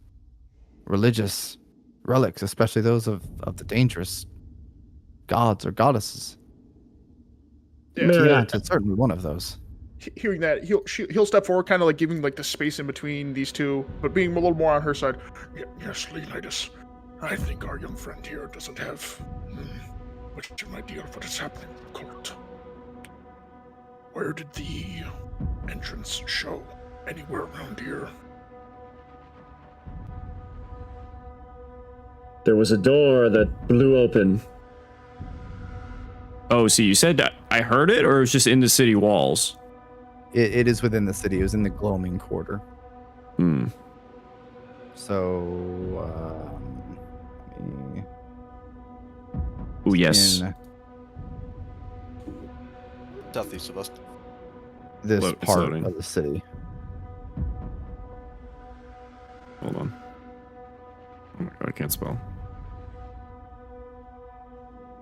religious relics, especially those of the dangerous gods or goddesses. Yeah, Tiamat is certainly one of those. hearing that, he'll step forward, kind of like giving like the space in between these two, but being a little more on her side. Yes, Leonidas, I think our young friend here doesn't have much of an idea of what is happening with the cult. Where did the entrance show? Anywhere around here? There was a door that blew open. Oh, so you said that I heard it, or it was just in the city walls? It is within the city. It was in the Gloaming Quarter. So, oh yes. In Southeast of us. this It's part loading. of the city. Hold on. Oh my god, I can't spell.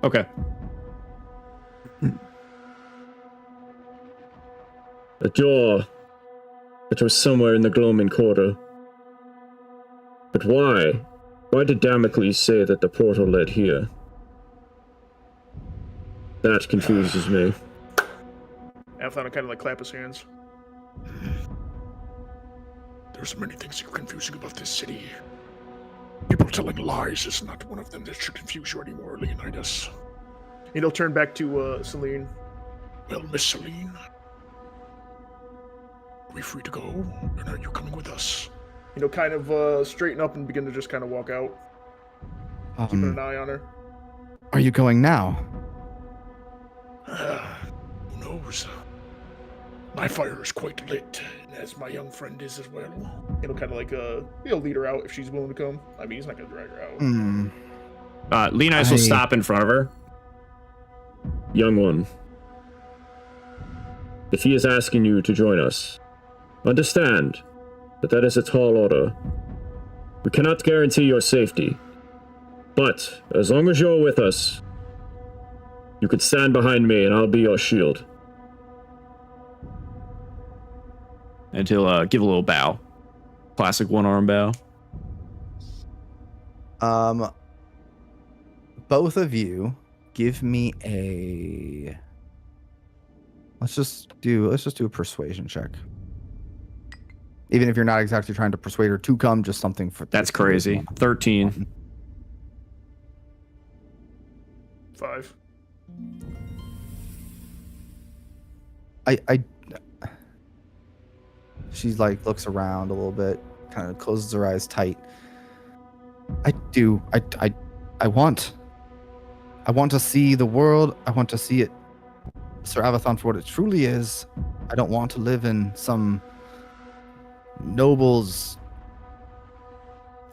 Okay. A door that was somewhere in the Gloaming Quarter. But why? Why did Damocles say that the portal led here? That confuses me. Avathon will kind of like clap his hands. There's many things that are confusing about this city. People telling lies is not one of them that should confuse you anymore, Leonidas. And he'll turn back to Celine. Well, Miss Celine, are we free to go? And are you coming with us? You know, kind of straighten up and begin to just kind of walk out, keeping an eye on her. Are you going now? Who knows? My fire is quite lit, as my young friend is as well. He'll kind of like he'll lead her out if she's willing to come. I mean, he's not gonna drag her out. Leonidas will stop in front of her. Young one, if he is asking you to join us, understand that is a tall order. We cannot guarantee your safety, but as long as you're with us, you can stand behind me and I'll be your shield. And he'll give a little bow. Classic one-arm bow. Both of you give me a let's just do a persuasion check. Even if you're not exactly trying to persuade her to come, just something for That's crazy. 13. 5. She's like looks around a little bit, kind of closes her eyes tight. I want to see the world. I want to see it, Sir Avathon, for what it truly is. I don't want to live in some noble's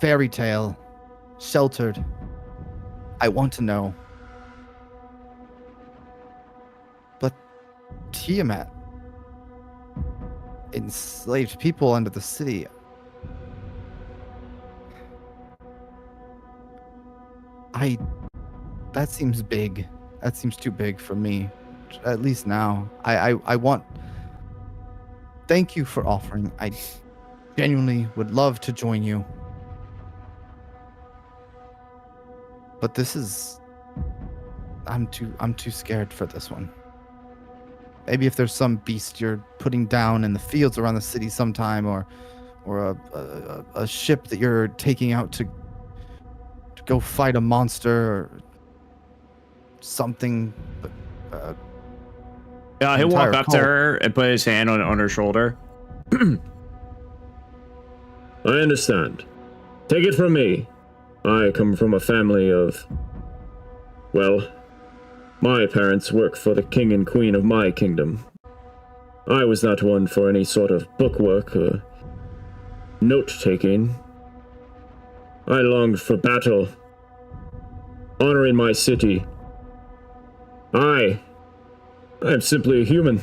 fairy tale, sheltered. I want to know. But Tiamat enslaved people under the city. That seems big. That seems too big for me. At least now. I want... Thank you for offering. I genuinely would love to join you. But this is... I'm too scared for this one. Maybe if there's some beast you're putting down in the fields around the city sometime, or a ship that you're taking out to go fight a monster or something. But, He'll walk up to her and put his hand on her shoulder. I understand. Take it from me. I come from a family of... Well, my parents work for the king and queen of my kingdom. I was not one for any sort of bookwork or note-taking. I longed for battle, honor in my city. I am simply a human.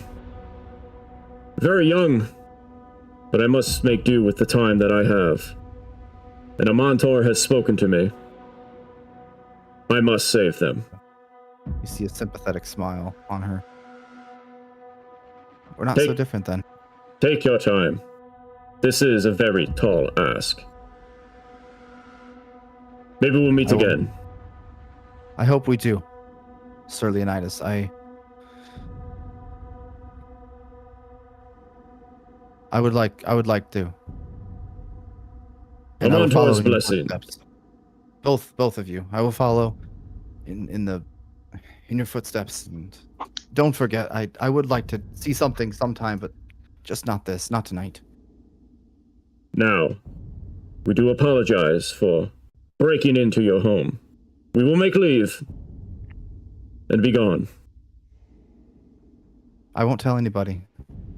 Very young, but I must make do with the time that I have. And Amantor has spoken to me. I must save them. You see a sympathetic smile on her. We're not so different then. Take your time. This is a very tall ask. Maybe we'll meet again. I hope we do, Sir Leonidas. I would like to. And I will follow Amantor's in your blessing. footsteps. Both of you. I will follow in your footsteps, and don't forget. I would like to see something sometime, but just not this, not tonight. Now, we do apologize for breaking into your home. We will make leave and be gone. I won't tell anybody.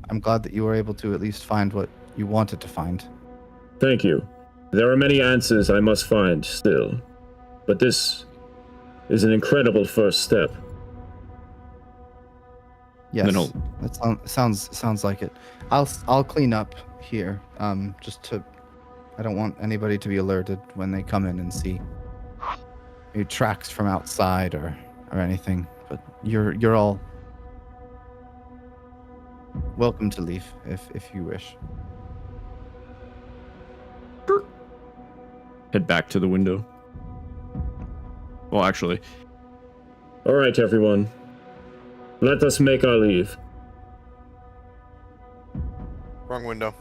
I'm glad that you were able to at least find what you wanted to find. Thank you. There are many answers I must find still, but this is an incredible first step. Yes, that sounds like it. I'll clean up here. Just to, I don't want anybody to be alerted when they come in and see any tracks from outside or anything. But you're all welcome to leave if you wish. Head back to the window. Well, actually. All right, everyone. Let us make our leave. Wrong window.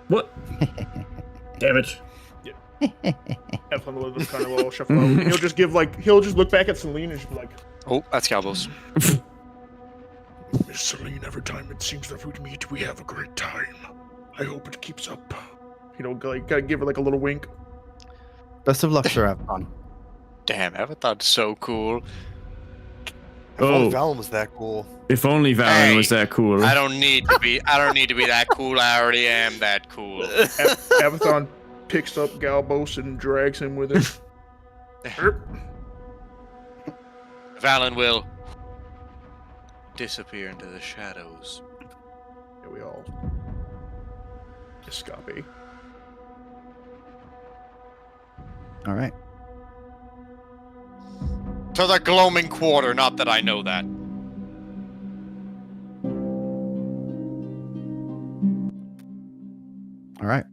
What? Damn it. Eflin will just kind of little shuffle out. He'll just look back at Celine and just be like, Oh, that's Galbos. Miss Celine, every time it seems that we meet, we have a great time. I hope it keeps up. like, gotta give her like a little wink. Best of luck, Sir Avon. Damn, Avatar's so cool. If only Valen was that cool. If only Valen was that cool. I don't need to be that cool. I already am that cool. Avathon picks up Galbos and drags him with him. Valen will disappear into the shadows. Yeah, we all escape. All right. To the gloaming quarter, not that I know that. All right.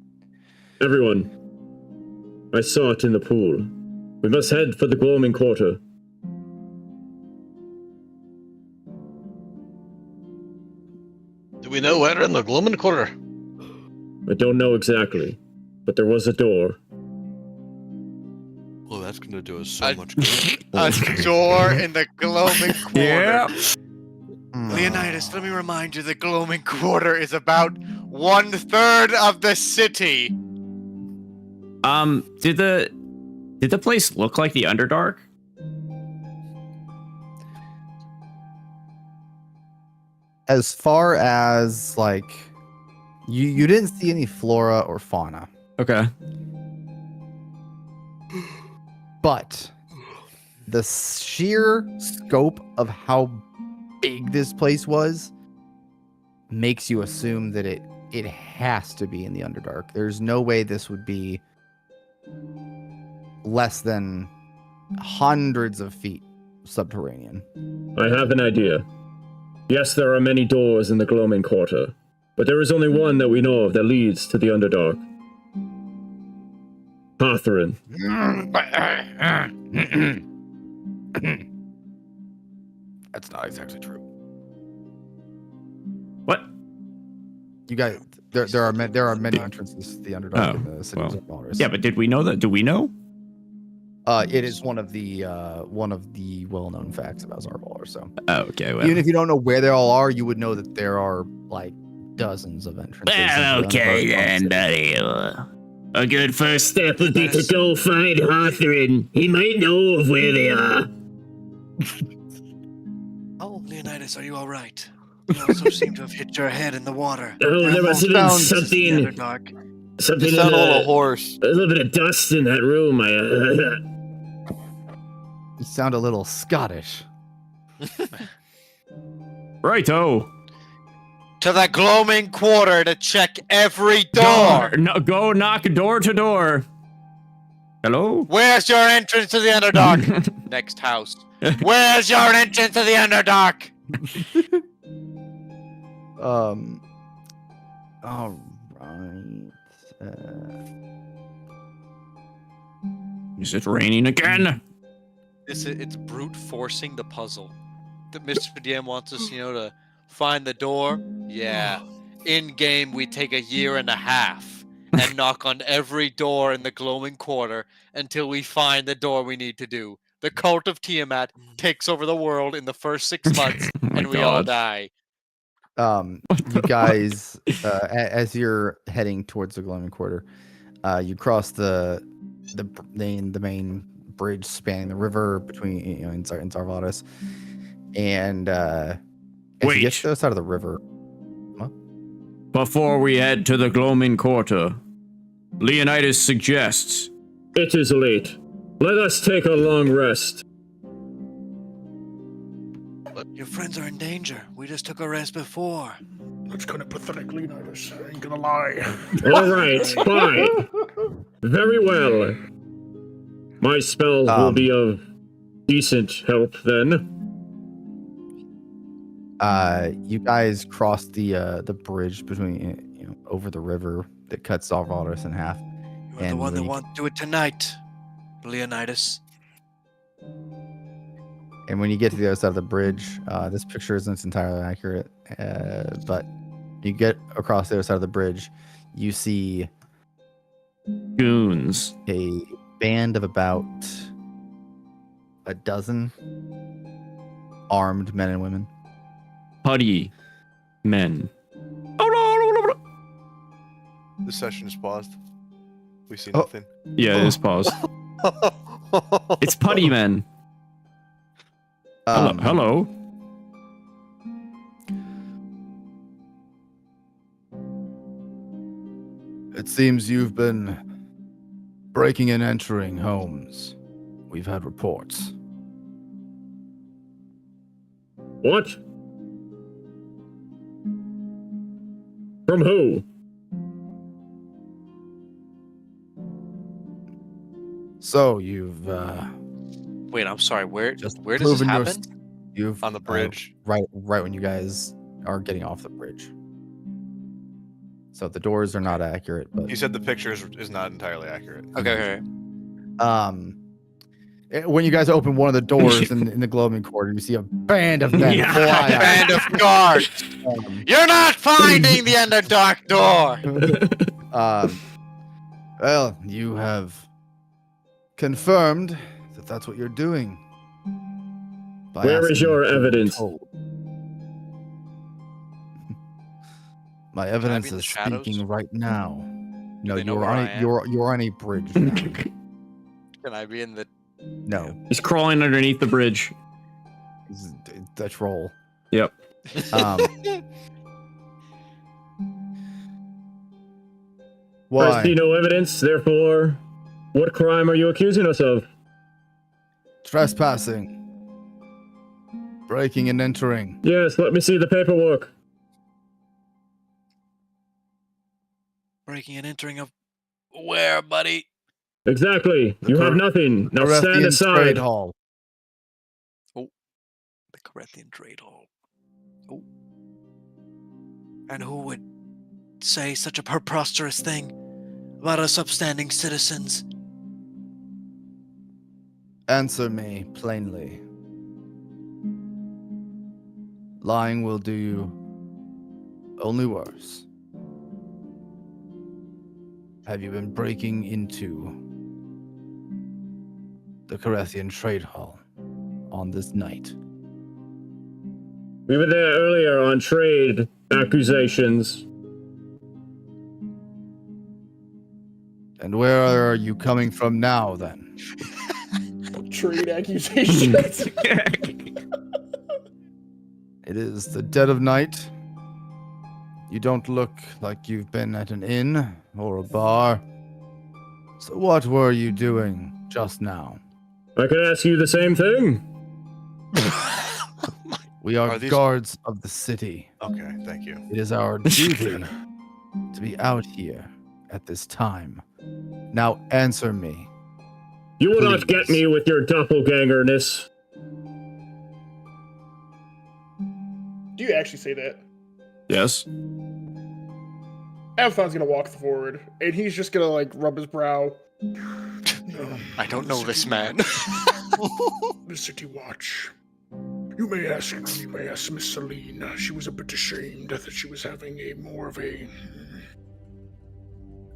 Everyone, I saw it in the pool. We must head for the gloaming quarter. Do we know where in the gloaming quarter? I don't know exactly, but there was a door. Well, that's gonna do us so much good. A door in the gloaming quarter. Yeah. Leonidas, let me remind you, the gloaming quarter is about 1/3 of the city. Did the place look like the Underdark? As far as like, you didn't see any flora or fauna, Okay. but the sheer scope of how big this place was makes you assume that it has to be in the Underdark. There's no way this would be less than hundreds of feet subterranean. I have an idea. Yes, there are many doors in the gloaming quarter, but there is only one that we know of that leads to the Underdark. Catherine. That's not exactly true. What? You guys, there are many entrances to the Underdark in the city of Valorous. Yeah, but did we know that? Do we know? It is one of the well-known facts about Zarvalar. So Oh, okay. Well. even if you don't know where they all are, you would know that there are like dozens of entrances. Well, into the okay Underdark then, City. buddy. A good first step would be to go find Hawthorne. He might know of where they are. Oh, Leonidas, are you all right? You also seem to have hit your head in the water. Oh, there must have been something. Something You sound a little with hoarse. a little bit of dust in that room. You sound a little Scottish. Righto. To the gloaming quarter to check every door. No, go knock door to door. Hello? Where's your entrance to the Underdark? Next house. Where's your entrance to the Underdark? All right. Is it raining again? It's brute forcing the puzzle. That Mr. DM wants us, to find the door. Yeah. In game, we take 1.5 years and knock on every door in the gloaming quarter until we find the door we need to do. The cult of Tiamat takes over the world in the first 6 months, and we all die. You guys, as you're heading towards the Gloaming Quarter, you cross the main bridge spanning the river between in Zarvalis, and as you get to the other side of the river. Before we head to the gloaming quarter, Leonidas suggests. It is late. Let us take a long rest. Your friends are in danger. We just took a rest before. That's kind of pathetic, Leonidas. I ain't gonna lie. All right, fine. Very well. My spell will be of decent help then. You guys cross the bridge between over the river that cuts Zarvalis in half. You're the one that wants to do it tonight, Leonidas. And when you get to the other side of the bridge, this picture isn't entirely accurate, but you get across the other side of the bridge, you see goons, a band of about a dozen armed men and women. Putty men. The session is paused. We see nothing. Yeah, it is paused. It's putty men. Hello. It seems you've been breaking and entering homes. We've had reports. What? From who? So you've Wait, I'm sorry. Where does this proven your happen? You've on the bridge. right when you guys are getting off the bridge. So the doors are not accurate, but He said the picture is not entirely accurate. Okay. when you guys open one of the doors in the gloaming quarter, you see a band of men fly out. Band of guards. You're not finding the Underdark door. Well, you have confirmed that that's what you're doing. by Where is asking your to be evidence? told. My evidence be in the is shadows? speaking right now. No, they know you're where on I a am? you're on a bridge now. Can I be in the? No, He's crawling underneath the bridge. Dutch roll. Yep. Why? I see no evidence, therefore, what crime are you accusing us of? Trespassing. Breaking and entering. Yes, let me see the paperwork. Breaking and entering of where, buddy? Exactly. You have nothing. Now stand Corinthian aside. Trade Hall. The Corinthian Trade Hall. Oh. And who would say such a preposterous thing about us upstanding citizens? Answer me plainly. Lying will do you only worse. Have you been breaking into the Carethian Trade Hall on this night? We were there earlier on trade accusations. And where are you coming from now, then? Trade accusations. It is the dead of night. You don't look like you've been at an inn or a bar. So what were you doing just now? I can ask you the same thing. We are, Are these- guards of the city. Okay, thank you. It is our duty to be out here at this time. Now answer me. You will not Please. get me with your doppelgangerness. Do you actually say that? Yes. Avathon's gonna walk forward, and he's just gonna like rub his brow. I don't know this man. The City Watch. You may ask Miss Celine. She was a bit ashamed that she was having a more of a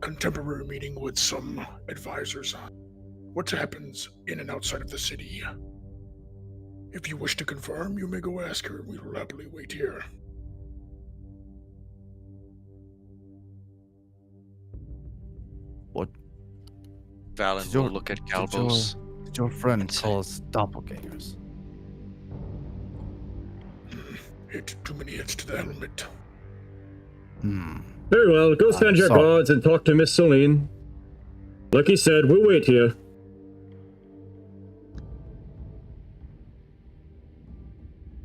contemporary meeting with some advisors on what happens in and outside of the city. If you wish to confirm, you may go ask her. We will happily wait here. What Valen Did will your- look at did your- Galbos. did your friend call us doppelgangers? Hit too many hits to the helmet. Very well, go stand your sorry. guards and talk to Miss Celine. Like he said, we'll wait here.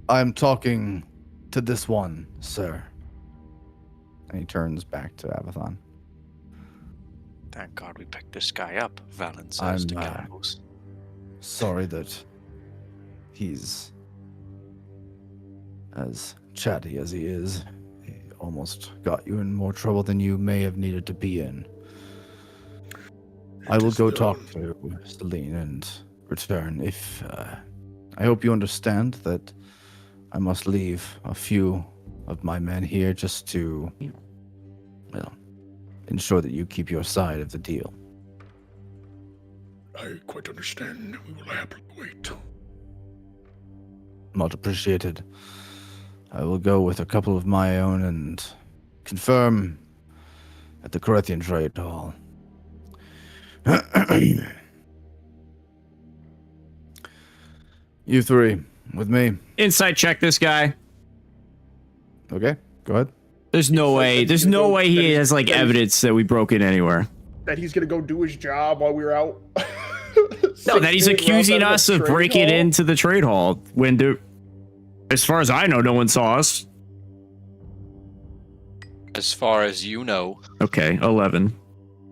I'm talking to this one, sir. And he turns back to Avathon. Thank God we picked this guy up, Valen says to I'm, Galbos. Sorry that he's as chatty as he is. He almost got you in more trouble than you may have needed to be in. I will go talk to Celine and return. If I hope you understand that I must leave a few of my men here just to, well, ensure that you keep your side of the deal. I quite understand. We will happily wait. Much appreciated. I will go with a couple of my own and confirm at the Carethian Trade Hall. You three, with me. Insight check this guy. Okay, go ahead. There's no way. There's no way he has like evidence that we broke in anywhere. That he's gonna go do his job while we're out. No, that he's accusing us of breaking into the trade hall when there, as far as I know, no one saw us. As far as you know. Okay, 11.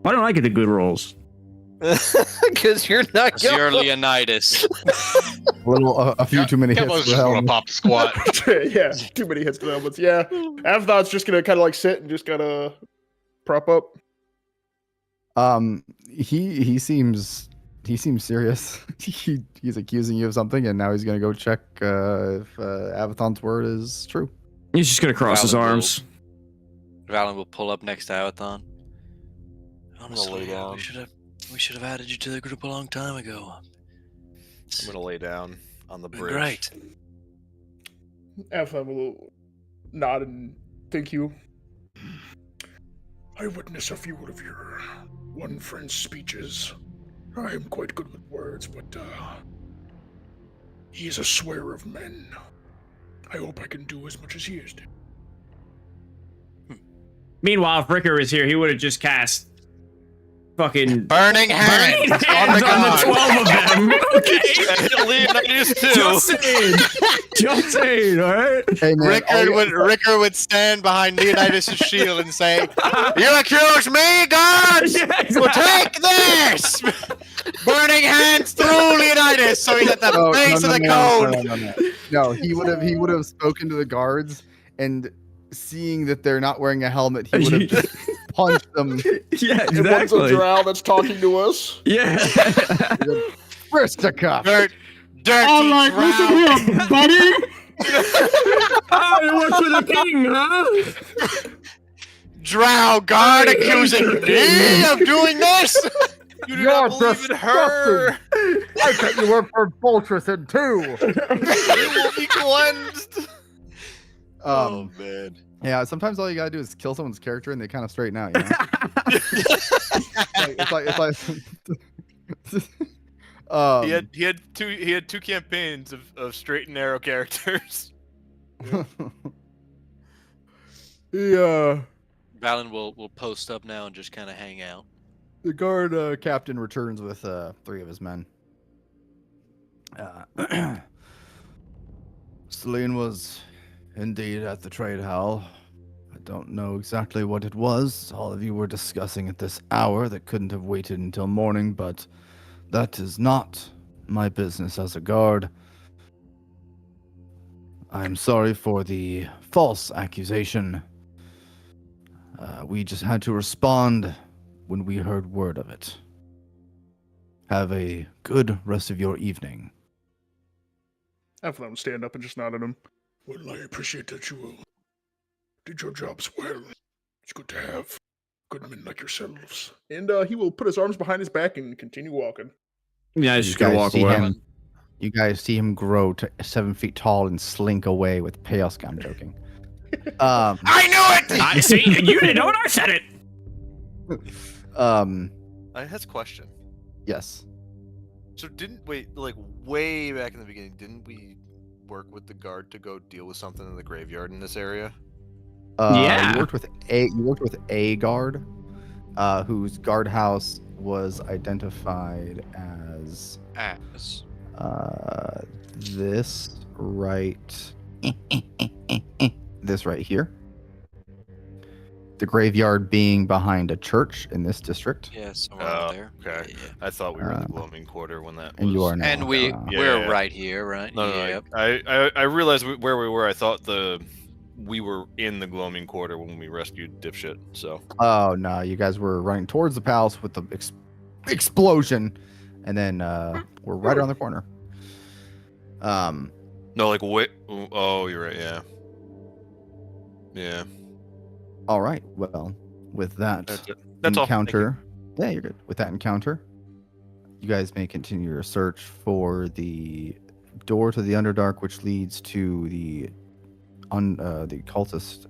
Why don't I get the good rolls? Because you're not Because you're Leonidas. A few too many hits. Galbos for just want helmet. to pop the squat. Yeah, too many hits to the helmets. Yeah, Avathon's just gonna kind of like sit and just gotta prop up. He seems serious. He's accusing you of something, and now he's gonna go check if Avathon's word is true. He's just gonna cross his Valen will- arms. Valen will pull up next to Avathon. Honestly, Honestly, we should have added you to the group a long time ago. I'm gonna lay down on the Been bridge. great. Avathon will nod and thank you. I witnessed a few of your one friend's speeches. I am quite good with words, but he is a swearer of men. I hope I can do as much as he is. Meanwhile, if Ricker was here, he would have just cast fucking Burning hands on the on the guard. 12 of them. Okay. Leonidas too. Just saying. Just saying, all right? Hey, man, Ricker would stand behind Leonidas' shield and say, "You accuse me, guards? Well, take this!" Burning hands through Leonidas, so he's at the base of the cone. No, he would have spoken to the guards, and seeing that they're not wearing a helmet, he would have just punched them. Yeah, And one's a drow that's talking to us. Yeah. Fisticuff. Dirty like, listen here, buddy. Oh, you work for the king, huh? drow guard accusing me of doing this. You do not believe in her. I bet you work for Voltricid too. You will be cleansed. Oh man. Yeah, sometimes all you gotta do is kill someone's character and they kind of straighten out, you know? it's like he had two campaigns of straight and narrow characters. Yeah. Valen will post up now and just kind of hang out. The guard captain returns with 3 of his men. Celine was indeed at the trade hall. I don't know exactly what it was all of you were discussing at this hour that couldn't have waited until morning, but that is not my business as a guard. I'm sorry for the false accusation. We just had to respond when we heard word of it. Have a good rest of your evening. Half of them stand up and just nod at him. Well, I appreciate that you did your jobs well. It's good to have good men like yourselves. And he will put his arms behind his back and continue walking. Yeah, he's just gonna walk away. You guys see him grow to 7 feet tall and slink away with chaos. I'm joking. I knew it! I see. You didn't know it. I said it. I has a question. Yes. So like way back in the beginning, didn't we work with the guard to go deal with something in the graveyard in this area? Yeah. You worked with a guard, whose guardhouse was identified as this right this right here. The graveyard being behind a church in this district. Yeah, somewhere out there. Okay. Yeah. I thought we were in the Gloaming Quarter when that And was. you are now. And we're Yeah. right here, right? No, Yep. I realized where we were. I thought we were in the Gloaming Quarter when we rescued Dipshit. So. Oh no, you guys were running towards the palace with the explosion, and then we're right around the corner. No, like wait. Oh, you're right. Yeah. Yeah. All right. Well, with that That's all. encounter, yeah, you're good. With that encounter, you guys may continue your search for the door to the Underdark, which leads to the cultist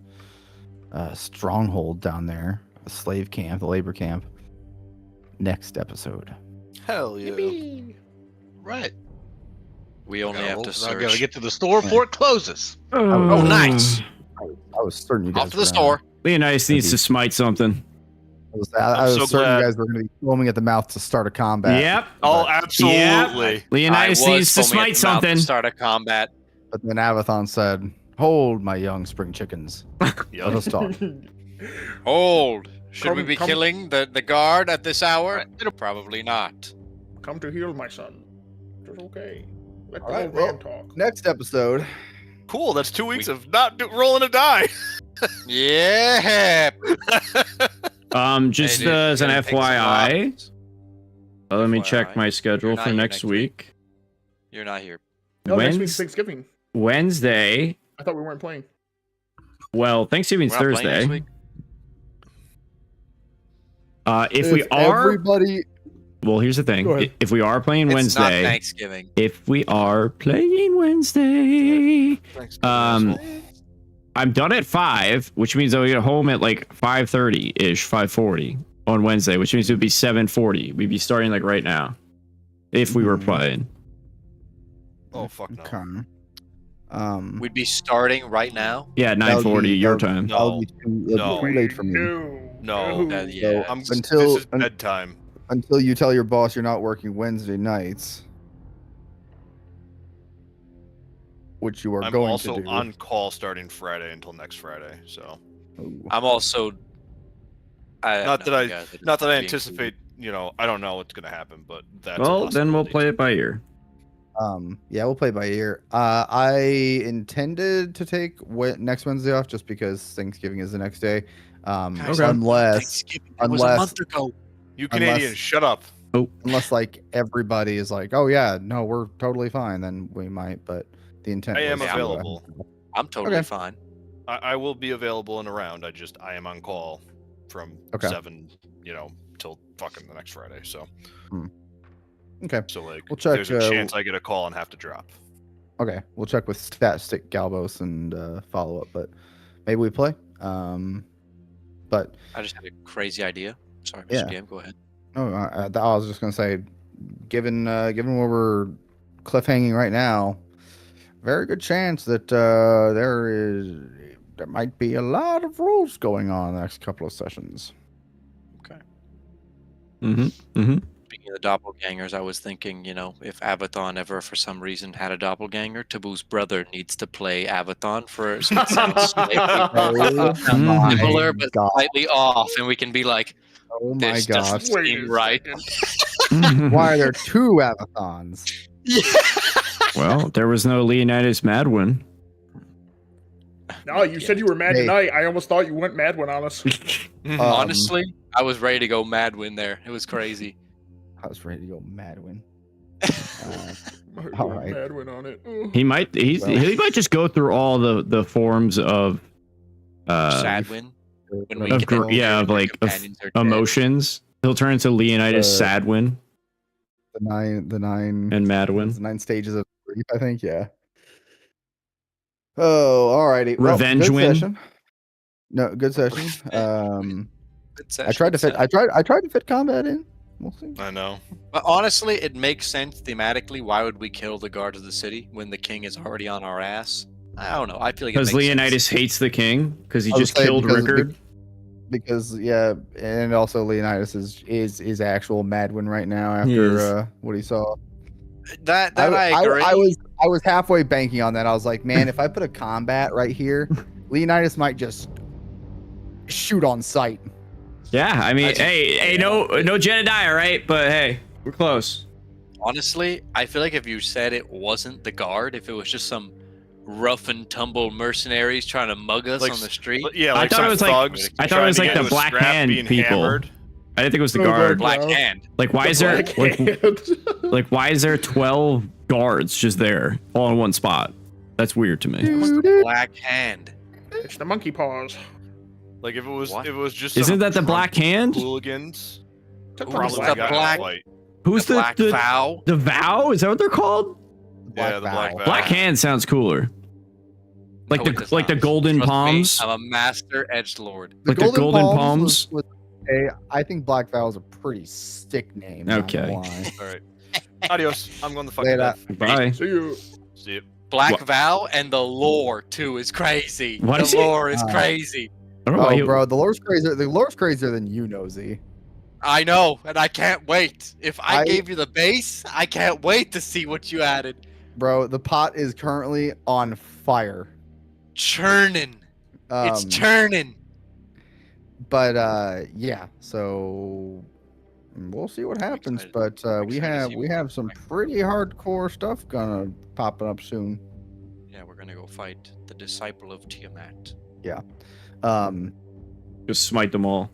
stronghold down there, the slave camp, the labor camp. Next episode. Hell yeah. Yippee. Right. We only have to I search. gotta get to the store before it closes. Oh, nice. I was certain you guys Off to were the gonna- store. Leonidas needs to smite something. I was so certain glad. you guys were going to be foaming at the mouth to start a combat. Yep. Oh, But- absolutely. Leonidas needs to smite something. Start a combat. But then Avathon said, "Hold, my young spring chickens. Yeah. Let us talk." Hold. Should we Come- be come- killing the guard at this hour? Probably not. Come to heal, my son. It's okay. Let the All right, old well- man talk. Next episode. Cool. That's 2 weeks of not rolling a die. Yeah. Just Hey, dude, as an gotta take some FYI, options. let me FYI. check my schedule You're not for here next next week. You're not here. No, next week's Wednes- Thanksgiving. Wednesday. I thought we weren't playing. Well, Thanksgiving's We're not playing next Thursday. week? If we are, everybody, well, here's the thing. Go ahead. If we are playing It's not Wednesday, Thanksgiving. if we are playing Wednesday, Thanks. I'm done at 5, which means I'll get home at like 5:30 ish, 5:40 on Wednesday, which means it would be 7:40. We'd be starting like right now, if we were playing. Oh fuck no. okay. We'd be starting right now. Yeah, That would 9:40 be- your that would- time. that would be too No. late for me. No. Yeah. I'm Until- this is bedtime. Until you tell your boss you're not working Wednesday nights, which you are I'm going also to do. on call starting Friday until next Friday. So Ooh. I'm also. not that I being anticipate. You know, I don't know what's gonna happen, but that's a Well, then we'll possibility. play it by ear. Yeah, we'll play by ear. I intended to take next Wednesday off just because Thanksgiving is the next day. Guys, Okay. Unless Thanksgiving, it was a unless- month ago. You Canadians, unless- shut up. like everybody is like, oh yeah, no, we're totally fine, then we might. But the intent. I am was to, available. I'm totally Okay. fine. I will be available and around. I am on call from Okay. 7, till fucking the next Friday. So Okay. so like We'll check, there's a chance I get a call and have to drop. Okay, we'll check with Stick Galvos and follow up, but maybe we play. But I just had a crazy idea. Sorry, Mr. Yeah. DM, go ahead. no, I was just gonna say, given where we're cliffhanging right now, very good chance that there might be a lot of rules going on in the next couple of sessions. Okay. Mm-hmm. Speaking of the doppelgangers, I was thinking, if Avathon ever for some reason had a doppelganger, Taboo's brother needs to play Avathon for so it sounds slightly similar but slightly off, and we can be like, Oh my this gosh. doesn't seem right. Why are there two Avathons? Well, there was no Leonidas Madwin. No, you said you were mad Hey. tonight. I almost thought you went Madwin on us. Honestly, I was ready to go Madwin there. It was crazy. I was ready to go Madwin. You All went right. Madwin on it. Ugh. He might just go through all the forms of Sadwin. When we of get gr- there, yeah of your like of companions are dead. emotions. He'll turn into Leonidas Uh, Sadwin The nine and Madwin. the 9 stages of grief, I think, yeah. Oh, alrighty. Well, Revenge good win. session. No, good session. Good I session, tried to fit. Seth. I tried to fit combat in. We'll see. I know. But honestly, it makes sense thematically. Why would we kill the guards of the city when the king is already on our ass? I don't know. I feel like Because it makes Leonidas sense. hates the king because he I would just say killed because- Rickard. Because yeah, and also Leonidas is actual Madwin right now He is. after what he saw. That I agree. I was halfway banking on that. I was like, man, if I put a combat right here, Leonidas might just shoot on sight. Yeah, I mean, I just- hey, no Jedediah, right? But hey, we're close. Honestly, I feel like if you said it wasn't the guard, if it was just some rough and tumble mercenaries trying to mug us Like on the street, Yeah, I like thought some it was like- thugs I thought it trying was to like get the into a Black scrap Hand being people. hammered. I didn't think it was the Oh, guard. God. Black Hand. Like, why is there Black like why is there 12 guards just there all in one spot? That's weird to me. What's the Black Hand? It's the monkey paws. Like if it was What? just Isn't some that the drunk Black Hand? hooligans, Took who from probably the got in a Black- fight. Who's the Black Vow? The Vow? Is that what they're called? Yeah, the Black Vow. Black Hand sounds cooler. Like No, it the does like the not. golden Trust me, palms. I'm a master edgelord. Like the Golden Palms? I think Black Vow is a pretty stick name. not gonna Okay. lie. All right. Adios. I'm going to fuck Later. Bye. See you. See you. Black What? Vow and the lore too is crazy. What the is it? lore is Uh, crazy. I don't know why Oh, he- bro, the lore's crazier. The lore's crazier than you, Nosy. I know, and I can't wait. If I I- gave you the base, I can't wait to see what you added. Bro, the pot is currently on fire. Churning. It's Um, churning. But yeah, so we'll see what happens. excited. But we excited to have see we what have some happens. pretty hardcore stuff gonna popping up soon. Yeah, we're gonna go fight the disciple of Tiamat. Um, just smite them all.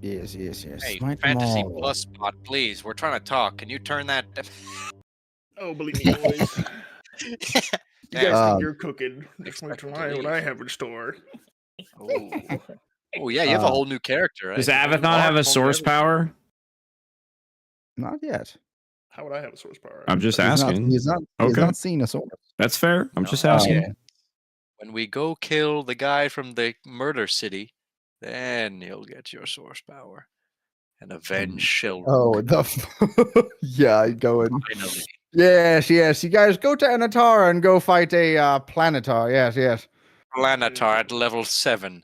yes. Hey, Smite them Fantasy all. Plus spot, please. We're trying to talk. Can you turn that? Oh, believe me, boys. You guys Um, think you're cooking. Just wait till I what I have in store. Oh. Oh yeah, you have a whole new character, right? Does Avathon have a source power? Not yet. How would I have a source power? I'm just He's not- asking. He's not. He's Okay. not seen a source. That's fair. I'm just No. asking. Yeah. When we go kill the guy from the murder city, then you'll get your source power and avenge Shilrook. Oh, the yeah, going. Finally. Yes. You guys go to Anatara and go fight a Planetar. Yes. Planetar at level 7.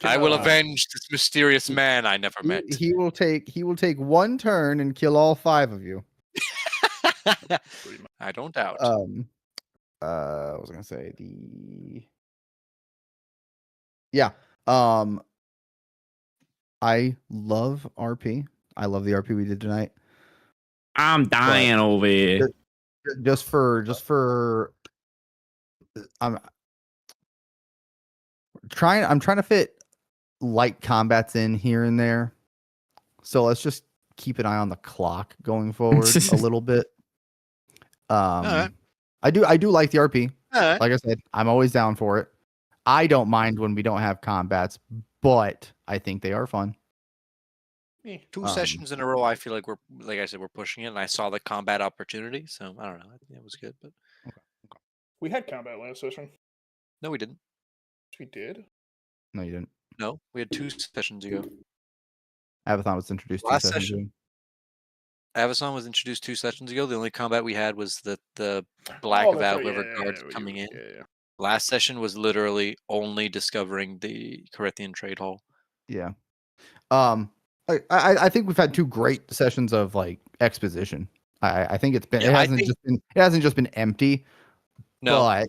I will avenge this mysterious man I never met. He will take one turn and kill all 5 of you. I don't doubt. What was I gonna say? I love RP. I love the RP we did tonight. I'm dying over here. Just for I'm trying to fit light combats in here and there. So let's just keep an eye on the clock going forward a little bit. Alright. I do like the RP. Alright. Like I said, I'm always down for it. I don't mind when we don't have combats, but I think they are fun. Two Um, sessions in a row, I feel like like I said, we're pushing it, and I saw the combat opportunity, so I don't know. I think it was good, but We had combat last session. no, we didn't. We did. No, you didn't. No, we had 2 sessions ago. Avathon was introduced 2 Last sessions session, ago. Avacon was introduced 2 sessions ago. The only combat we had was the Black Oh, that's right. River Yeah, guards yeah, yeah, coming in. yeah. Last session was literally only discovering the Corinthian trade hall. Yeah. I think we've had 2 great sessions of like exposition. I think it's been Yeah, it I hasn't think- just been it hasn't just been empty. No, But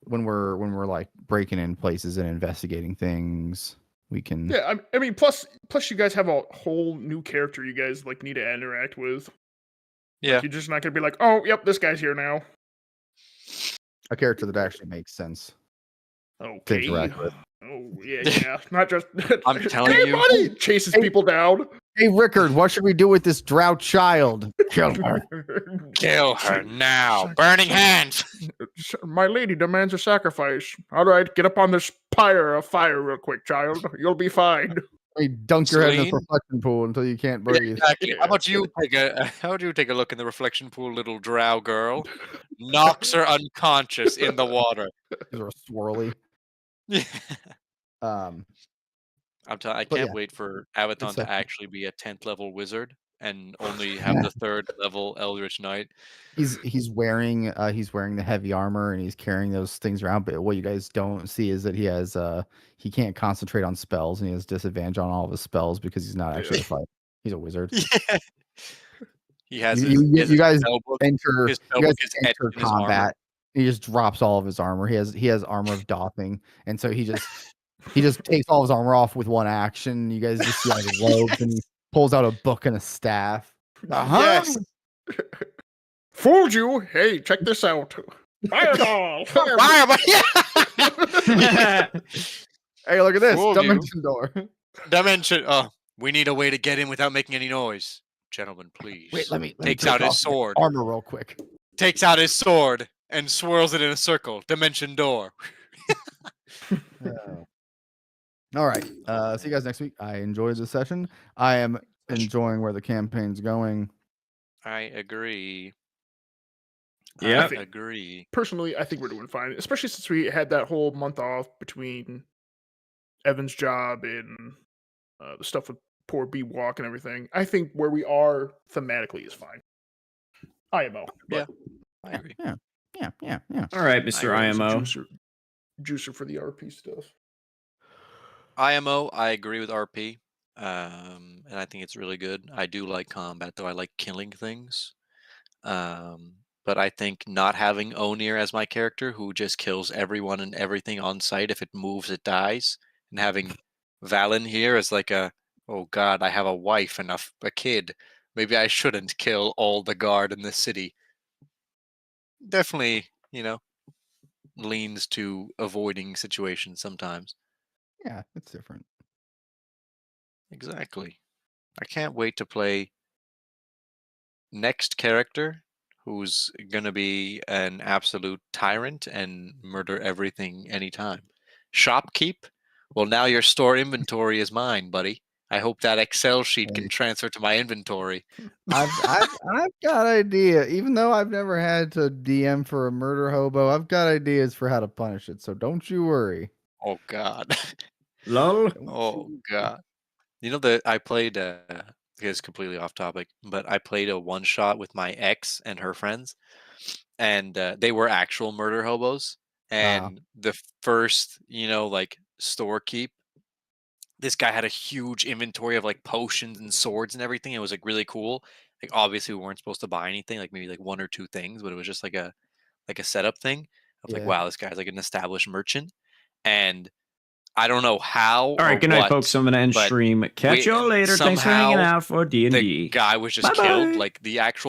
when we're like breaking in places and investigating things, we can Yeah, I mean, plus you guys have a whole new character you guys like need to interact with. yeah. You're just not gonna be like, oh, yep, this guy's here now. a character that actually makes sense. Okay. interact with. Oh yeah. Not just. I'm telling hey, you. buddy! Chases people down. Hey Rickard, what should we do with this drought child? Kill her. Kill her now. Burning hands. My lady demands a sacrifice. All right, get up on this pyre of fire real quick, child. You'll be fine. Hey, dunk your head in the Celine? reflection pool until you can't Yeah, breathe. exactly. How about you take a look in the reflection pool, little drow girl? Knocks her unconscious in the water. They're swirly. Yeah. Um, I But can't yeah, wait for Avathon it's to a- actually be a 10th level wizard and only have the 3rd level Eldritch Knight. he's wearing the heavy armor and he's carrying those things around. But what you guys don't see is that he can't concentrate on spells and he has disadvantage on all of his spells because he's not actually a fighter. He's a wizard. Yeah. He has You- you- his you guys spell book. Enter His spell you guys book is etched enter in his armor. combat. He just drops all of his armor. He has armor of doffing, and so he just takes all his armor off with one action. You guys just see all his robes, and he pulls out a book and a staff. Yes. Fooled you. Hey, check this out. Fireball. Fireball! Yeah! Hey, look at this Fooled you. dimension door. Dimension. Oh, we need a way to get in without making any noise. Gentlemen, please. Wait, let me Takes take out his off my sword. armor real quick. Takes out his sword and swirls it in a circle. Dimension door. All right. See you guys next week. I enjoyed the session. I am enjoying where the campaign's going. I agree. Yeah. I agree. Personally, I think we're doing fine, especially since we had that whole month off between Evan's job and the stuff with poor B Walk and everything. I think where we are thematically is fine. IMO. Yeah, I agree. Yeah. All right, Mr. I IMO. Juicer for the RP stuff. IMO, I agree with RP. And I think it's really good. I do like combat, though. I like killing things. But I think not having Onir as my character, who just kills everyone and everything on sight, if it moves, it dies, and having Valen here as like oh god, I have a wife and a kid. Maybe I shouldn't kill all the guard in this city. Definitely, leans to avoiding situations sometimes. Yeah, it's different. Exactly. I can't wait to play next character who's gonna be an absolute tyrant and murder everything anytime. Shopkeep? Well, now your store inventory is mine, buddy. I hope that Excel sheet can transfer to my inventory. I've got idea. Even though I've never had to DM for a murder hobo, I've got ideas for how to punish it. So don't you worry. Oh god. Lol. Oh god. You know that I played it's completely off topic, but I played a one shot with my ex and her friends, and they were actual murder hobos. And the first, like store keep, this guy had a huge inventory of like potions and swords and everything. It was like really cool. Like obviously we weren't supposed to buy anything, like maybe like 1 or 2 things, but it was just like a setup thing. I was like, Yeah. wow, this guy's like an established merchant. And I don't know how. All right, good night, folks. I'm gonna end but stream. Catch y'all later. Thanks for hanging somehow out for D&D. the guy was just Bye-bye. killed. Like the actual